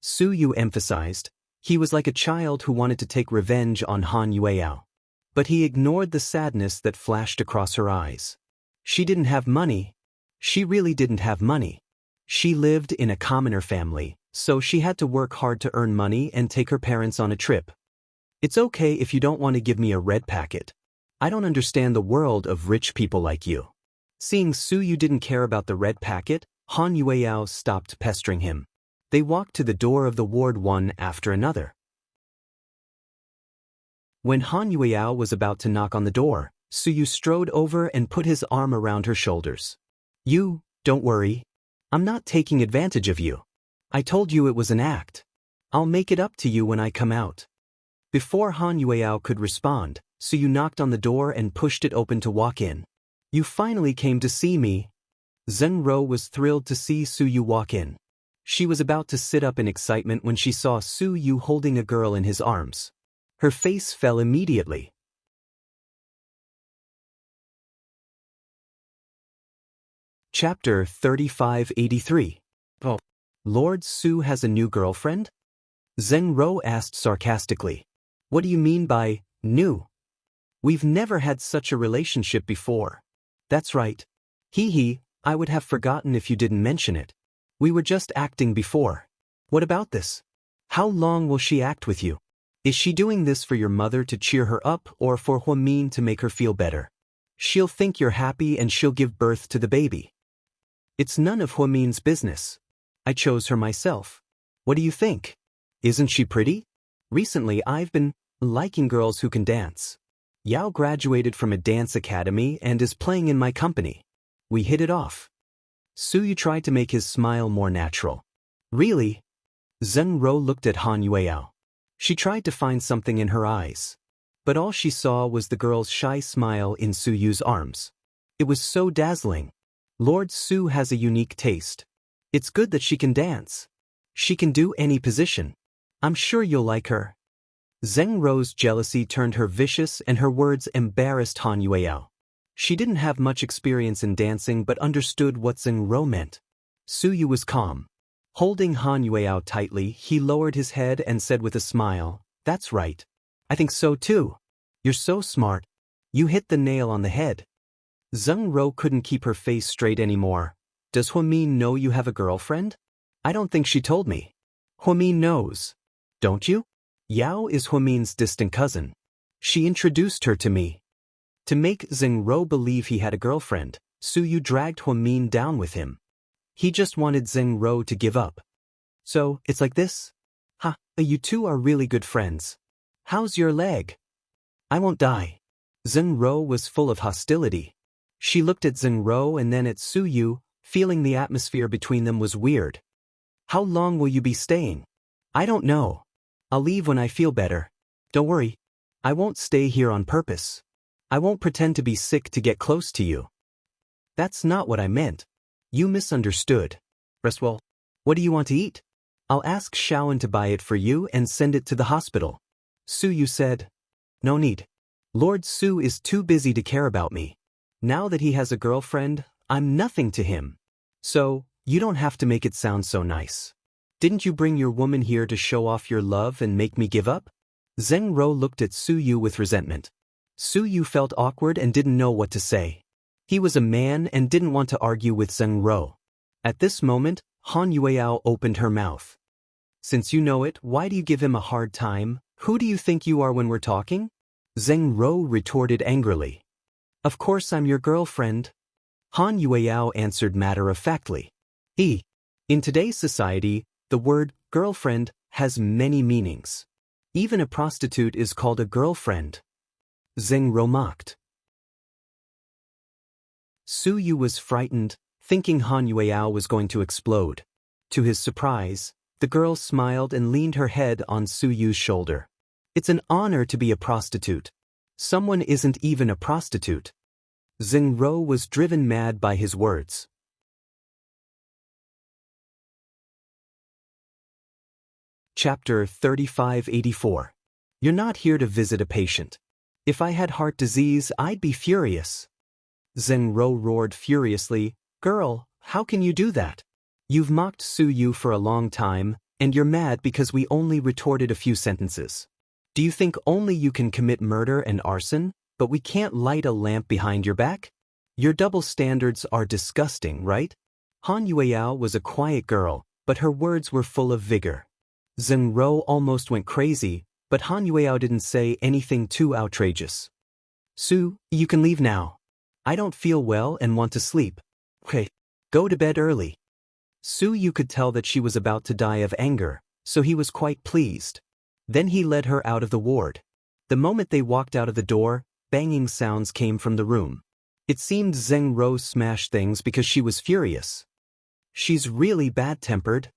Su Yu emphasized. He was like a child who wanted to take revenge on Han Yueyao. But he ignored the sadness that flashed across her eyes. She didn't have money. She really didn't have money. She lived in a commoner family, so she had to work hard to earn money and take her parents on a trip. It's okay if you don't want to give me a red packet. I don't understand the world of rich people like you. Seeing Su Yu didn't care about the red packet, Han Yueyao stopped pestering him. They walked to the door of the ward one after another. When Han Yueyao was about to knock on the door, Su Yu strode over and put his arm around her shoulders. You, don't worry. I'm not taking advantage of you. I told you it was an act. I'll make it up to you when I come out. Before Han Yueyao could respond, Su Yu knocked on the door and pushed it open to walk in. You finally came to see me. Zhen Ro was thrilled to see Su Yu walk in. She was about to sit up in excitement when she saw Su Yu holding a girl in his arms. Her face fell immediately. Chapter 3583. Oh, Lord Su has a new girlfriend? Zhen Ro asked sarcastically. What do you mean by new? We've never had such a relationship before. That's right. Hee, I would have forgotten if you didn't mention it. We were just acting before. What about this? How long will she act with you? Is she doing this for your mother to cheer her up or for Huamin to make her feel better? She'll think you're happy and she'll give birth to the baby. It's none of Huamin's business. I chose her myself. What do you think? Isn't she pretty? Recently I've been liking girls who can dance. Yao graduated from a dance academy and is playing in my company. We hit it off. Su Yu tried to make his smile more natural. Really? Zhen Ro looked at Han Yueyao. She tried to find something in her eyes. But all she saw was the girl's shy smile in Su Yu's arms. It was so dazzling. Lord Su has a unique taste. It's good that she can dance. She can do any position. I'm sure you'll like her. Zheng Rou's jealousy turned her vicious and her words embarrassed Han Yueyao. She didn't have much experience in dancing but understood what Zheng Rou meant. Su Yu was calm. Holding Han Yueyao tightly, he lowered his head and said with a smile, "That's right. I think so too. You're so smart. You hit the nail on the head." Zheng Rou couldn't keep her face straight anymore. "Does Huamin know you have a girlfriend?" "I don't think she told me." "Huamin knows. Don't you?" "Yao is Huamin's distant cousin. She introduced her to me." To make Zheng Rou believe he had a girlfriend, Su Yu dragged Huamin down with him. He just wanted Zheng Rou to give up. "So, it's like this? Ha, you two are really good friends. How's your leg?" "I won't die." Zheng Rou was full of hostility. She looked at Zheng Rou and then at Su Yu, feeling the atmosphere between them was weird. "How long will you be staying?" "I don't know. I'll leave when I feel better. Don't worry. I won't stay here on purpose. I won't pretend to be sick to get close to you." "That's not what I meant. You misunderstood." "Well, what do you want to eat?" "I'll ask Shaoan to buy it for you and send it to the hospital." Su Yu said. "No need. Lord Su is too busy to care about me. Now that he has a girlfriend, I'm nothing to him. So, you don't have to make it sound so nice. Didn't you bring your woman here to show off your love and make me give up?" Zheng Rou looked at Su Yu with resentment. Su Yu felt awkward and didn't know what to say. He was a man and didn't want to argue with Zheng Rou. At this moment, Han Yueyao opened her mouth. "Since you know it, why do you give him a hard time? Who do you think you are when we're talking?" Zheng Rou retorted angrily. "Of course I'm your girlfriend." Han Yueyao answered matter-of-factly. In today's society, the word girlfriend has many meanings. Even a prostitute is called a girlfriend. Zheng Rou mocked. Su Yu was frightened, thinking Han Yueyao was going to explode. To his surprise, the girl smiled and leaned her head on Su Yu's shoulder. "It's an honor to be a prostitute. Someone isn't even a prostitute." Zheng Rou was driven mad by his words. Chapter 3584. You're not here to visit a patient. If I had heart disease, I'd be furious. Zheng Rou roared furiously. "Girl, how can you do that? You've mocked Su Yu for a long time, and you're mad because we only retorted a few sentences. Do you think only you can commit murder and arson, but we can't light a lamp behind your back? Your double standards are disgusting, right?" Han Yueyao was a quiet girl, but her words were full of vigor. Zheng Rou almost went crazy, but Han Yueyao didn't say anything too outrageous. "Su, you can leave now. I don't feel well and want to sleep. Okay, go to bed early." Su Yu could tell that she was about to die of anger, so he was quite pleased. Then he led her out of the ward. The moment they walked out of the door, banging sounds came from the room. It seemed Zheng Rou smashed things because she was furious. "She's really bad-tempered,"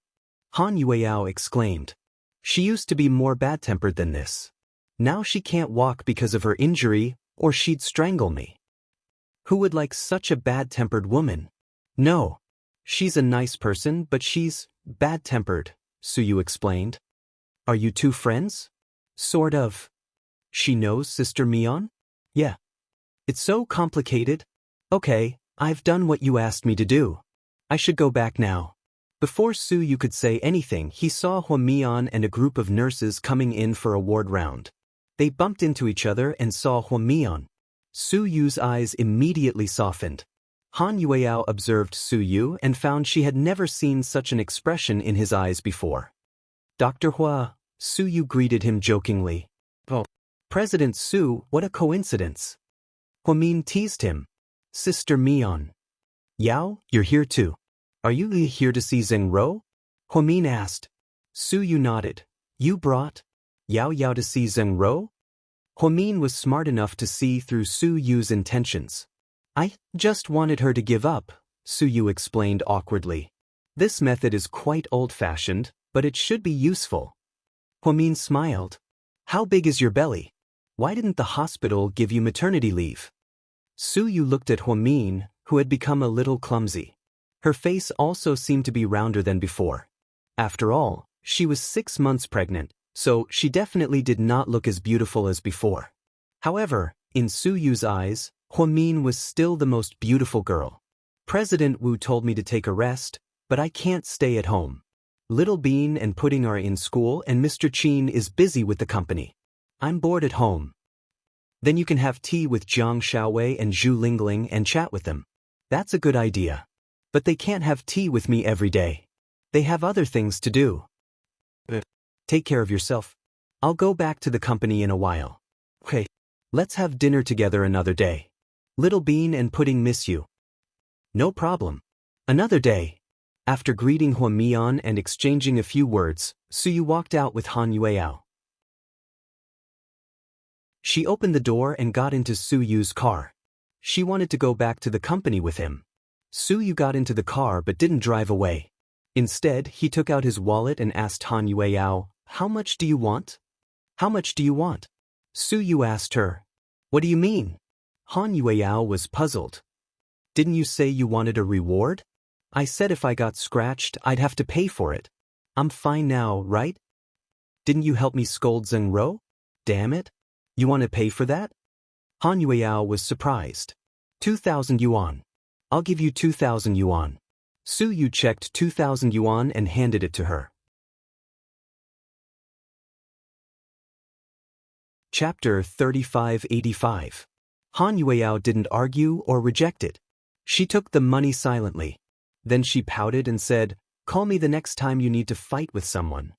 Han Yueyao exclaimed. "She used to be more bad-tempered than this. Now she can't walk because of her injury, or she'd strangle me." "Who would like such a bad-tempered woman?" "No. She's a nice person, but she's bad-tempered," Su Yu explained. "Are you two friends?" "Sort of." "She knows Sister Mion?" "Yeah." "It's so complicated." "Okay, I've done what you asked me to do. I should go back now." Before Su Yu could say anything, he saw Huamian and a group of nurses coming in for a ward round. They bumped into each other and saw Huamian. Su Yu's eyes immediately softened. Han Yueyao observed Su Yu and found she had never seen such an expression in his eyes before. "Dr. Hua," Su Yu greeted him jokingly. "Oh, President Su, what a coincidence." Huamin teased him. "Sister Mion." "Yao, you're here too. Are you here to see Zheng Rou?" Huamin asked. Su Yu nodded. "You brought Yao to see Zheng Rou?" Huamin was smart enough to see through Su Yu's intentions. "I just wanted her to give up," Su Yu explained awkwardly. "This method is quite old-fashioned, but it should be useful." Huamin smiled. "How big is your belly? Why didn't the hospital give you maternity leave?" Su Yu looked at Huamin, who had become a little clumsy. Her face also seemed to be rounder than before. After all, she was 6 months pregnant, so she definitely did not look as beautiful as before. However, in Su Yu's eyes, Huamin was still the most beautiful girl. President Wu told me to take a rest, but I can't stay at home. Little Bean and Pudding are in school and Mr. Qin is busy with the company. I'm bored at home. Then you can have tea with Jiang Xiaowei and Zhu Lingling and chat with them. That's a good idea. But they can't have tea with me every day. They have other things to do. Take care of yourself. I'll go back to the company in a while. Okay. Let's have dinner together another day. Little Bean and Pudding miss you. No problem. Another day. After greeting Huamian and exchanging a few words, Su Yu walked out with Han Yueyao. She opened the door and got into Su Yu's car. She wanted to go back to the company with him. Su Yu got into the car but didn't drive away. Instead, he took out his wallet and asked Han Yueyao, "How much do you want?" "How much do you want?" Su Yu asked her. "What do you mean?" Han Yueyao was puzzled. "Didn't you say you wanted a reward?" "I said if I got scratched, I'd have to pay for it. I'm fine now, right?" "Didn't you help me scold Zheng Ro? Damn it. You want to pay for that?" Han Yueyao was surprised. 2,000 yuan. I'll give you 2,000 yuan. Su Yu checked 2,000 yuan and handed it to her. Chapter 3585. Han Yueyao didn't argue or reject it. She took the money silently. Then she pouted and said, "Call me the next time you need to fight with someone."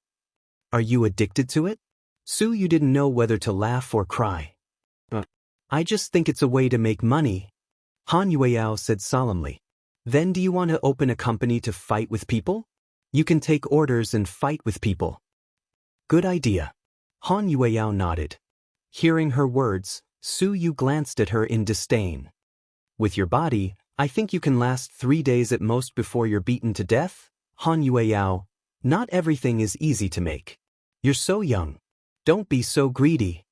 "Are you addicted to it?" Su Yu didn't know whether to laugh or cry. "I just think it's a way to make money," Han Yueyao said solemnly. "Then do you want to open a company to fight with people? You can take orders and fight with people." "Good idea." Han Yueyao nodded. Hearing her words, Su Yu glanced at her in disdain. "With your body, I think you can last 3 days at most before you're beaten to death?" Han Yueyao, not everything is easy to make. You're so young. Don't be so greedy.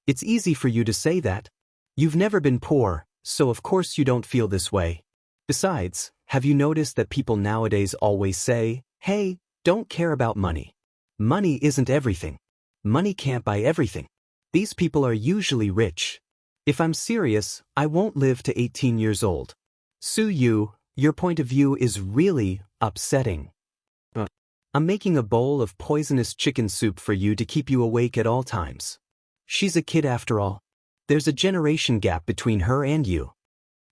It's easy for you to say that. You've never been poor, so of course you don't feel this way. Besides, have you noticed that people nowadays always say, "Hey, don't care about money. Money isn't everything. Money can't buy everything." These people are usually rich. If I'm serious, I won't live to 18 years old. Su Yu, your point of view is really upsetting. I'm making a bowl of poisonous chicken soup for you to keep you awake at all times. She's a kid after all. There's a generation gap between her and you.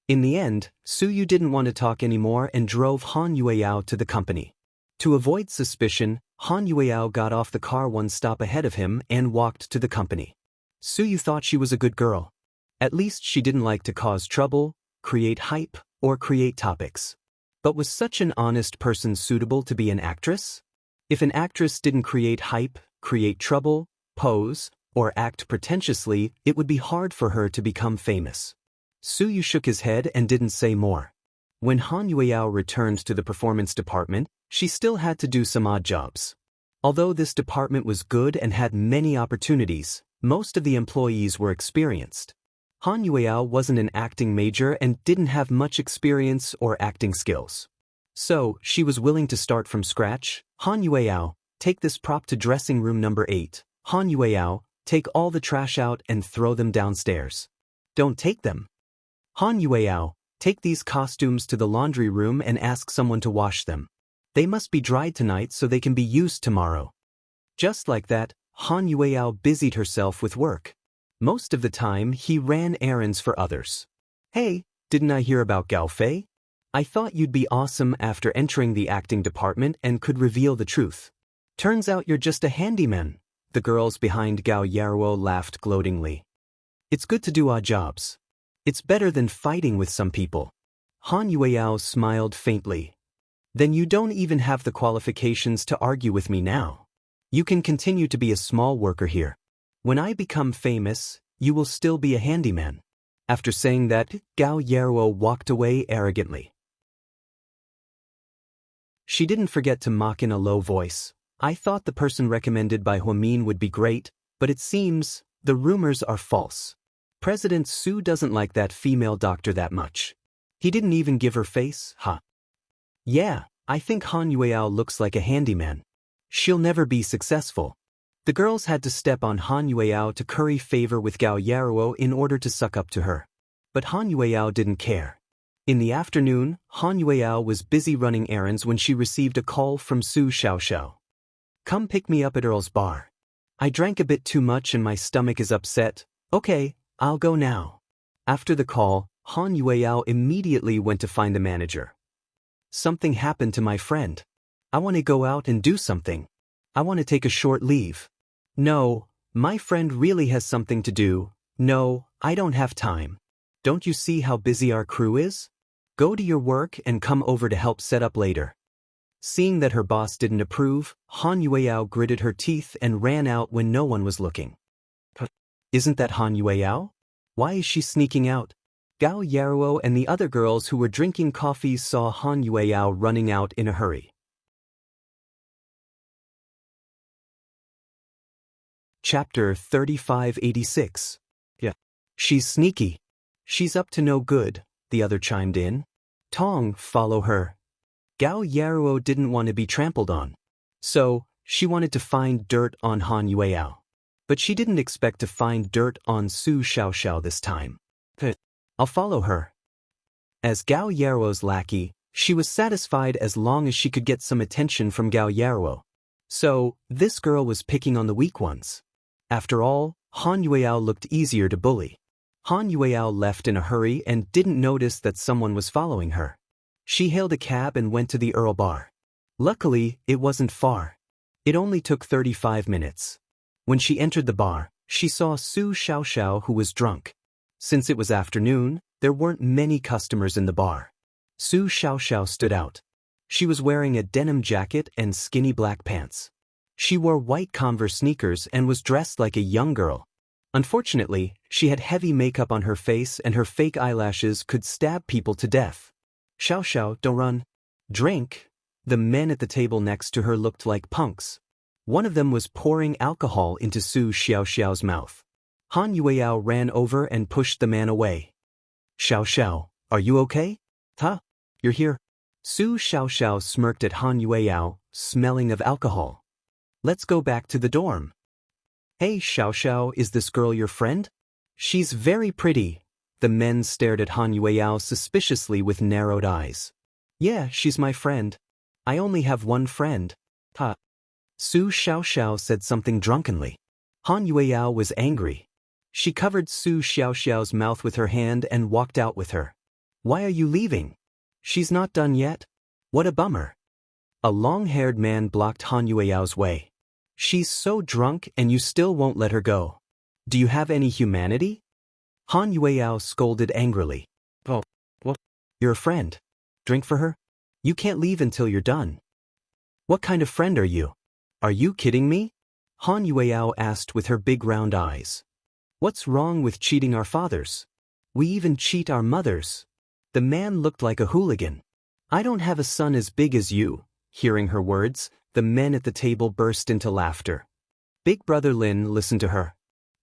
In the end, Su Yu didn't want to talk anymore and drove Han Yueyao to the company. To avoid suspicion, Han Yueyao got off the car one stop ahead of him and walked to the company. Su Yu thought she was a good girl. At least she didn't like to cause trouble, create hype, or create topics. But was such an honest person suitable to be an actress? If an actress didn't create hype, create trouble, pose, or act pretentiously, it would be hard for her to become famous. Su Yu shook his head and didn't say more. When Han Yueyao returned to the performance department, she still had to do some odd jobs. Although this department was good and had many opportunities, most of the employees were experienced. Han Yueyao wasn't an acting major and didn't have much experience or acting skills. So, she was willing to start from scratch. Han Yueyao, take this prop to dressing room number 8. Han Yueyao, take all the trash out and throw them downstairs. Don't take them. Han Yueyao, take these costumes to the laundry room and ask someone to wash them. They must be dried tonight so they can be used tomorrow. Just like that, Han Yueyao busied herself with work. Most of the time, he ran errands for others. "Hey, didn't I hear about Gao Fei? I thought you'd be awesome after entering the acting department and could reveal the truth. Turns out you're just a handyman." The girls behind Gao Yarwo laughed gloatingly. "It's good to do odd jobs. It's better than fighting with some people." Han Yueyao smiled faintly. "Then you don't even have the qualifications to argue with me now. You can continue to be a small worker here. When I become famous, you will still be a handyman." After saying that, Gao Yarwo walked away arrogantly. She didn't forget to mock in a low voice. "I thought the person recommended by Huamin would be great, but it seems the rumors are false. President Su doesn't like that female doctor that much. He didn't even give her face, huh? Yeah, I think Han Yueao looks like a handyman. She'll never be successful. The girls had to step on Han Yueao to curry favor with Gao Yaruo in order to suck up to her. But Han Yueao didn't care. In the afternoon, Han Yueao was busy running errands when she received a call from Su Xiaoxiao. Come pick me up at Earl's bar. I drank a bit too much and my stomach is upset. Okay, I'll go now. After the call, Han Yueao immediately went to find the manager. Something happened to my friend. I want to go out and do something. I want to take a short leave. No, my friend really has something to do. No, I don't have time. Don't you see how busy our crew is? Go to your work and come over to help set up later. Seeing that her boss didn't approve, Han Yueao gritted her teeth and ran out when no one was looking. Isn't that Han Yueao? Why is she sneaking out? Gao Yaruo and the other girls who were drinking coffee saw Han Yueao running out in a hurry. Chapter 3586. Yeah. She's sneaky. She's up to no good, the other chimed in. Tong, follow her. Gao Yaruo didn't want to be trampled on. So, she wanted to find dirt on Han Yueao. But she didn't expect to find dirt on Su Xiaoxiao this time. I'll follow her. As Gao Yaruo's lackey, she was satisfied as long as she could get some attention from Gao Yaruo. So, this girl was picking on the weak ones. After all, Han Yueao looked easier to bully. Han Yueao left in a hurry and didn't notice that someone was following her. She hailed a cab and went to the Earl bar. Luckily, it wasn't far. It only took 35 minutes. When she entered the bar, she saw Su Xiaoxiao who was drunk. Since it was afternoon, there weren't many customers in the bar. Su Xiaoxiao stood out. She was wearing a denim jacket and skinny black pants. She wore white Converse sneakers and was dressed like a young girl. Unfortunately, she had heavy makeup on her face and her fake eyelashes could stab people to death. Xiaoxiao, don't run. Drink. The men at the table next to her looked like punks. One of them was pouring alcohol into Su Xiaoxiao's mouth. Han Yueao ran over and pushed the man away. Xiaoxiao, are you okay? Huh? You're here. Su Xiaoxiao smirked at Han Yueao, smelling of alcohol. Let's go back to the dorm. Hey Xiaoxiao, is this girl your friend? She's very pretty. The men stared at Han Yueao suspiciously with narrowed eyes. Yeah, she's my friend. I only have one friend. Huh? Su Xiaoxiao said something drunkenly. Han Yueao was angry. She covered Su Xiaoxiao's mouth with her hand and walked out with her. Why are you leaving? She's not done yet? What a bummer. A long-haired man blocked Han Yueao's way. She's so drunk and you still won't let her go. Do you have any humanity? Han Yueao scolded angrily. Oh, what? You're a friend. Drink for her? You can't leave until you're done. What kind of friend are you? Are you kidding me? Han Yueao asked with her big round eyes. What's wrong with cheating our fathers? We even cheat our mothers. The man looked like a hooligan. I don't have a son as big as you. Hearing her words, the men at the table burst into laughter. Big brother Lin listened to her.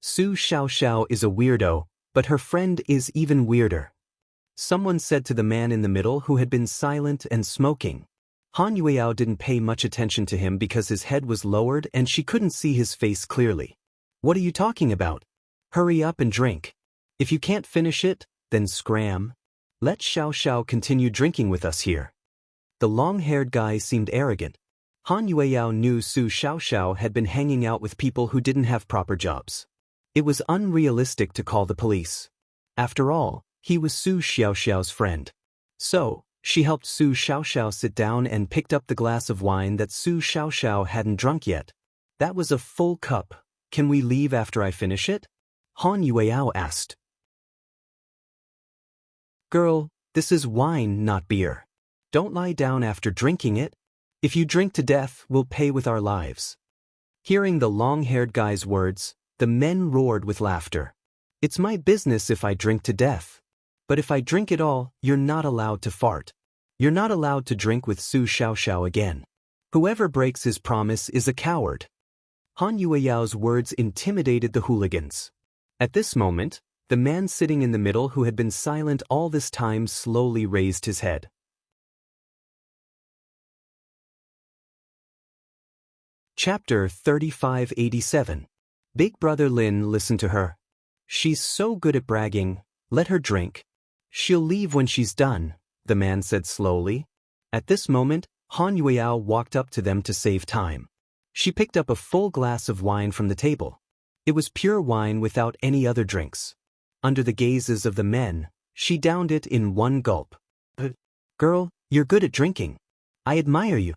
Su Xiaoxiao is a weirdo, but her friend is even weirder. Someone said to the man in the middle who had been silent and smoking. Han Yueao didn't pay much attention to him because his head was lowered and she couldn't see his face clearly. What are you talking about? Hurry up and drink. If you can't finish it, then scram. Let Xiaoxiao continue drinking with us here. The long-haired guy seemed arrogant. Han Yueao knew Su Xiaoxiao had been hanging out with people who didn't have proper jobs. It was unrealistic to call the police. After all, he was Su Xiaoxiao's friend. So, she helped Su Xiaoxiao sit down and picked up the glass of wine that Su Xiaoxiao hadn't drunk yet. That was a full cup. Can we leave after I finish it? Han Yueao asked. Girl, this is wine, not beer. Don't lie down after drinking it. If you drink to death, we'll pay with our lives. Hearing the long-haired guy's words, the men roared with laughter. It's my business if I drink to death. But if I drink it all, you're not allowed to fart. You're not allowed to drink with Su Xiaoxiao again. Whoever breaks his promise is a coward. Han Yueao's words intimidated the hooligans. At this moment, The man sitting in the middle who had been silent all this time slowly raised his head. Chapter 3587. Big Brother Lin listened to her. She's so good at bragging, let her drink. She'll leave when she's done, the man said slowly. At this moment, Han Yueyao walked up to them to save time. She picked up a full glass of wine from the table. It was pure wine without any other drinks. Under the gazes of the men, she downed it in one gulp. Girl, you're good at drinking. I admire you.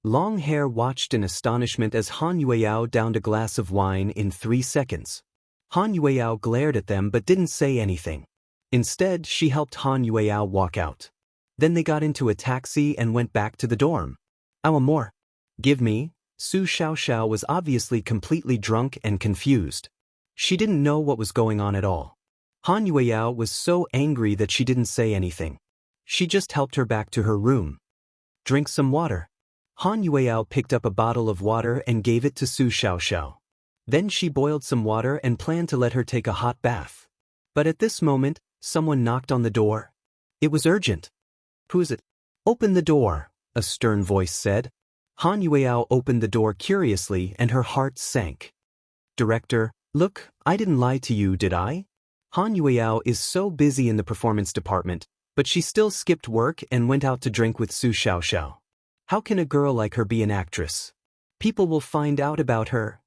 Long Hair watched in astonishment as Han Yueyao downed a glass of wine in 3 seconds. Han Yueyao glared at them but didn't say anything. Instead, she helped Han Yueyao walk out. Then they got into a taxi and went back to the dorm. I want more. Give me. Su Xiaoxiao was obviously completely drunk and confused. She didn't know what was going on at all. Han Yueyao was so angry that she didn't say anything. She just helped her back to her room. Drink some water. Han Yueyao picked up a bottle of water and gave it to Su Xiaoxiao. Then she boiled some water and planned to let her take a hot bath. But at this moment, someone knocked on the door. It was urgent. Who's it? Open the door, a stern voice said. Han Yueyao opened the door curiously and her heart sank. Director, look, I didn't lie to you, did I? Han Yueyao is so busy in the performance department, but she still skipped work and went out to drink with Su Xiaoxiao. How can a girl like her be an actress? People will find out about her.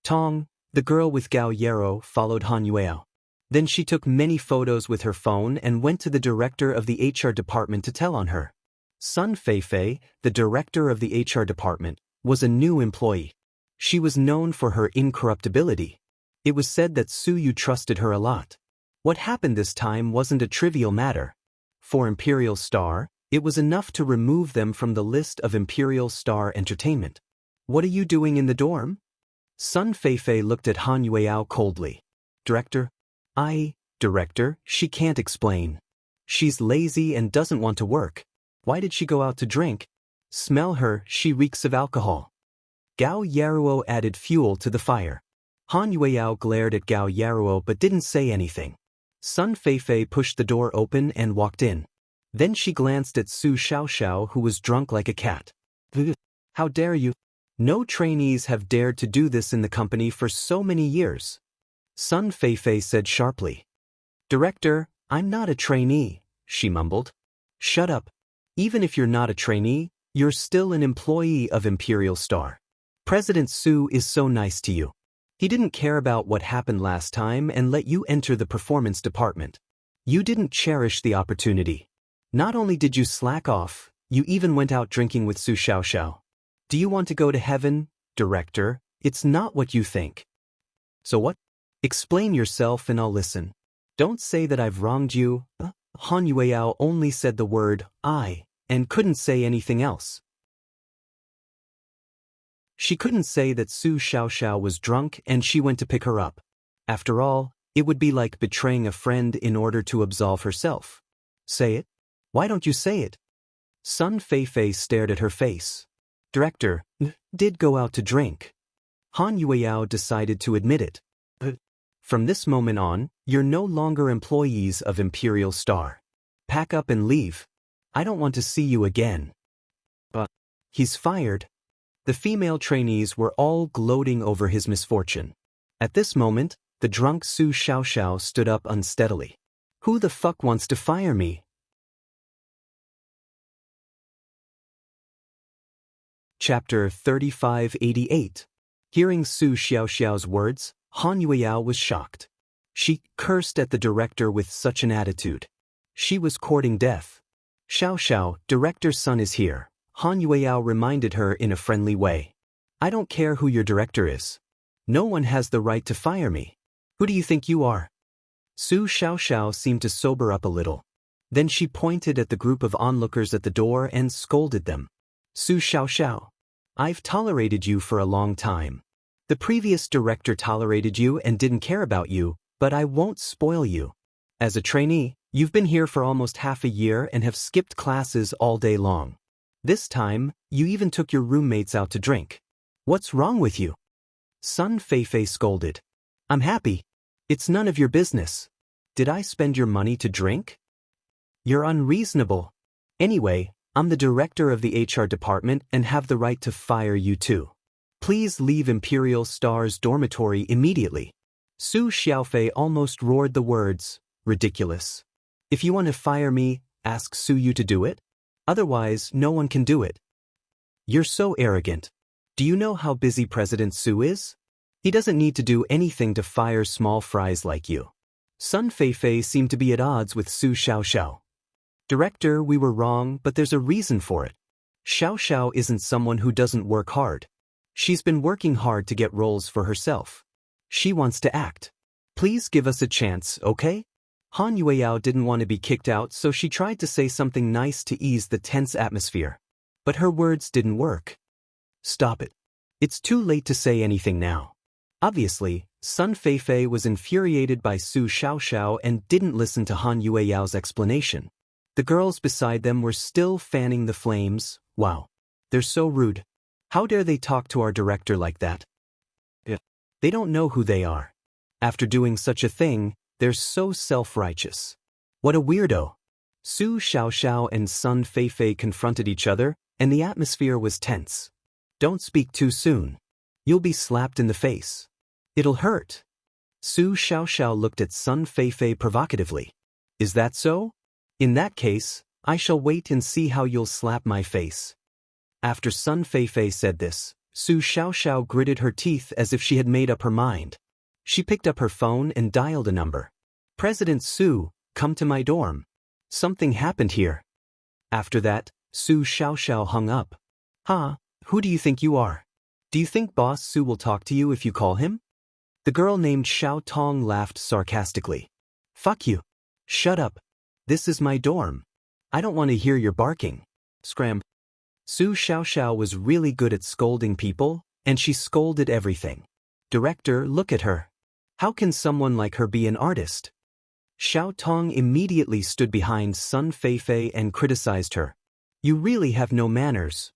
Tong, the girl with Gao Yero, followed Han Yueyao. Then she took many photos with her phone and went to the director of the HR department to tell on her. Sun Feifei, the director of the HR department, was a new employee. She was known for her incorruptibility. It was said that Su Yu trusted her a lot. What happened this time wasn't a trivial matter. For Imperial Star, it was enough to remove them from the list of Imperial Star Entertainment. What are you doing in the dorm? Sun Feifei looked at Han Yueyao coldly. Director? Director, she can't explain. She's lazy and doesn't want to work. Why did she go out to drink? Smell her, she reeks of alcohol. Gao Yaruo added fuel to the fire. Han Yueyao glared at Gao Yaruo but didn't say anything. Sun Feifei pushed the door open and walked in. Then she glanced at Su Xiaoxiao, who was drunk like a cat. How dare you? No trainees have dared to do this in the company for so many years. Sun Feifei said sharply. Director, I'm not a trainee, she mumbled. Shut up. Even if you're not a trainee, you're still an employee of Imperial Star. President Su is so nice to you. He didn't care about what happened last time and let you enter the performance department. You didn't cherish the opportunity. Not only did you slack off, you even went out drinking with Su Xiaoxiao. Do you want to go to heaven, Director? It's not what you think. So what? Explain yourself and I'll listen. Don't say that I've wronged you. Han Yueyao only said the word, I, and couldn't say anything else. She couldn't say that Su Xiaoxiao was drunk and she went to pick her up. After all, it would be like betraying a friend in order to absolve herself. Say it? Why don't you say it? Sun Feifei stared at her face. Director, did go out to drink. Han Yueyao decided to admit it. From this moment on, you're no longer employees of Imperial Star. Pack up and leave. I don't want to see you again. But he's fired. The female trainees were all gloating over his misfortune. At this moment, the drunk Su Xiaoxiao stood up unsteadily. Who the fuck wants to fire me? Chapter 3588. Hearing Su Xiaoxiao's words, Han Yueyao was shocked. She cursed at the director with such an attitude. She was courting death. Xiaoxiao, director's son is here, Han Yueyao reminded her in a friendly way. I don't care who your director is. No one has the right to fire me. Who do you think you are? Su Xiaoxiao seemed to sober up a little. Then she pointed at the group of onlookers at the door and scolded them. Su Xiaoxiao, I've tolerated you for a long time. The previous director tolerated you and didn't care about you, but I won't spoil you. As a trainee, you've been here for almost half a year and have skipped classes all day long. This time, you even took your roommates out to drink. What's wrong with you? Sun Feifei scolded. I'm happy. It's none of your business. did I spend your money to drink? You're unreasonable. Anyway, I'm the director of the HR department and have the right to fire you too. Please leave Imperial Star's dormitory immediately. Su Xiaofei almost roared the words, ridiculous. If you want to fire me, ask Su Yu to do it. Otherwise, no one can do it. You're so arrogant. Do you know how busy President Su is? He doesn't need to do anything to fire small fries like you. Sun Feifei seemed to be at odds with Su Xiaoxiao. Director, we were wrong, but there's a reason for it. Xiaoxiao isn't someone who doesn't work hard. She's been working hard to get roles for herself. She wants to act. Please give us a chance, okay? Han Yueyao didn't want to be kicked out, so she tried to say something nice to ease the tense atmosphere. But her words didn't work. Stop it. It's too late to say anything now. Obviously, Sun Feifei was infuriated by Su Xiaoxiao and didn't listen to Han Yueyao's explanation. The girls beside them were still fanning the flames. Wow. They're so rude. How dare they talk to our director like that? They don't know who they are. After doing such a thing, they're so self-righteous. What a weirdo. Su Xiaoxiao and Sun Feifei confronted each other, and the atmosphere was tense. Don't speak too soon. You'll be slapped in the face. It'll hurt. Su Xiaoxiao looked at Sun Feifei provocatively. Is that so? In that case, I shall wait and see how you'll slap my face. After Sun Feifei said this, Su Xiaoxiao gritted her teeth as if she had made up her mind. She picked up her phone and dialed a number. President Su, come to my dorm. Something happened here. After that, Su Xiaoxiao hung up. Who do you think you are? Do you think Boss Su will talk to you if you call him? The girl named Xiao Tong laughed sarcastically. Fuck you. Shut up. This is my dorm. I don't want to hear your barking. Scram. Su Xiaoxiao was really good at scolding people, and she scolded everything. Director, look at her. How can someone like her be an artist? Xiao Tong immediately stood behind Sun Feifei and criticized her. You really have no manners.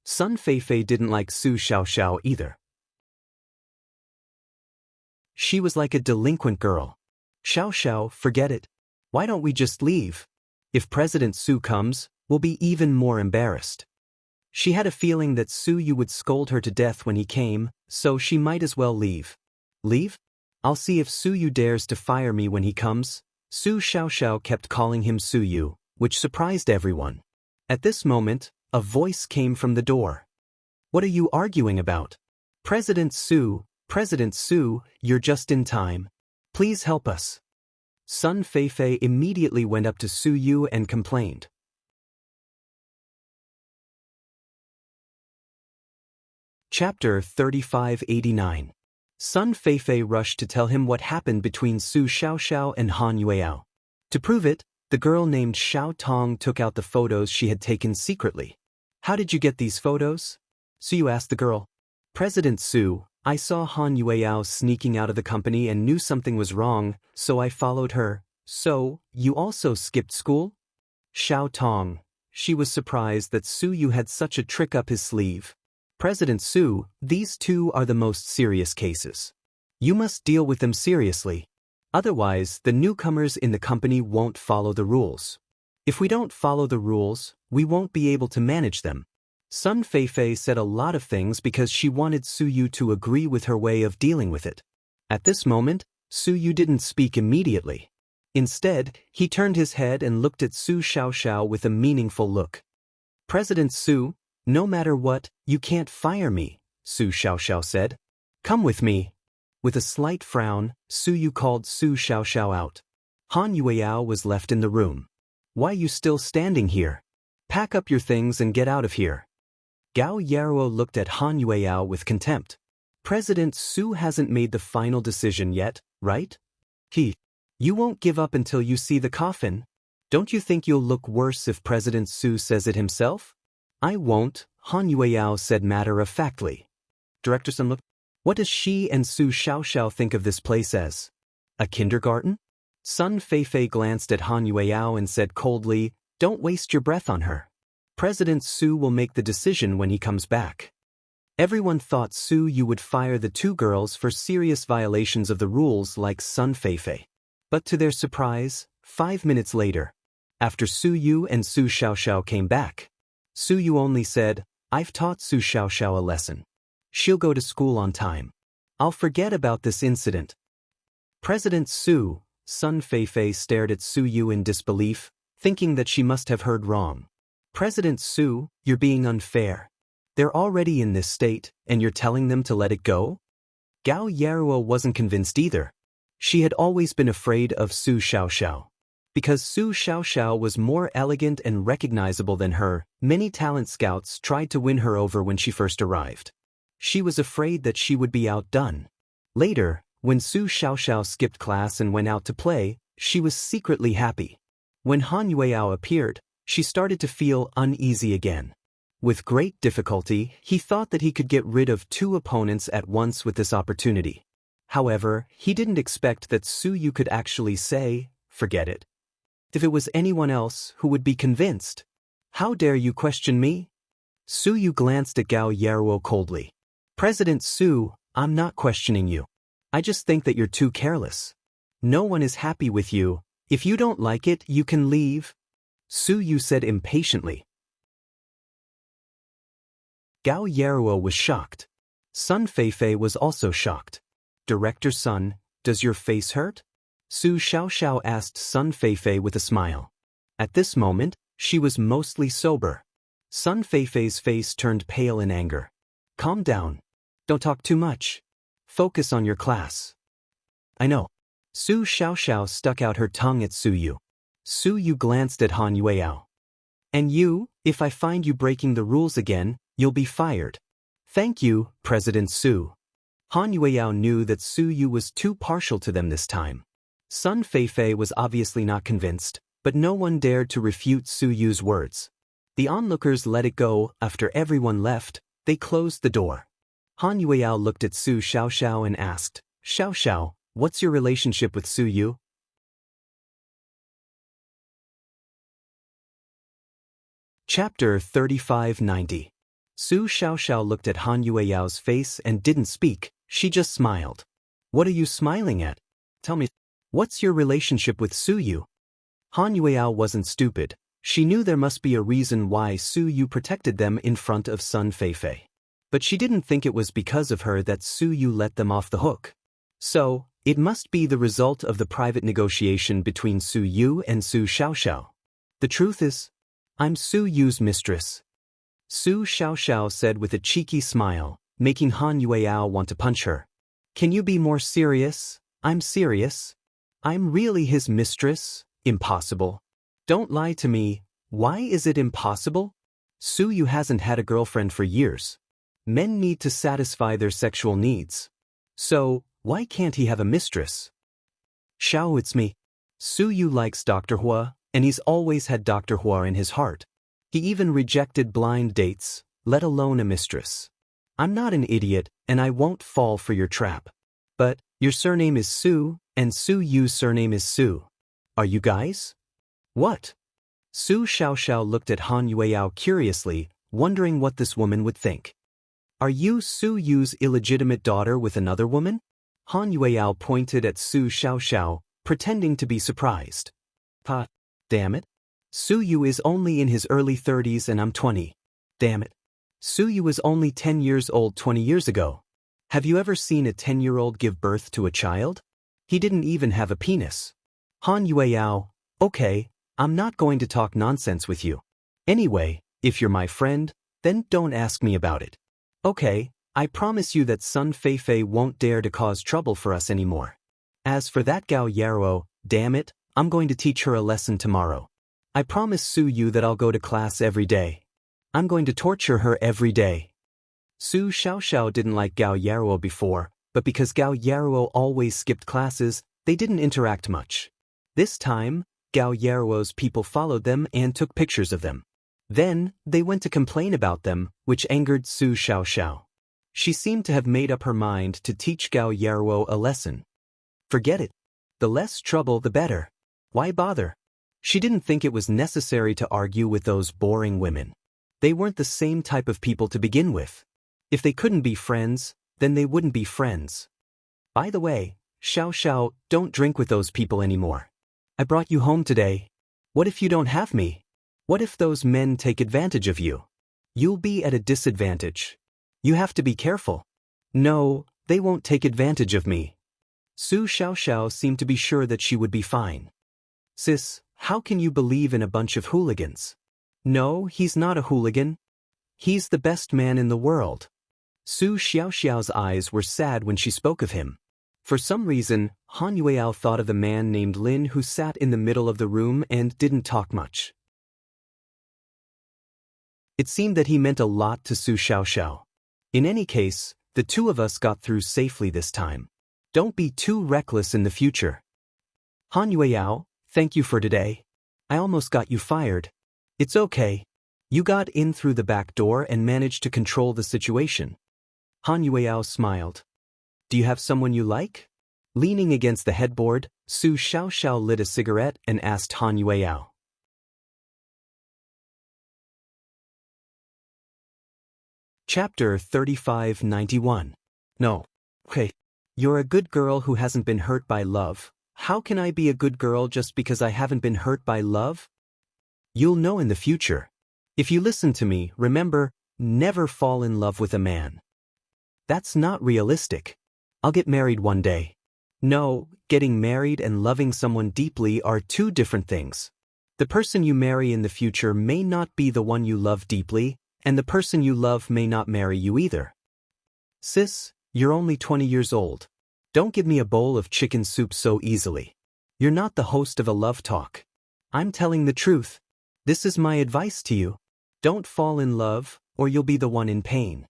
Sun Feifei didn't like Su Xiaoxiao either. She was like a delinquent girl. Xiaoxiao, forget it. Why don't we just leave? If President Su comes, we'll be even more embarrassed. She had a feeling that Su Yu would scold her to death when he came, so she might as well leave. Leave? I'll see if Su Yu dares to fire me when he comes. Su Xiaoxiao kept calling him Su Yu, which surprised everyone. At this moment, a voice came from the door. What are you arguing about? President Su, you're just in time. Please help us. Sun Feifei immediately went up to Su Yu and complained. Chapter 3589. Sun Feifei rushed to tell him what happened between Su Xiaoxiao and Han Yueyao. To prove it, the girl named Xiao Tong took out the photos she had taken secretly. How did you get these photos? Su Yu asked the girl. President Su, I saw Han Yueyao sneaking out of the company and knew something was wrong, so I followed her. So, you also skipped school? Xiao Tong. She was surprised that Su Yu had such a trick up his sleeve. President Su, these two are the most serious cases. You must deal with them seriously. Otherwise, the newcomers in the company won't follow the rules. If we don't follow the rules, we won't be able to manage them. Sun Feifei said a lot of things because she wanted Su Yu to agree with her way of dealing with it. At this moment, Su Yu didn't speak immediately. Instead, he turned his head and looked at Su Xiaoxiao with a meaningful look. President Su, no matter what, you can't fire me, Su Xiaoxiao said. Come with me. With a slight frown, Su Yu called Su Xiaoxiao out. Han Yueyao was left in the room. Why you still standing here? Pack up your things and get out of here. Gao Yaruo looked at Han Yueyao with contempt. President Su hasn't made the final decision yet, right? You won't give up until you see the coffin. Don't you think you'll look worse if President Su says it himself? I won't, Han Yueyao said matter-of-factly. Director Sun looked. What does she and Su Xiaoxiao think of this place as? A kindergarten? Sun Feifei glanced at Han Yueyao and said coldly, don't waste your breath on her. President Su will make the decision when he comes back. Everyone thought Su Yu would fire the two girls for serious violations of the rules like Sun Feifei. But to their surprise, 5 minutes later, after Su Yu and Su Xiaoxiao came back, Su Yu only said, "I've taught Su Xiaoxiao a lesson. She'll go to school on time. I'll forget about this incident." President Su, Sun Feifei stared at Su Yu in disbelief, thinking that she must have heard wrong. "President Su, you're being unfair. They're already in this state, and you're telling them to let it go?" Gao Yaruo wasn't convinced either. She had always been afraid of Su Xiaoxiao. Because Su Xiaoxiao was more elegant and recognizable than her, many talent scouts tried to win her over when she first arrived. She was afraid that she would be outdone. Later, when Su Xiaoxiao skipped class and went out to play, she was secretly happy. When Han Yueao appeared, she started to feel uneasy again. With great difficulty, he thought that he could get rid of 2 opponents at once with this opportunity. However, he didn't expect that Su Yu could actually say, "Forget it." If it was anyone else who would be convinced. "How dare you question me?" Su Yu glanced at Gao Yaruo coldly. "President Su, I'm not questioning you. I just think that you're too careless. No one is happy with you. If you don't like it, you can leave," Su Yu said impatiently. Gao Yaruo was shocked. Sun Feifei was also shocked. "Director Sun, does your face hurt?" Su Xiaoxiao asked Sun Feifei with a smile. At this moment, she was mostly sober. Sun Feifei's face turned pale in anger. "Calm down. Don't talk too much. Focus on your class." "I know." Su Xiaoxiao stuck out her tongue at Su Yu. Su Yu glanced at Han Yueao. "And you, if I find you breaking the rules again, you'll be fired." "Thank you, President Su." Han Yueao knew that Su Yu was too partial to them this time. Sun Feifei was obviously not convinced, but no one dared to refute Su Yu's words. The onlookers let it go. After everyone left, they closed the door. Han Yueao looked at Su Xiaoxiao and asked, "Xiaoxiao, what's your relationship with Su Yu?" Chapter 3590. Su Xiaoxiao looked at Han Yueao's face and didn't speak, she just smiled. "What are you smiling at? Tell me, what's your relationship with Su Yu?" Han Yueao wasn't stupid. She knew there must be a reason why Su Yu protected them in front of Sun Feifei. But she didn't think it was because of her that Su Yu let them off the hook. So, it must be the result of the private negotiation between Su Yu and Su Xiaoxiao. "The truth is, I'm Su Yu's mistress," Su Xiaoxiao said with a cheeky smile, making Han Yueao want to punch her. "Can you be more serious?" "I'm serious. I'm really his mistress." "Impossible. Don't lie to me." "Why is it impossible?" "Su Yu hasn't had a girlfriend for years. Men need to satisfy their sexual needs. So, why can't he have a mistress?" "Xiao, it's me. Su Yu likes Dr. Hua, and he's always had Dr. Hua in his heart. He even rejected blind dates, let alone a mistress. I'm not an idiot, and I won't fall for your trap. But, your surname is Su, and Su Yu's surname is Su. Are you guys?" "What?" Su Xiaoxiao looked at Han Yueao curiously, wondering what this woman would think. "Are you Su Yu's illegitimate daughter with another woman?" Han Yueao pointed at Su Xiaoxiao, pretending to be surprised. "Pa, damn it. Su Yu is only in his early 30s and I'm 20. Damn it. Su Yu was only 10 years old 20 years ago. Have you ever seen a 10-year-old give birth to a child? He didn't even have a penis." Han Yueao, "Okay, I'm not going to talk nonsense with you. Anyway, if you're my friend, then don't ask me about it. Okay, I promise you that Sun Feifei won't dare to cause trouble for us anymore. As for that Gao Yaruo, damn it, I'm going to teach her a lesson tomorrow. I promise Su Yu that I'll go to class every day. I'm going to torture her every day." Su Xiaoxiao didn't like Gao Yaruo before, but because Gao Yaruo always skipped classes, they didn't interact much. This time, Gao Yaruo's people followed them and took pictures of them. Then, they went to complain about them, which angered Su Xiaoxiao. She seemed to have made up her mind to teach Gao Yaruo a lesson. Forget it. The less trouble the better. Why bother? She didn't think it was necessary to argue with those boring women. They weren't the same type of people to begin with. If they couldn't be friends, then they wouldn't be friends. By the way, Xiao, don't drink with those people anymore. I brought you home today. What if you don't have me? What if those men take advantage of you? You'll be at a disadvantage. You have to be careful. No, they won't take advantage of me. Su Xiao seemed to be sure that she would be fine. Sis, how can you believe in a bunch of hooligans? No, he's not a hooligan. He's the best man in the world. Su Xiaoxiao's eyes were sad when she spoke of him. For some reason, Han Yueao thought of the man named Lin who sat in the middle of the room and didn't talk much. It seemed that he meant a lot to Su Xiaoxiao. In any case, the two of us got through safely this time. Don't be too reckless in the future. Han Yueao, thank you for today. I almost got you fired. It's okay. You got in through the back door and managed to control the situation. Han Yueao smiled. Do you have someone you like? Leaning against the headboard, Su Xiaoxiao lit a cigarette and asked Han Yueao. Chapter 3591. No. Hey. You're a good girl who hasn't been hurt by love. How can I be a good girl just because I haven't been hurt by love? You'll know in the future. If you listen to me, remember, never fall in love with a man. That's not realistic. I'll get married one day. No, getting married and loving someone deeply are two different things. The person you marry in the future may not be the one you love deeply, and the person you love may not marry you either. Sis, you're only 20 years old. Don't give me a bowl of chicken soup so easily. You're not the host of a love talk. I'm telling the truth. This is my advice to you. Don't fall in love, or you'll be the one in pain.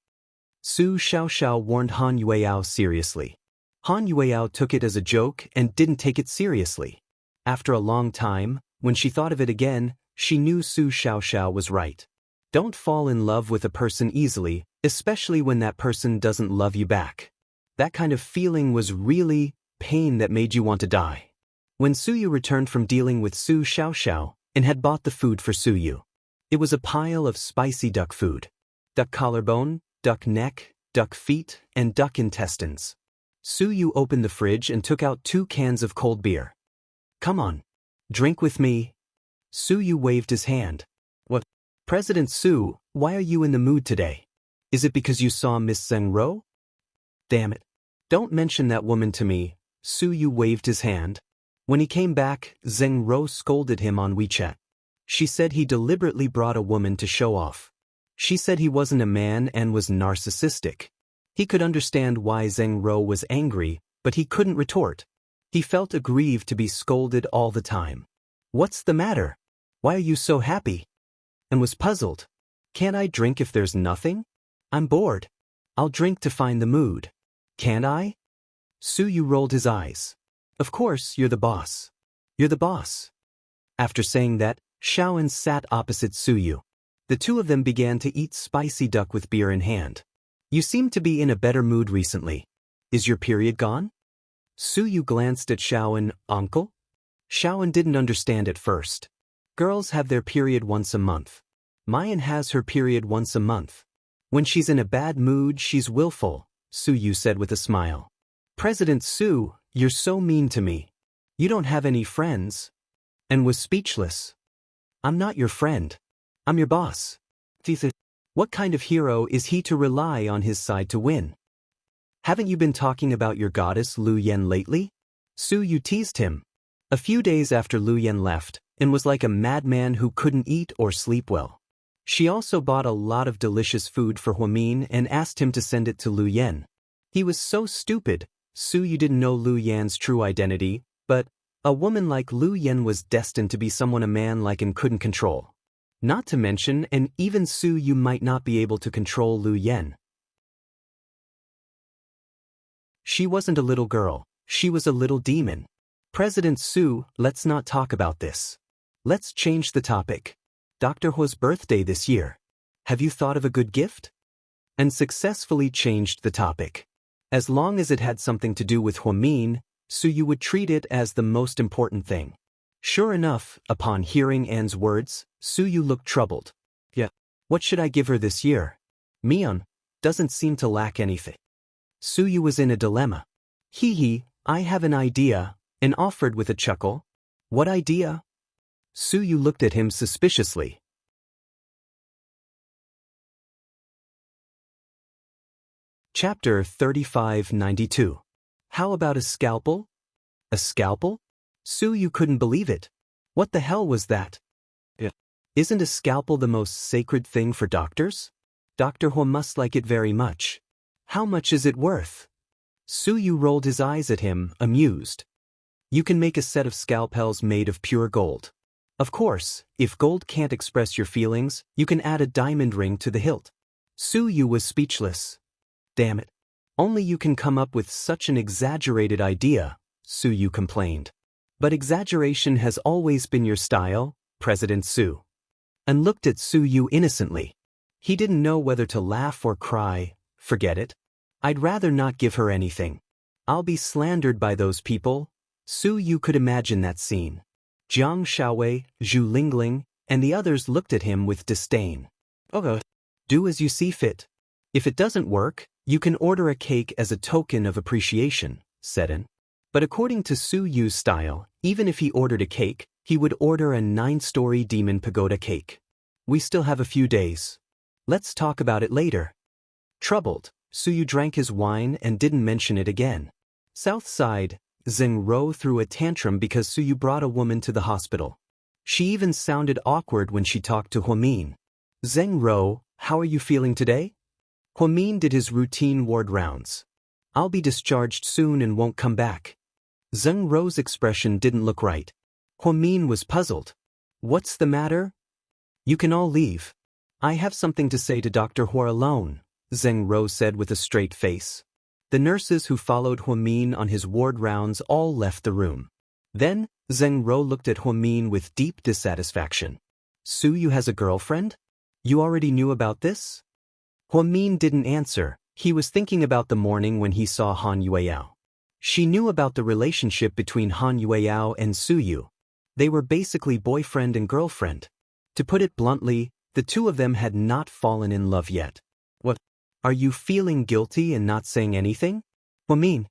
Su Xiaoxiao warned Han Yueao seriously. Han Yueao took it as a joke and didn't take it seriously. After a long time, when she thought of it again, she knew Su Xiaoxiao was right. Don't fall in love with a person easily, especially when that person doesn't love you back. That kind of feeling was really pain that made you want to die. When Suyu returned from dealing with Su Xiaoxiao and had bought the food for Suyu, it was a pile of spicy duck food. Duck collarbone, duck neck, duck feet, and duck intestines. Suyu opened the fridge and took out 2 cans of cold beer. Come on, drink with me. Suyu waved his hand. What? President Su, why are you in the mood today? Is it because you saw Miss Zheng Ro? Damn it. Don't mention that woman to me. Suyu waved his hand. When he came back, Zheng Ro scolded him on WeChat. She said he deliberately brought a woman to show off. She said he wasn't a man and was narcissistic. He could understand why Zheng Ro was angry, but he couldn't retort. He felt aggrieved to be scolded all the time. What's the matter? Why are you so happy? And was puzzled. Can't I drink if there's nothing? I'm bored. I'll drink to find the mood. Can't I? Suyu rolled his eyes. Of course, you're the boss. You're the boss. After saying that, Xiaoan sat opposite Suyu. The two of them began to eat spicy duck with beer in hand. You seem to be in a better mood recently. Is your period gone? Suyu glanced at Xiaoan. Uncle? Xiaoan didn't understand at first. Girls have their period once a month. Mayan has her period once a month. When she's in a bad mood, she's willful, Suyu said with a smile. President Su, you're so mean to me. You don't have any friends. And was speechless. I'm not your friend. I'm your boss. What kind of hero is he to rely on his side to win? Haven't you been talking about your goddess Lu Yan lately? Suyu teased him. A few days after Lu Yan left, and was like a madman who couldn't eat or sleep well. She also bought a lot of delicious food for Huamin and asked him to send it to Lu Yan. He was so stupid. Suyu didn't know Lu Yan's true identity, but a woman like Lu Yan was destined to be someone a man like him couldn't control. Not to mention, and even Suyu might not be able to control Lu Yan. She wasn't a little girl, she was a little demon. President Su, let's not talk about this. Let's change the topic. Dr. Hu's birthday this year. Have you thought of a good gift? And successfully changed the topic. As long as it had something to do with Huamin, Suyu would treat it as the most important thing. Sure enough, upon hearing Anne's words, Suyu looked troubled. Yeah, what should I give her this year? Mion doesn't seem to lack anything. Suyu was in a dilemma. Hee, I have an idea, and offered with a chuckle. What idea? Su Yu looked at him suspiciously. Chapter 3592. How about a scalpel? A scalpel? Su Yu couldn't believe it. What the hell was that? Isn't a scalpel the most sacred thing for doctors? Dr. Huo must like it very much. How much is it worth? Su Yu rolled his eyes at him, amused. You can make a set of scalpels made of pure gold. Of course, if gold can't express your feelings, you can add a diamond ring to the hilt. Su Yu was speechless. Damn it. Only you can come up with such an exaggerated idea, Su Yu complained. But exaggeration has always been your style, President Su. And looked at Su Yu innocently. He didn't know whether to laugh or cry. Forget it. I'd rather not give her anything. I'll be slandered by those people. Su Yu could imagine that scene. Jiang Shaowei, Zhu Lingling, and the others looked at him with disdain. Okay. Do as you see fit. If it doesn't work, you can order a cake as a token of appreciation, said An. But according to Su Yu's style, even if he ordered a cake, he would order a 9-story demon pagoda cake. We still have a few days. Let's talk about it later. Troubled, Su Yu drank his wine and didn't mention it again. South side, Zheng Ro threw a tantrum because Su Yu brought a woman to the hospital. She even sounded awkward when she talked to Huomin. Zheng Ro, how are you feeling today? Huomin did his routine ward rounds. I'll be discharged soon and won't come back. Zheng Ro's expression didn't look right. Huomin was puzzled. What's the matter? You can all leave. I have something to say to Dr. Huo alone, Zheng Ro said with a straight face. The nurses who followed Huomin on his ward rounds all left the room. Then, Zheng Ro looked at Huomin with deep dissatisfaction. Su Yu has a girlfriend? You already knew about this? Huomin didn't answer. He was thinking about the morning when he saw Han Yueyao. She knew about the relationship between Han Yueyao and Su Yu. They were basically boyfriend and girlfriend. To put it bluntly, the two of them had not fallen in love yet. What? Are you feeling guilty and not saying anything? Huomin,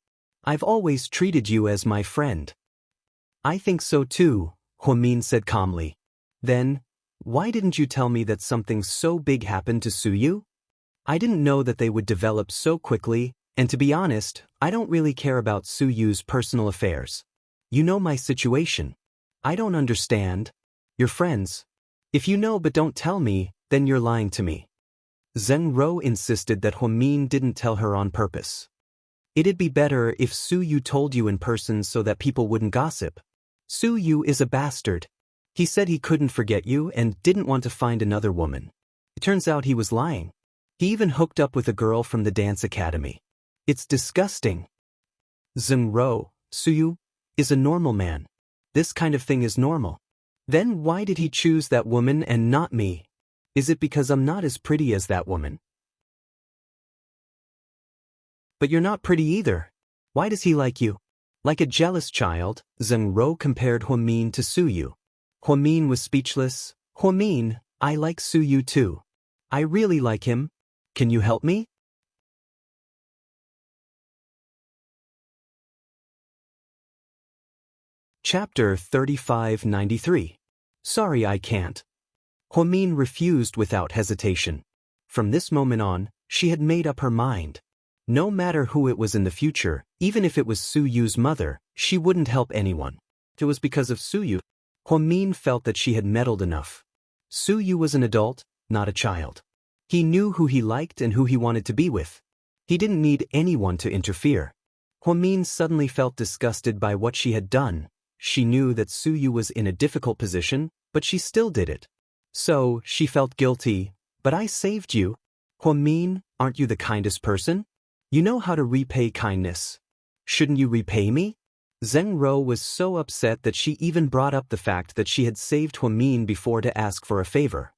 I've always treated you as my friend. I think so too, Huomin said calmly. Then, why didn't you tell me that something so big happened to Su Yu? I didn't know that they would develop so quickly, and to be honest, I don't really care about Su Yu's personal affairs. You know my situation. I don't understand. You're friends. If you know but don't tell me, then you're lying to me. Zheng Ro insisted that Huomin didn't tell her on purpose. It'd be better if Su Yu told you in person so that people wouldn't gossip. Su Yu is a bastard. He said he couldn't forget you and didn't want to find another woman. It turns out he was lying. He even hooked up with a girl from the dance academy. It's disgusting. Zheng Ro, Su Yu, is a normal man. This kind of thing is normal. Then why did he choose that woman and not me? Is it because I'm not as pretty as that woman? But you're not pretty either. Why does he like you? Like a jealous child, Zheng Ro compared Huomin to Su Yu. Huomin was speechless. Huomin, I like Su Yu too. I really like him. Can you help me? Chapter 3593. Sorry, I can't. Huomin refused without hesitation. From this moment on, she had made up her mind. No matter who it was in the future, even if it was Su Yu's mother, she wouldn't help anyone. It was because of Su Yu. Huomin felt that she had meddled enough. Su Yu was an adult, not a child. He knew who he liked and who he wanted to be with. He didn't need anyone to interfere. Huomin suddenly felt disgusted by what she had done. She knew that Su Yu was in a difficult position, but she still did it. So, she felt guilty. But I saved you. Huomin, aren't you the kindest person? You know how to repay kindness. Shouldn't you repay me? Zheng Ro was so upset that she even brought up the fact that she had saved Huomin before to ask for a favor.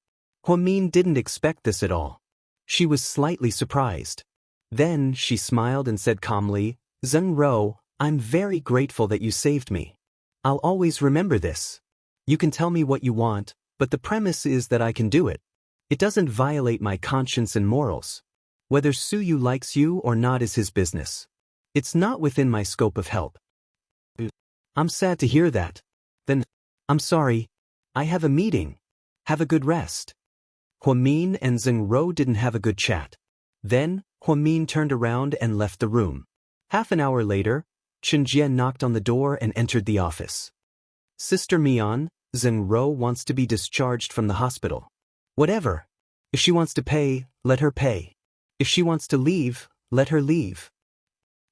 Huomin didn't expect this at all. She was slightly surprised. Then, she smiled and said calmly, Zheng Ro, I'm very grateful that you saved me. I'll always remember this. You can tell me what you want, but the premise is that I can do it. It doesn't violate my conscience and morals. Whether Su Yu likes you or not is his business. It's not within my scope of help. I'm sad to hear that. Then, I'm sorry. I have a meeting. Have a good rest. Huamin and Zheng Rou didn't have a good chat. Then, Huamin turned around and left the room. Half an hour later, Xianxia knocked on the door and entered the office. Sister Mian, Zheng Rou wants to be discharged from the hospital. Whatever. If she wants to pay, let her pay. If she wants to leave, let her leave.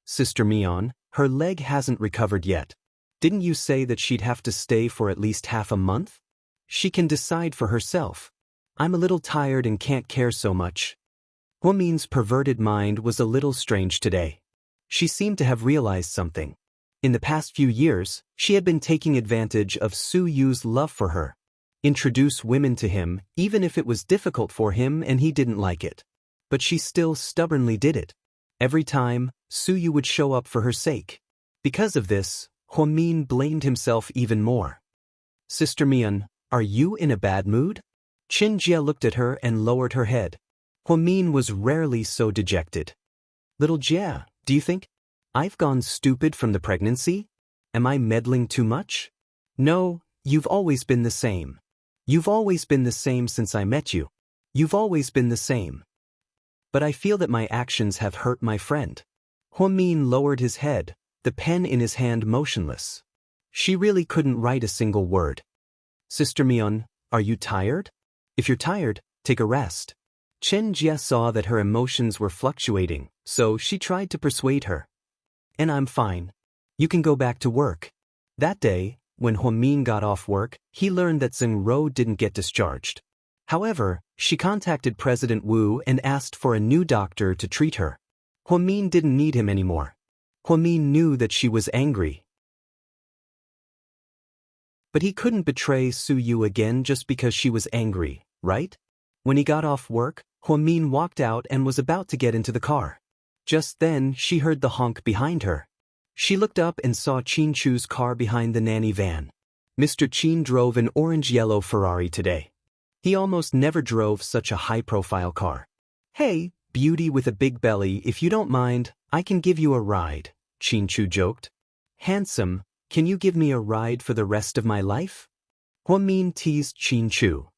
Sister Mian, her leg hasn't recovered yet. Didn't you say that she'd have to stay for at least half a month? She can decide for herself. I'm a little tired and can't care so much. Huamin's perverted mind was a little strange today. She seemed to have realized something. In the past few years, she had been taking advantage of Su Yu's love for her. Introduce women to him, even if it was difficult for him and he didn't like it. But she still stubbornly did it. Every time, Su Yu would show up for her sake. Because of this, Huamin blamed himself even more. Sister Mian, are you in a bad mood? Xianxia looked at her and lowered her head. Huamin was rarely so dejected. Little Jia, do you think I've gone stupid from the pregnancy? Am I meddling too much? No, you've always been the same. You've always been the same since I met you. You've always been the same. But I feel that my actions have hurt my friend. Huamin lowered his head, the pen in his hand motionless. She really couldn't write a single word. Sister Mian, are you tired? If you're tired, take a rest. Xianxia saw that her emotions were fluctuating, so she tried to persuade her. And I'm fine. You can go back to work. That day, when Huamin got off work, he learned that Zheng Rou didn't get discharged. However, she contacted President Wu and asked for a new doctor to treat her. Huamin didn't need him anymore. Huamin knew that she was angry. But he couldn't betray Su Yu again just because she was angry, right? When he got off work, Huamin walked out and was about to get into the car. Just then, she heard the honk behind her. She looked up and saw Qin Chu's car behind the nanny van. Mr. Qin drove an orange-yellow Ferrari today. He almost never drove such a high-profile car. Hey, beauty with a big belly, if you don't mind, I can give you a ride, Qin Chu joked. Handsome, can you give me a ride for the rest of my life? Huamin teased Qin Chu.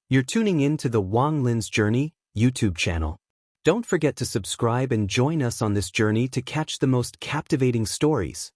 You're tuning in to the Wang Lin's Journey YouTube channel. Don't forget to subscribe and join us on this journey to catch the most captivating stories.